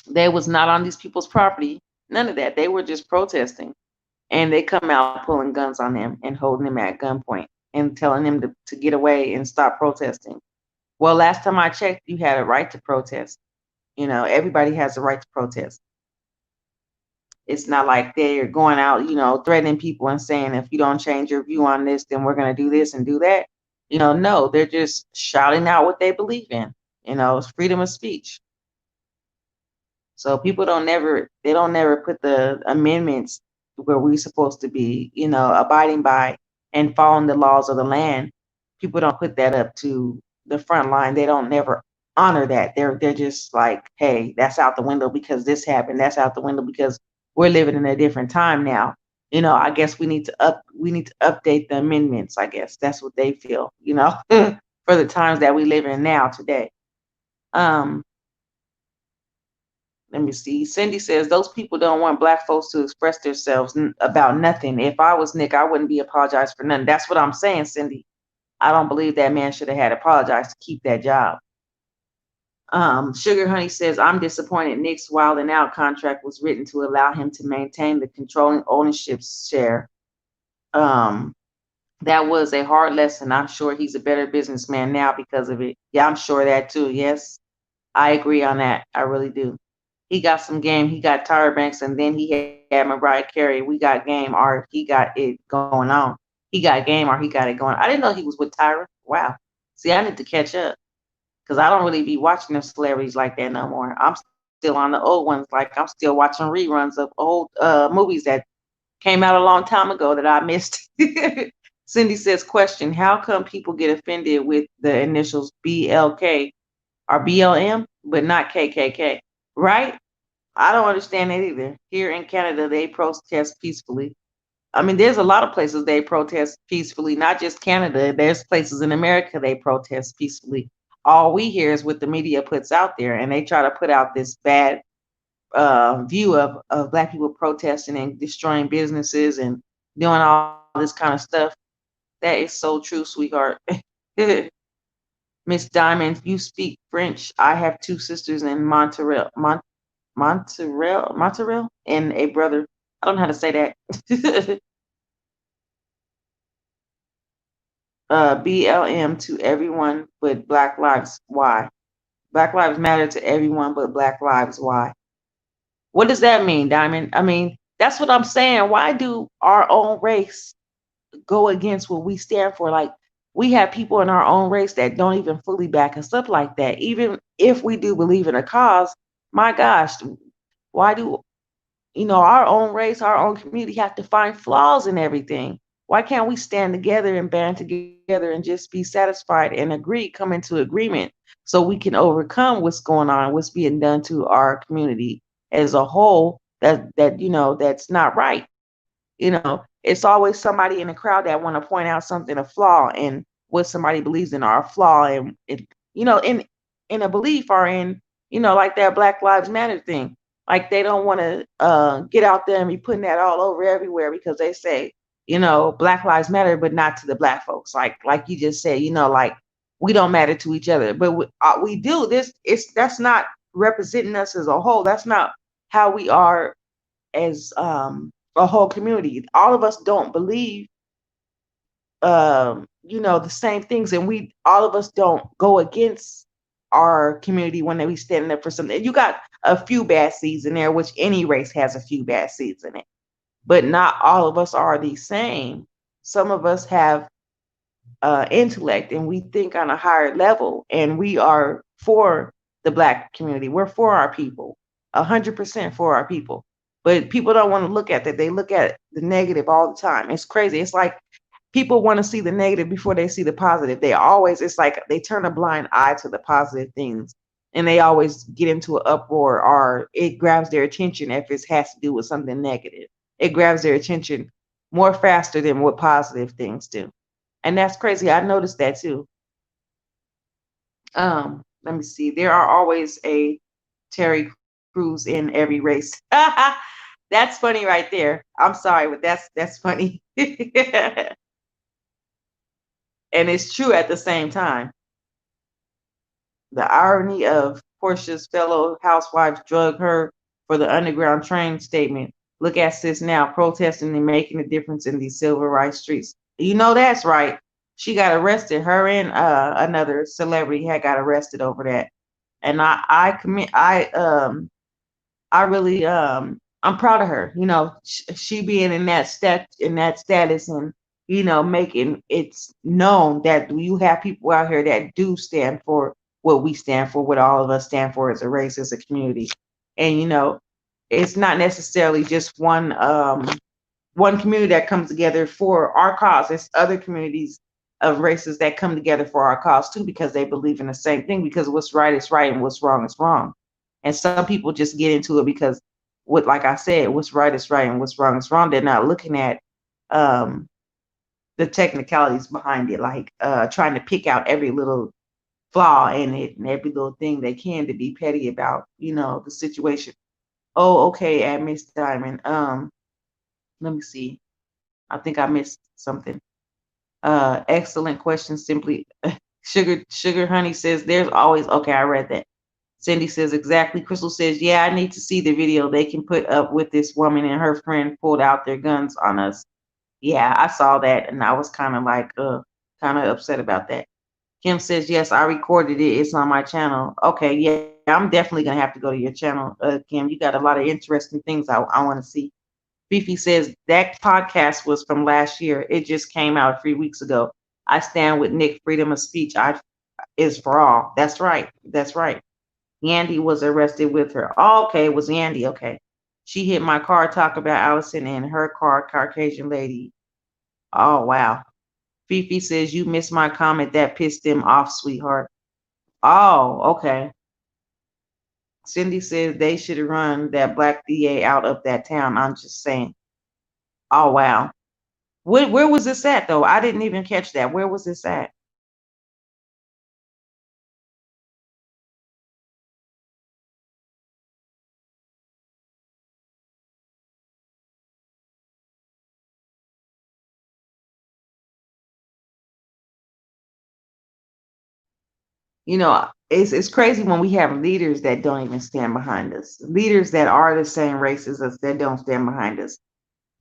They was not on these people's property. None of that. They were just protesting. And they come out pulling guns on them and holding them at gunpoint and telling them to get away and stop protesting. Well, last time I checked, you had a right to protest. You know, everybody has a right to protest. It's not like they're going out, you know, threatening people and saying, if you don't change your view on this, then we're going to do this and do that. You know, no, they're just shouting out what they believe in. You know, it's freedom of speech. So people they don't never put the amendments where we're supposed to be, you know, abiding by and following the laws of the land. People don't put that up to the front line. They don't never honor that. They're just like, hey, that's out the window because this happened. That's out the window because we're living in a different time now. You know, I guess we need to update the amendments. I guess that's what they feel, you know, for the times that we live in now today. Um, Let me see. Cindy says those people don't want black folks to express themselves about nothing. If I was Nick, I wouldn't be apologized for nothing. That's what I'm saying, Cindy. I don't believe that man should have had apologized to keep that job. Sugar Honey says I'm disappointed Nick's Wild and Out contract was written to allow him to maintain the controlling ownership share. Um, that was a hard lesson. I'm sure he's a better businessman now because of it. Yeah, I'm sure that too. Yes, I agree on that. I really do. He got some game. He got Tyra Banks, and then he had Mariah Carey. We got game, or he got it going on. He got game, or he got it going. I didn't know he was with Tyra. Wow. See, I need to catch up because I don't really be watching them celebrities like that no more. I'm still on the old ones. Like I'm still watching reruns of old movies that came out a long time ago that I missed. Cindy says, question, how come people get offended with the initials BLK or BLM, but not KKK? Right? I don't understand it either. Here in Canada, they protest peacefully. I mean, there's a lot of places they protest peacefully, not just Canada. There's places in America they protest peacefully. All we hear is what the media puts out there, and they try to put out this bad view of Black people protesting and destroying businesses and doing all this kind of stuff. That is so true, sweetheart. Miss Diamond, you speak French. I have two sisters in Montreal, and a brother. I don't know how to say that. BLM to everyone but Black Lives. Why? Black Lives Matter to everyone but Black Lives. Why? What does that mean, Diamond? I mean, that's what I'm saying. Why do our own race go against what we stand for? Like, we have people in our own race that don't even fully back us up like that. Even if we do believe in a cause, my gosh, why do our own race, our own community have to find flaws in everything? Why can't we stand together and band together and just be satisfied and agree, come into agreement so we can overcome what's going on, what's being done to our community as a whole that's not right. It's always somebody in the crowd that want to point out something a flaw in what somebody believes in or a flaw in a belief or in like that Black Lives Matter thing. Like they don't want to get out there and be putting that all over everywhere because they say, Black Lives Matter, but not to the Black folks. Like you just said, like we don't matter to each other, but we do. That's not representing us as a whole. That's not how we are as a whole community. All of us don't believe the same things, and we all of us don't go against our community when we standing up for something. You got a few bad seeds in there, which any race has a few bad seeds in it, but not all of us are the same. Some of us have intellect and we think on a higher level, and we are for the Black community. We're for our people, 100% for our people. But people don't want to look at that. They look at the negative all the time. It's crazy. It's like people want to see the negative before they see the positive. It's like they turn a blind eye to the positive things, and they always get into an uproar, or it grabs their attention if it has to do with something negative. It grabs their attention more faster than what positive things do. And that's crazy. I noticed that too. Let me see. There are always a Terry Crews in every race. That's funny right there. I'm sorry, but that's funny. And it's true at the same time. The irony of Portia's fellow housewives drug her for the underground train statement. Look at sis now protesting and making a difference in these civil rights streets. You know that's right. She got arrested. Her and another celebrity had got arrested over that. And I really I'm proud of her. You know, she being in that status, and you know, making it's known that you have people out here that do stand for what we stand for, what all of us stand for as a race, as a community. And you know, it's not necessarily just one community that comes together for our cause. It's other communities of races that come together for our cause too, because they believe in the same thing, because what's right is right and what's wrong is wrong. And some people just get into it because what, like I said, what's right is right and what's wrong is wrong. They're not looking at um the technicalities behind it, like trying to pick out every little flaw in it and every little thing they can to be petty about, you know, the situation. Oh, okay, at Miss Diamond. Let me see. I think I missed something. Excellent question. Simply, Sugar Honey says there's always okay. I read that. Cindy says exactly. Crystal says, yeah, I need to see the video. They can put up with this woman and her friend pulled out their guns on us. Yeah, I saw that and I was kind of like, kind of upset about that. Kim says, yes, I recorded it. It's on my channel. Okay, yeah, I'm definitely gonna have to go to your channel, Kim. You got a lot of interesting things I want to see. Fifi says that podcast was from last year. It just came out 3 weeks ago. I stand with Nick. Freedom of speech is for all. That's right. That's right. Yandy was arrested with her. Oh, okay, it was Yandy. Okay. She hit my car. Talk about Allison and her car, Caucasian lady. Oh, wow. Fifi says, you missed my comment. That pissed them off, sweetheart. Oh, okay. Cindy says they should have run that black DA out of that town. I'm just saying. Oh, wow. Where was this at, though? I didn't even catch that. Where was this at? You know, it's crazy when we have leaders that don't even stand behind us. Leaders that are the same race as us that don't stand behind us.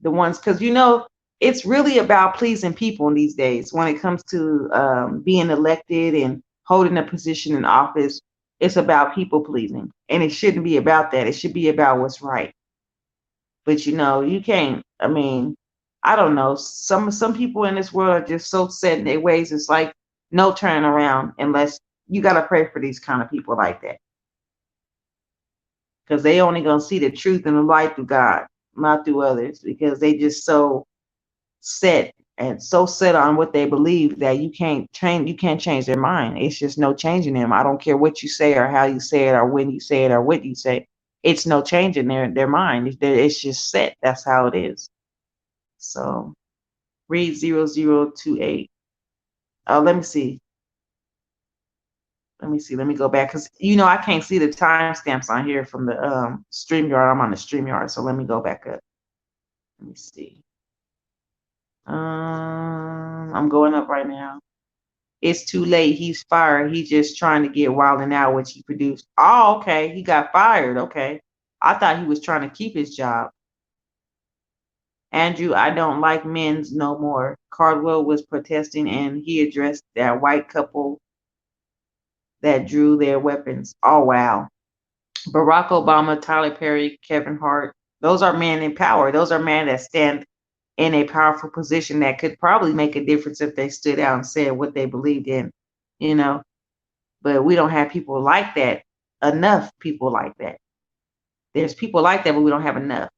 The ones, because you know, it's really about pleasing people these days when it comes to being elected and holding a position in office. It's about people pleasing, and it shouldn't be about that. It should be about what's right. But you know, you can't. I mean, I don't know. Some people in this world are just so set in their ways. It's like no turning around unless you got to pray for these kind of people like that, because they only gonna see the truth and the light through God, not through others, because they just so set and so set on what they believe that you can't change their mind. It's just no changing them. I don't care what you say or how you say it or when you say it or what you say. It's no change in their mind. It's just set. That's how it is. So read 0028. Let me see. Let me see. Let me go back because you know I can't see the timestamps on here from the StreamYard. I'm on the StreamYard, so let me go back up. Let me see. I'm going up right now. It's too late. He's fired. He's just trying to get Wild 'N Out, which he produced. Oh, okay. He got fired. Okay. I thought he was trying to keep his job. Andrew, I don't like men's no more. Cardwell was protesting and he addressed that white couple that drew their weapons. Oh, wow. Barack Obama, Tyler Perry, Kevin Hart. Those are men in power. Those are men that stand in a powerful position that could probably make a difference if they stood out and said what they believed in, you know. But we don't have people like that, enough people like that. There's people like that, but we don't have enough.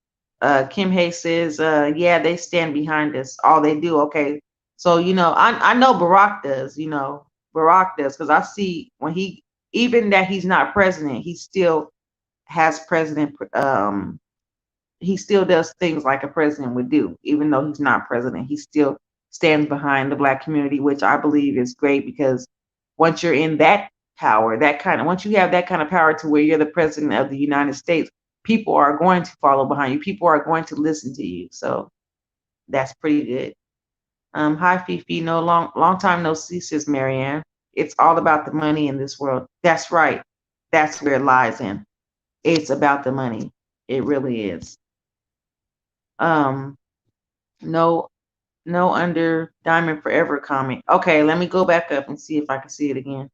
Kim Hayes says, yeah, they stand behind us. All they do, okay. So, you know, I know Barack does, you know, Barack does, because I see when even that he's not president, he still has president, he still does things like a president would do. Even though he's not president, he still stands behind the black community, which I believe is great, because once you're in that power, once you have that kind of power to where you're the president of the United States, people are going to follow behind you. People are going to listen to you. So that's pretty good. Hi Fifi, no long time no see, says Marianne. It's all about the money in this world. That's right. That's where it lies in. It's about the money. It really is. Um, no, no under Diamond Forever comment. Okay, let me go back up and see if I can see it again.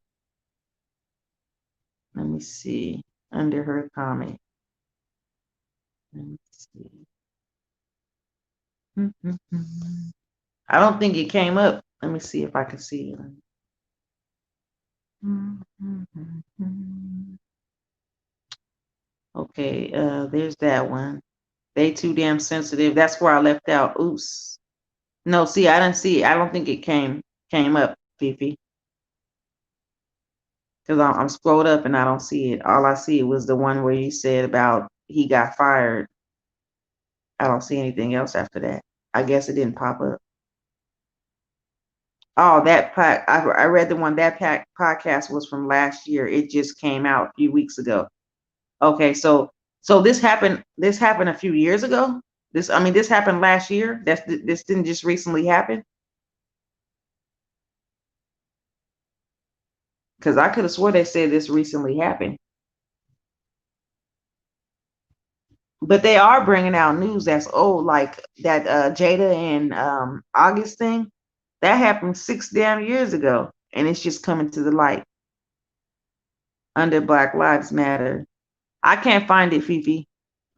Let me see under her comment. Let me see. I don't think it came up. Let me see if I can see it. Okay, there's that one. They too damn sensitive. That's where I left out. Oops. No, see, I didn't see it. I don't think it came up, Fifi. Because I'm scrolled up and I don't see it. All I see was the one where you said about he got fired. I don't see anything else after that. I guess it didn't pop up. Oh, I read the one that podcast was from last year. It just came out a few weeks ago. Okay, so this happened a few years ago. This happened last year. This didn't just recently happen. Because I could have swore they said this recently happened. But they are bringing out news that's old, like that Jada and August thing. That happened 6 damn years ago, and it's just coming to the light under Black Lives Matter. I can't find it, Fifi.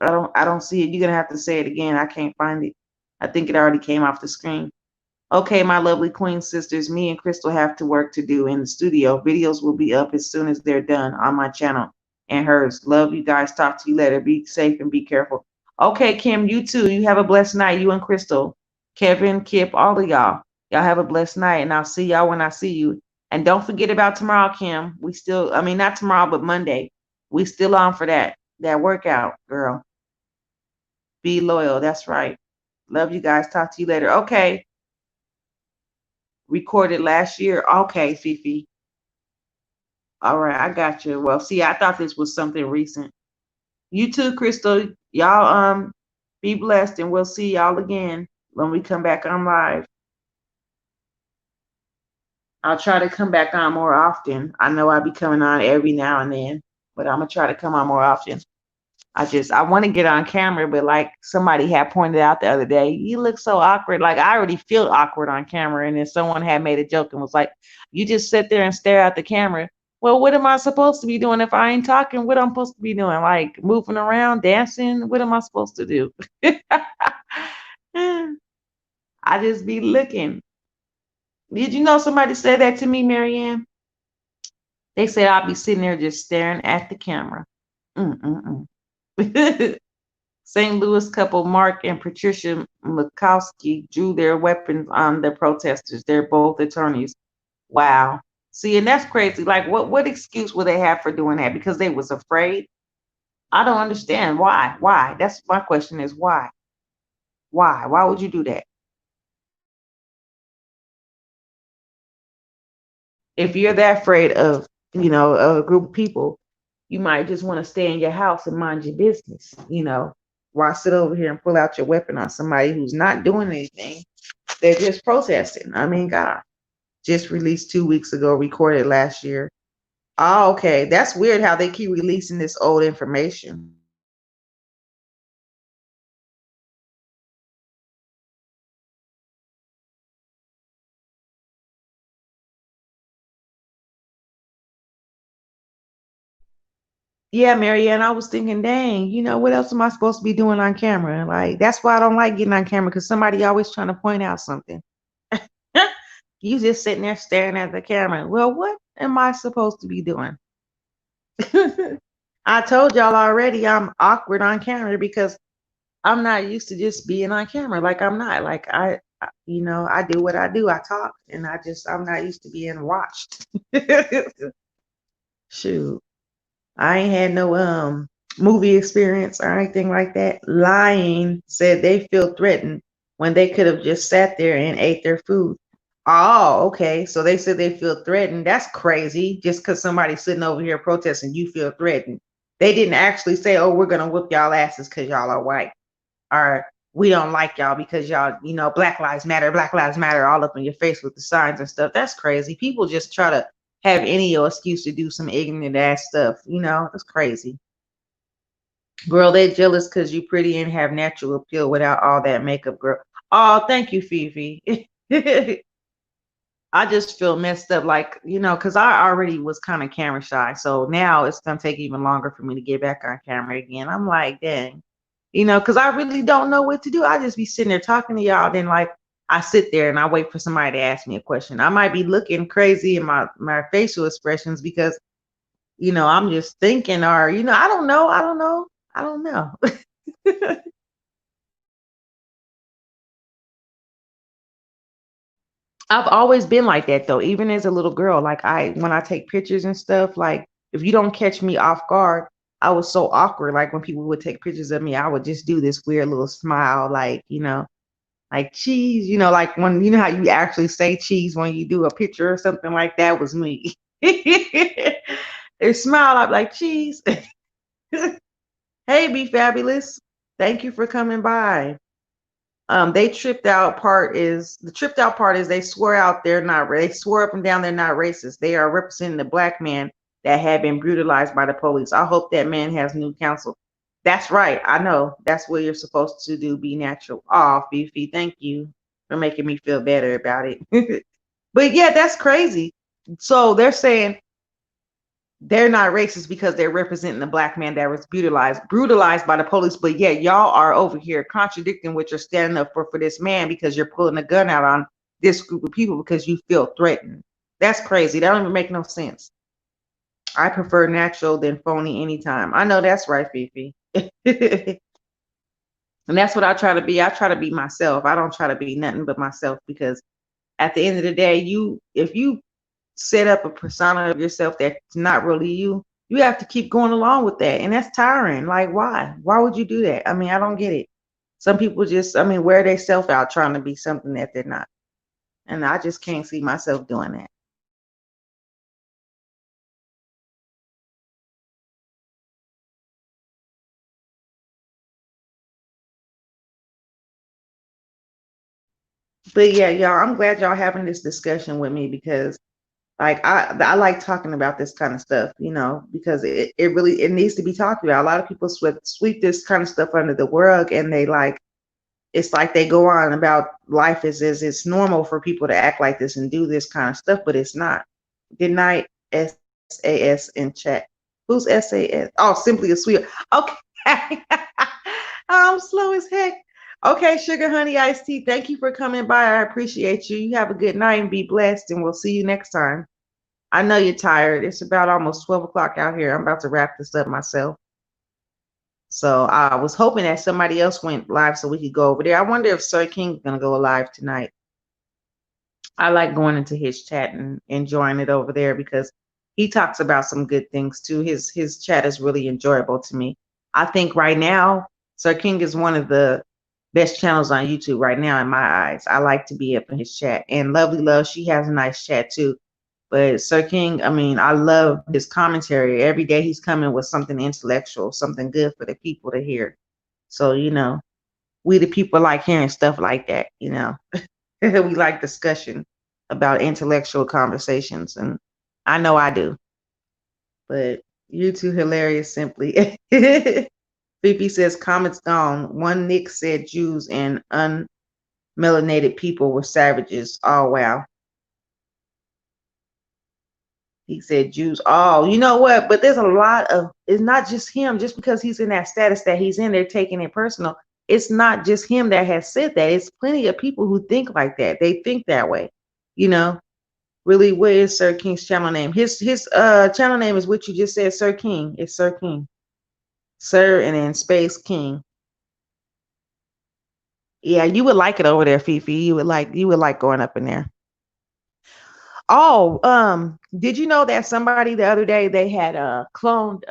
I don't see it. You're gonna have to say it again. I can't find it. I think it already came off the screen. Okay, my lovely queen sisters, me and Crystal have to work to do in the studio. Videos will be up as soon as they're done on my channel and hers. Love you guys. Talk to you later. Be safe and be careful. Okay, Kim, you too. You have a blessed night. You and Crystal, Kevin, Kip, all of y'all. Y'all have a blessed night, and I'll see y'all when I see you. And don't forget about tomorrow, Kim. We still, not tomorrow, but Monday. We still on for that workout, girl. Be loyal. That's right. Love you guys. Talk to you later. Okay. Recorded last year. Okay, Fifi. All right, I got you. Well, see, I thought this was something recent. You too, Crystal. Y'all be blessed, and we'll see y'all again when we come back on live. I'll try to come back on more often. I know I'll be coming on every now and then, but I'm gonna try to come on more often. I want to get on camera, but like somebody had pointed out the other day, you look so awkward. Like I already feel awkward on camera. And then someone had made a joke and was like, you just sit there and stare at the camera. Well, what am I supposed to be doing if I ain't talking? What I'm supposed to be doing? Like moving around, dancing? What am I supposed to do? I just be looking. Did you know somebody said that to me, Marianne? They said I'll be sitting there just staring at the camera. St. Louis couple Mark and Patricia Mikowski drew their weapons on the protesters. They're both attorneys. Wow. See, and that's crazy. Like, what excuse would they have for doing that? Because they was afraid? I don't understand. Why? Why? That's my question is why? Why? Why would you do that? If you're that afraid of, a group of people, you might just want to stay in your house and mind your business, why sit over here and pull out your weapon on somebody who's not doing anything? They're just protesting. God, just released 2 weeks ago, recorded last year. Oh, okay. That's weird how they keep releasing this old information. Yeah, Marianne, I was thinking, dang, what else am I supposed to be doing on camera? Like, that's why I don't like getting on camera, because somebody always trying to point out something. You just sitting there staring at the camera. Well, what am I supposed to be doing? I told y'all already I'm awkward on camera because I'm not used to just being on camera. Like I'm not. Like I do what I do. I talk, and I'm not used to being watched. Shoot. I ain't had no movie experience or anything like that. Lying said they feel threatened when they could have just sat there and ate their food. Oh, okay. So they said they feel threatened. That's crazy. Just because somebody's sitting over here protesting, you feel threatened. They didn't actually say, "Oh, we're gonna whoop y'all asses because y'all are white," or "We don't like y'all because y'all, Black Lives Matter," all up in your face with the signs and stuff. That's crazy. People just try to have any excuse to do some ignorant ass stuff. It's crazy. Girl, they jealous because you pretty and have natural appeal without all that makeup, girl. Oh, thank you, Fifi. I just feel messed up, like, because I already was kind of camera shy. So now it's going to take even longer for me to get back on camera again. I'm like, dang, because I really don't know what to do. I just be sitting there talking to y'all. Then, like, I sit there and I wait for somebody to ask me a question. I might be looking crazy in my facial expressions because, I'm just thinking, or, I don't know. I don't know. I don't know. I've always been like that though, even as a little girl. Like when I take pictures and stuff, like if you don't catch me off guard, I was so awkward. Like when people would take pictures of me, I would just do this weird little smile, like, like cheese, like when how you actually say cheese when you do a picture or something like that was me. They smile up like cheese. Hey, Be Fabulous. Thank you for coming by. They tripped out part is the tripped out part is they swore out they swore up and down they're not racist. They are representing the black man that had been brutalized by the police. I hope that man has new counsel. That's right. I know. That's what you're supposed to do. Be natural. Oh, Fifi, thank you for making me feel better about it. But yeah, that's crazy. So they're saying they're not racist because they're representing the black man that was brutalized by the police. But yet y'all are over here contradicting what you're standing up for this man because you're pulling a gun out on this group of people because you feel threatened. That's crazy. That don't even make no sense. I prefer natural than phony anytime. I know that's right, Fifi. And that's what I try to be. I try to be myself. I don't try to be nothing but myself because at the end of the day, if you set up a persona of yourself that's not really you, you have to keep going along with that. And that's tiring. Like, why? Why would you do that? I mean, I don't get it. Some people just, wear they self out trying to be something that they're not. And I just can't see myself doing that. But yeah, y'all, I'm glad y'all having this discussion with me because like I like talking about this kind of stuff, because it really it needs to be talked about. A lot of people sweep this kind of stuff under the rug and they like it's like they go on about life as it's normal for people to act like this and do this kind of stuff, but it's not. Good night, SAS in chat. Who's SAS? Oh, simply a sweet. Okay. I'm slow as heck. Okay, Sugar Honey Iced Tea, thank you for coming by. I appreciate you. You have a good night and be blessed, and we'll see you next time. I know you're tired. It's about almost 12 o'clock out here. I'm about to wrap this up myself. So I was hoping that somebody else went live so we could go over there. I wonder if Sir King's gonna go live tonight. I like going into his chat and enjoying it over there because he talks about some good things too. His chat is really enjoyable to me. I think right now Sir King is one of the best channels on YouTube right now in my eyes. I like to be up in his chat. And Lovely Love, she has a nice chat too. But Sir King, I love his commentary. Every day he's coming with something intellectual, something good for the people to hear. So, we the people like hearing stuff like that, we like discussion about intellectual conversations. And I know I do. But you two hilarious simply. Fifi says, comments gone. One Nick said Jews and unmelanated people were savages. Oh, wow. He said Jews. Oh, you know what? But there's a lot of, it's not just him, just because he's in that status that he's in, they're taking it personal. It's not just him that has said that. It's plenty of people who think like that. They think that way. Really, what is Sir King's channel name? His channel name is what you just said, Sir King. It's Sir King. Sir and then space King. Yeah, you would like it over there, Fifi. You would like going up in there. Oh, did you know that somebody the other day they had cloned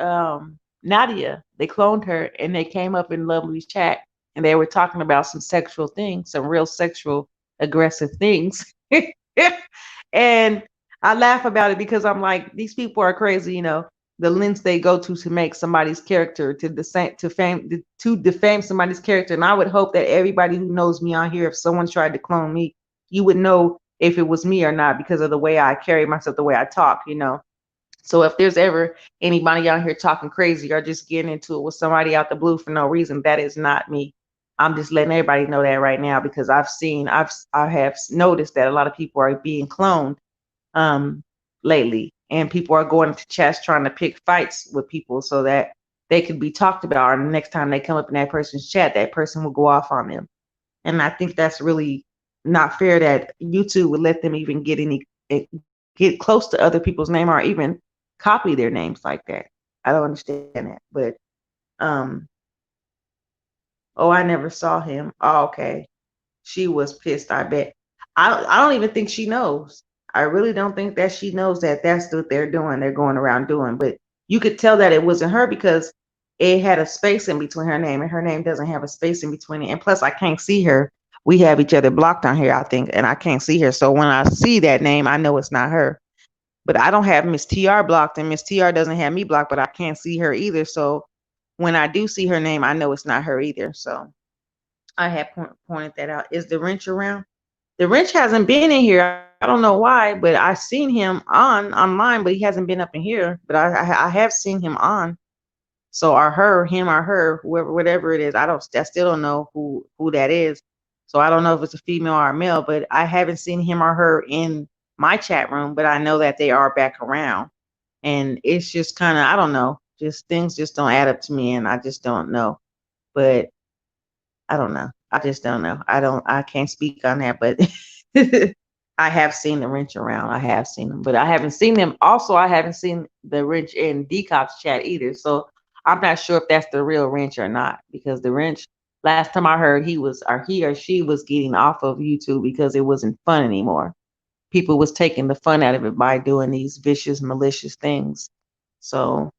Nadia? They cloned her and they came up in Lovely's chat and they were talking about some sexual things, some real sexual aggressive things. And I laugh about it because I'm like, these people are crazy, the lengths they go to make somebody's character, to defame somebody's character. And I would hope that everybody who knows me on here, if someone tried to clone me, you would know if it was me or not because of the way I carry myself, the way I talk, you know. So if there's ever anybody out here talking crazy or just getting into it with somebody out the blue for no reason, that is not me. I'm just letting everybody know that right now because I have noticed that a lot of people are being cloned um lately, and people are going to chats trying to pick fights with people so that they could be talked about, or the next time they come up in that person's chat, that person will go off on them. And I think that's really not fair that YouTube would let them even get close to other people's name or even copy their names like that. I don't understand that. But um oh, I never saw him. Oh, okay. She was pissed, I bet. I don't even think she knows. I really don't think that she knows that that's what they're doing. They're going around doing. But you could tell that it wasn't her because it had a space in between her name, and her name doesn't have a space in between it. And plus, I can't see her. We have each other blocked on here, I think, and I can't see her. So when I see that name, I know it's not her. But I don't have Miss TR blocked, and Miss TR doesn't have me blocked, but I can't see her either. So when I do see her name, I know it's not her either. So I had pointed that out. Is the wrench around? The wrench hasn't been in here. I don't know why, but I've seen him online, but he hasn't been up in here. But I have seen him on. So or her, him or her, whoever, whatever it is, I still don't know who that is. So I don't know if it's a female or a male, but I haven't seen him or her in my chat room. But I know that they are back around, and it's just kind of, I don't know, just things just don't add up to me, and I just don't know. But I don't know. I just don't know. I can't speak on that, but I have seen the wrench around. I have seen them, but I haven't seen them. Also, I haven't seen the wrench in Decop's chat either. So I'm not sure if that's the real wrench or not, because the wrench, last time I heard, he or she was getting off of YouTube because it wasn't fun anymore. People was taking the fun out of it by doing these vicious, malicious things. So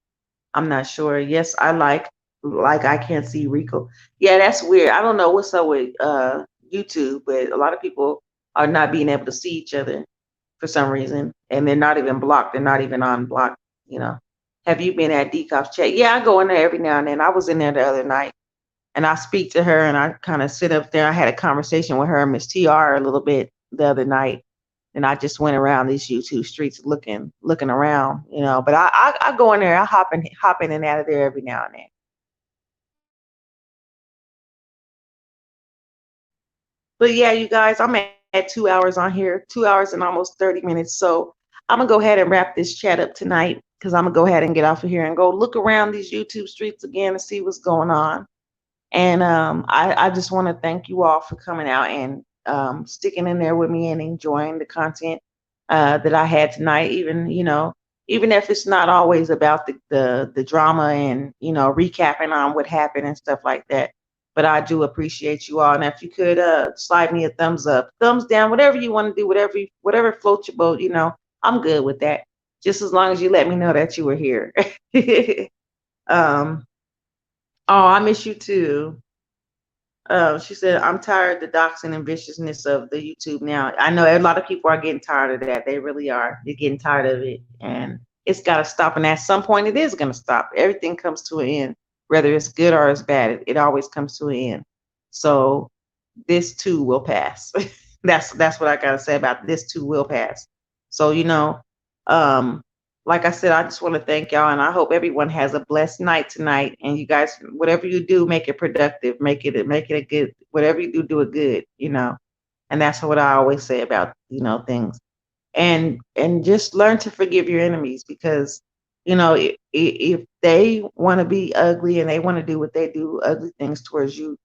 I'm not sure. Yes, I like I can't see Rico. Yeah, that's weird. I don't know what's up with YouTube, but a lot of people are not being able to see each other for some reason, and they're not even blocked. They're not even on block. You know. Have you been at Decop's chat? Yeah, I go in there every now and then. I was in there the other night, and I speak to her, and I kind of sit up there. I had a conversation with her and Miss TR a little bit the other night, and I just went around these YouTube streets looking around, you know. But I go in there. I hop in and out of there every now and then. But yeah, you guys, I'm at 2 hours on here, 2 hours and almost 30 minutes. So I'm gonna go ahead and wrap this chat up tonight because I'm gonna go ahead and get off of here and go look around these YouTube streets again to see what's going on. And I just want to thank you all for coming out and sticking in there with me and enjoying the content that I had tonight. Even, you know, even if it's not always about the drama and, you know, recapping on what happened and stuff like that. But I do appreciate you all. And if you could slide me a thumbs up, thumbs down, whatever you want to do, whatever floats your boat, you know, I'm good with that. Just as long as you let me know that you were here. um, oh, I miss you too. She said, I'm tired of the doxing and viciousness of the YouTube now. I know a lot of people are getting tired of that. They really are. They're getting tired of it. And it's got to stop. And at some point, it is going to stop. Everything comes to an end, whether it's good or it's bad. It always comes to an end. So this too will pass. That's what I got to say about this too will pass. So, you know, um, like I said, I just want to thank y'all, and I hope everyone has a blessed night tonight. And you guys, whatever you do, make it productive, make it a good. Whatever you do, do it good. You know, and that's what I always say about, you know, things. And just learn to forgive your enemies, because, you know, if they want to be ugly and they want to do what they do, ugly things towards you,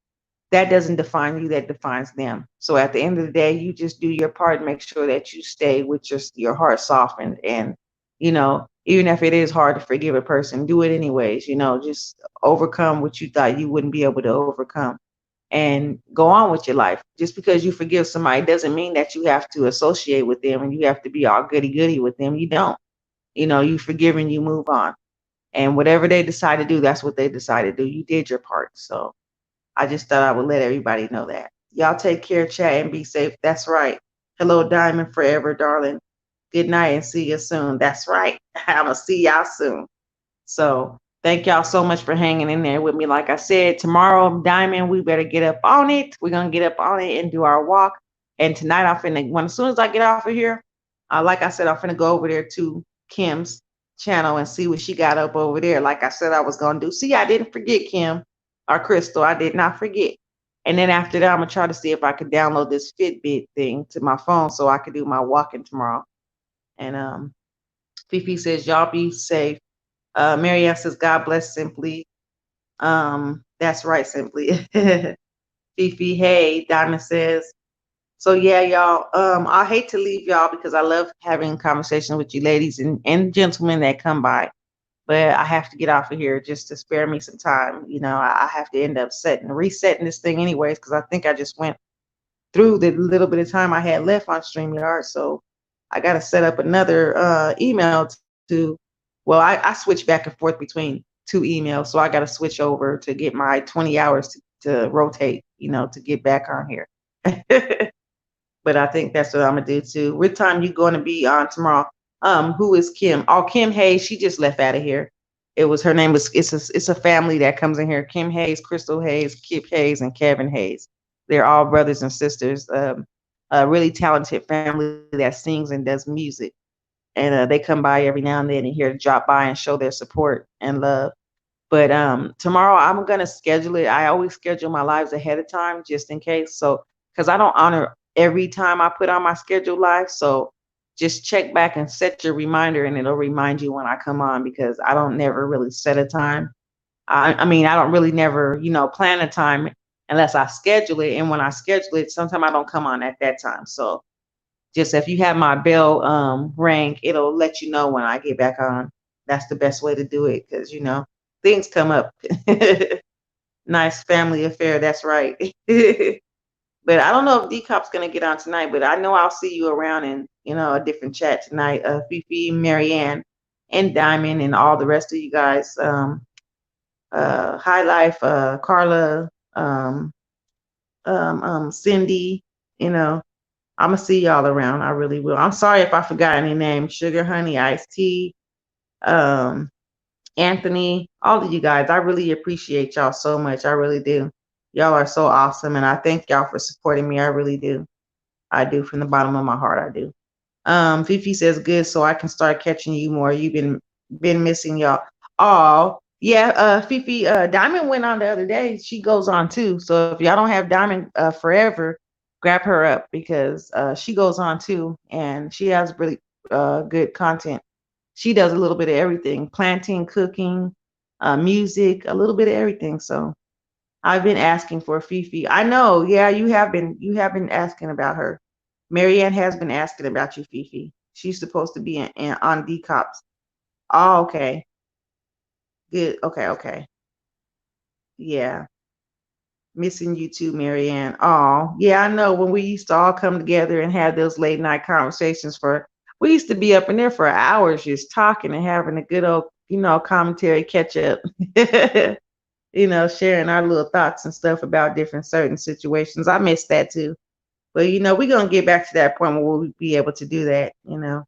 that doesn't define you, that defines them. So at the end of the day, you just do your part and make sure that you stay with your heart softened. And, you know, even if it is hard to forgive a person, do it anyways. You know, just overcome what you thought you wouldn't be able to overcome and go on with your life. Just because you forgive somebody doesn't mean that you have to associate with them and you have to be all goody goody with them. You don't. You know, you forgive and you move on. And whatever they decide to do, that's what they decide to do. You did your part. So I just thought I would let everybody know that. Y'all take care, chat, and be safe. That's right. Hello, Diamond Forever, darling. Good night and see you soon. That's right. I'm going to see y'all soon. So thank y'all so much for hanging in there with me. Like I said, tomorrow, Diamond, we better get up on it. We're gonna get up on it and do our walk. And tonight, I'm finna when as soon as I get off of here, like I said, I'm finna go over there to Kim's channel and see what she got up over there. Like I said, I was gonna do. See, I didn't forget Kim or Crystal. I did not forget. And then after that, I'm gonna try to see if I could download this Fitbit thing to my phone so I could do my walking tomorrow. And Fifi says, y'all be safe. Marianne says, God bless Simply. That's right, Simply. Fifi, hey, Diamond says, so yeah, y'all. I hate to leave y'all because I love having conversations with you ladies and gentlemen that come by. But I have to get off of here just to spare me some time. You know, I have to end up resetting this thing anyways, because I think I just went through the little bit of time I had left on StreamYard. So I got to set up another email to, well, I switch back and forth between two emails. So I got to switch over to get my 20 hours to rotate, you know, to get back on here. But I think that's what I'm going to do too. What time you going to be on tomorrow? Who is Kim? Oh, Kim Hayes. She just left out of here. It was her name was it's a family that comes in here. Kim Hayes, Crystal Hayes, Kip Hayes, and Kevin Hayes. They're all brothers and sisters. A really talented family that sings and does music. And they come by every now and then and here to drop by and show their support and love. But tomorrow I'm gonna schedule it. I always schedule my lives ahead of time just in case. So because I don't honor every time I put on my scheduled live. So just check back and set your reminder and it'll remind you when I come on because I don't never really set a time. I mean, I don't really never, you know, plan a time unless I schedule it. And when I schedule it, sometimes I don't come on at that time. So just if you have my bell ring, it'll let you know when I get back on. That's the best way to do it because, you know, things come up. Nice family affair. That's right. But I don't know if Decop's gonna get on tonight, but I know I'll see you around in, you know, a different chat tonight. Fifi, Marianne, and Diamond, and all the rest of you guys. High Life, Carla, Cindy. You know, I'm gonna see y'all around. I really will. I'm sorry if I forgot any names. Sugar Honey, Ice Tea, um, Anthony, all of you guys. I really appreciate y'all so much. I really do. Y'all are so awesome, and I thank y'all for supporting me. I really do. I do from the bottom of my heart. I do. Fifi says good, so I can start catching you more. You've been missing y'all. Oh yeah, Fifi. Diamond went on the other day. She goes on too. So if y'all don't have Diamond forever, grab her up because she goes on too, and she has really good content. She does a little bit of everything: planting, cooking, music, a little bit of everything. So I've been asking for Fifi. I know. Yeah, you have been asking about her. Marianne has been asking about you, Fifi. She's supposed to be on Decops. Oh, okay. Good. Okay, okay. Yeah. Missing you too, Marianne. Oh, yeah, I know when we used to all come together and have those late night conversations we used to be up in there for hours just talking and having a good old, you know, commentary catch up. You know, sharing our little thoughts and stuff about different certain situations. I miss that too. But you know, we're gonna get back to that point where we'll be able to do that, you know.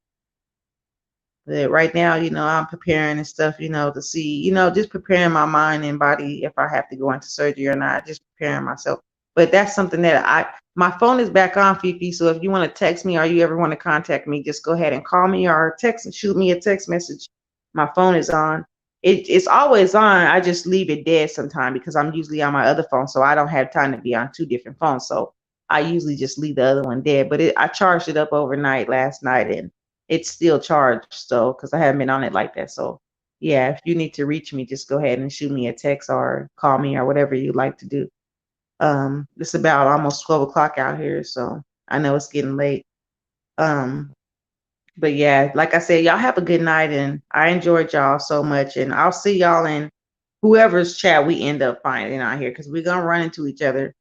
But right now, you know, I'm preparing and stuff, you know, to see, you know, just preparing my mind and body if I have to go into surgery or not, just preparing myself. But that's something that my phone is back on, Fifi. So if you want to text me or you ever want to contact me, just go ahead and call me or text and shoot me a text message. My phone is on. It's always on. I just leave it dead sometime because I'm usually on my other phone. So I don't have time to be on two different phones. So I usually just leave the other one dead. But I charged it up overnight last night and it's still charged. So, because I haven't been on it like that. So, yeah, if you need to reach me, just go ahead and shoot me a text or call me or whatever you like to do. It's about almost 12 o'clock out here. So, I know it's getting late. Um, but yeah, like I said, y'all have a good night and I enjoyed y'all so much. And I'll see y'all in whoever's chat we end up finding out here because we're going to run into each other.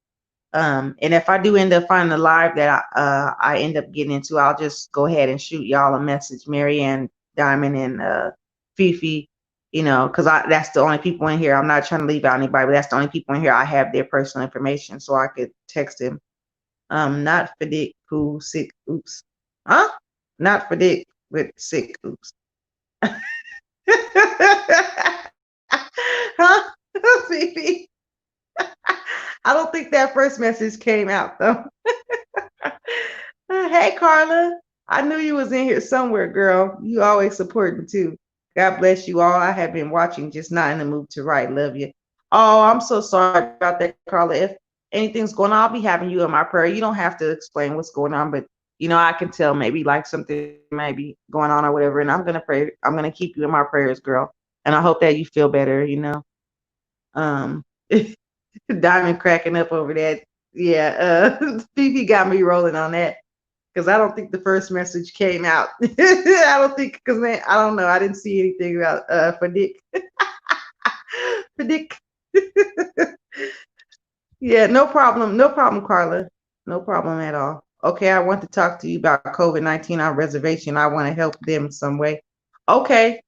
And if I do end up finding a live that I end up getting into, I'll just go ahead and shoot y'all a message, Marianne, Diamond, and Fifi, you know, because that's the only people in here. I'm not trying to leave out anybody, but that's the only people in here I have their personal information, so I could text them. Not for dick, who sick, oops. Huh? Not for dick, with sick, oops. Huh? Fifi? I don't think that first message came out though. Hey Carla, I knew you was in here somewhere, girl. You always supporting too. God bless you all. I have been watching, just not in the mood to write. Love you. Oh, I'm so sorry about that, Carla. If anything's going on, I'll be having you in my prayer. You don't have to explain what's going on, but I can tell maybe like something might be going on or whatever. And I'm gonna pray. I'm gonna keep you in my prayers, girl. And I hope that you feel better. Um, Diamond cracking up over that. Yeah, Fifi got me rolling on that because I don't think the first message came out. I don't think because I don't know. I didn't see anything about for Dick. For Dick. Yeah, no problem. No problem, Carla. No problem at all. Okay, I want to talk to you about COVID-19 on reservation. I want to help them some way. Okay.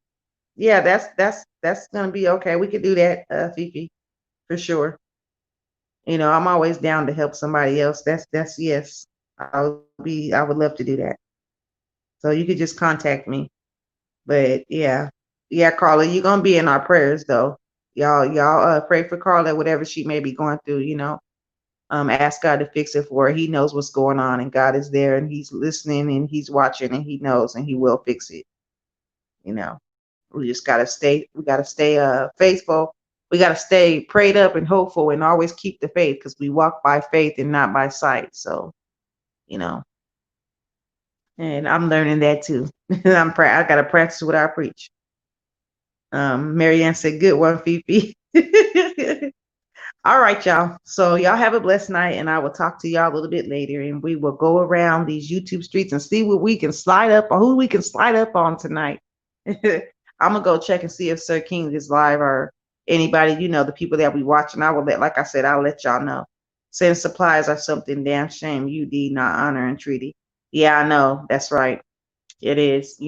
Yeah, that's gonna be okay. We could do that, Fifi, for sure. I'm always down to help somebody else. That's yes. I would love to do that. So you could just contact me. But yeah. Yeah, Carla, you're gonna be in our prayers though. Y'all pray for Carla, whatever she may be going through. Ask God to fix it for her. He knows what's going on and God is there and he's listening and he's watching and he knows and he will fix it. You know. We gotta stay faithful. We gotta stay prayed up and hopeful and always keep the faith because we walk by faith and not by sight. So, you know, and I'm learning that too. I gotta practice what I preach. Marianne said, good one, Fifi. All right, y'all. So y'all have a blessed night, and I will talk to y'all a little bit later, and we will go around these YouTube streets and see what we can slide up on, who we can slide up on tonight. I'm gonna go check and see if Sir King is live or anybody, the people that we watch, and I will like I said, I'll let y'all know. Send supplies are something damn shame. UD not honor and treaty. Yeah, I know. That's right. It is.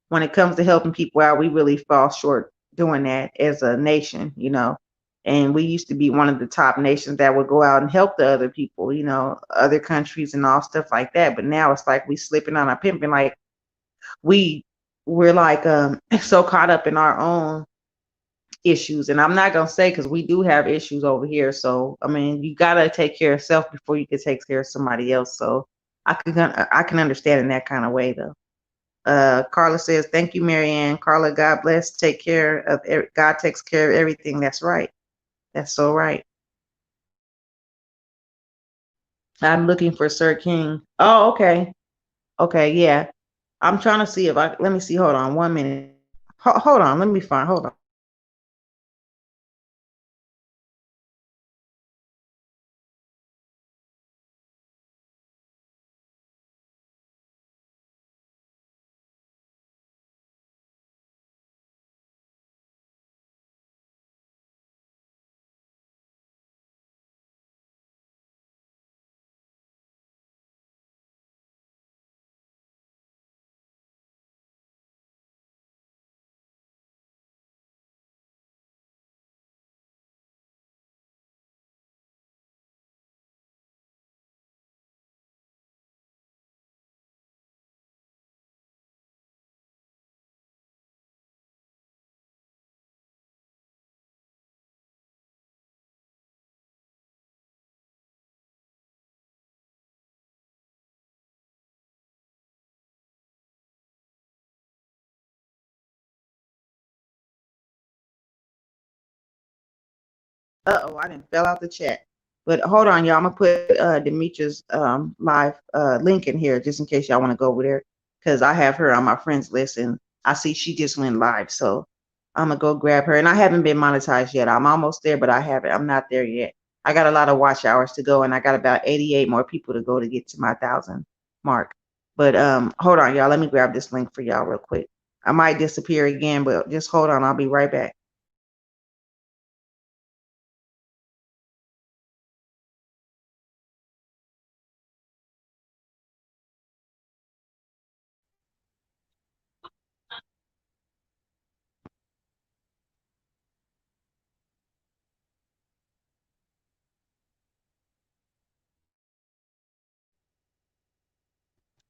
When it comes to helping people out, we really fall short doing that as a nation. And we used to be one of the top nations that would go out and help the other people, other countries and all stuff like that. But now it's like we slipping on our pimping, like we we're like so caught up in our own issues. And I'm not gonna say because we do have issues over here. So I mean, you gotta take care of self before you can take care of somebody else. So I can understand in that kind of way though. Carla says, thank you, Marianne. Carla, God bless. Take care of God takes care of everything. That's right. That's so right. I'm looking for Sir King. Oh, okay. Okay, yeah. I'm trying to see if let me see. Hold on 1 minute. Hold on. Let me find. Hold on. Uh-oh, I didn't fell out the chat. But hold on, y'all. I'm gonna put Demetra's live link in here just in case y'all want to go over there because I have her on my friends list and I see she just went live. So I'm gonna go grab her. And I haven't been monetized yet. I'm almost there, but I haven't. I'm not there yet. I got a lot of watch hours to go, and I got about 88 more people to go to get to my 1,000 mark. But hold on, y'all. Let me grab this link for y'all real quick. I might disappear again, but just hold on. I'll be right back.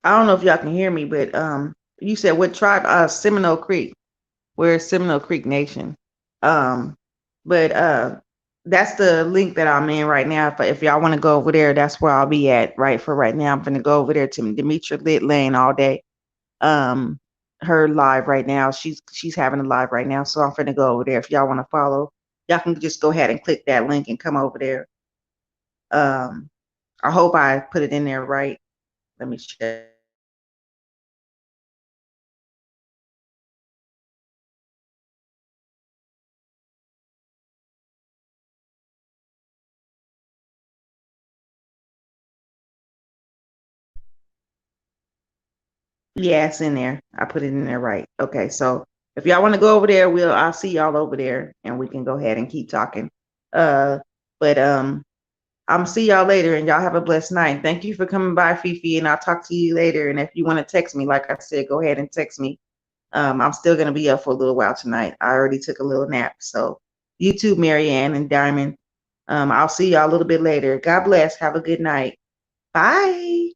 I don't know if y'all can hear me, but you said what tribe? Seminole Creek. We're Seminole Creek Nation. But that's the link that I'm in right now. If y'all want to go over there, that's where I'll be at right now. I'm gonna go over there to Demetra Lit Lane all day. Her live right now. She's having a live right now, so I'm gonna go over there. If y'all want to follow, y'all can just go ahead and click that link and come over there. I hope I put it in there right. Let me check. Yeah, it's in there. I put it in there right. Okay, so if y'all want to go over there, I'll see y'all over there and we can go ahead and keep talking. But I'm see y'all later and y'all have a blessed night. Thank you for coming by, Fifi, and I'll talk to you later. And if you want to text me, like I said, go ahead and text me. I'm still gonna be up for a little while tonight. I already took a little nap. So you too, Marianne and Diamond. I'll see y'all a little bit later. God bless. Have a good night. Bye.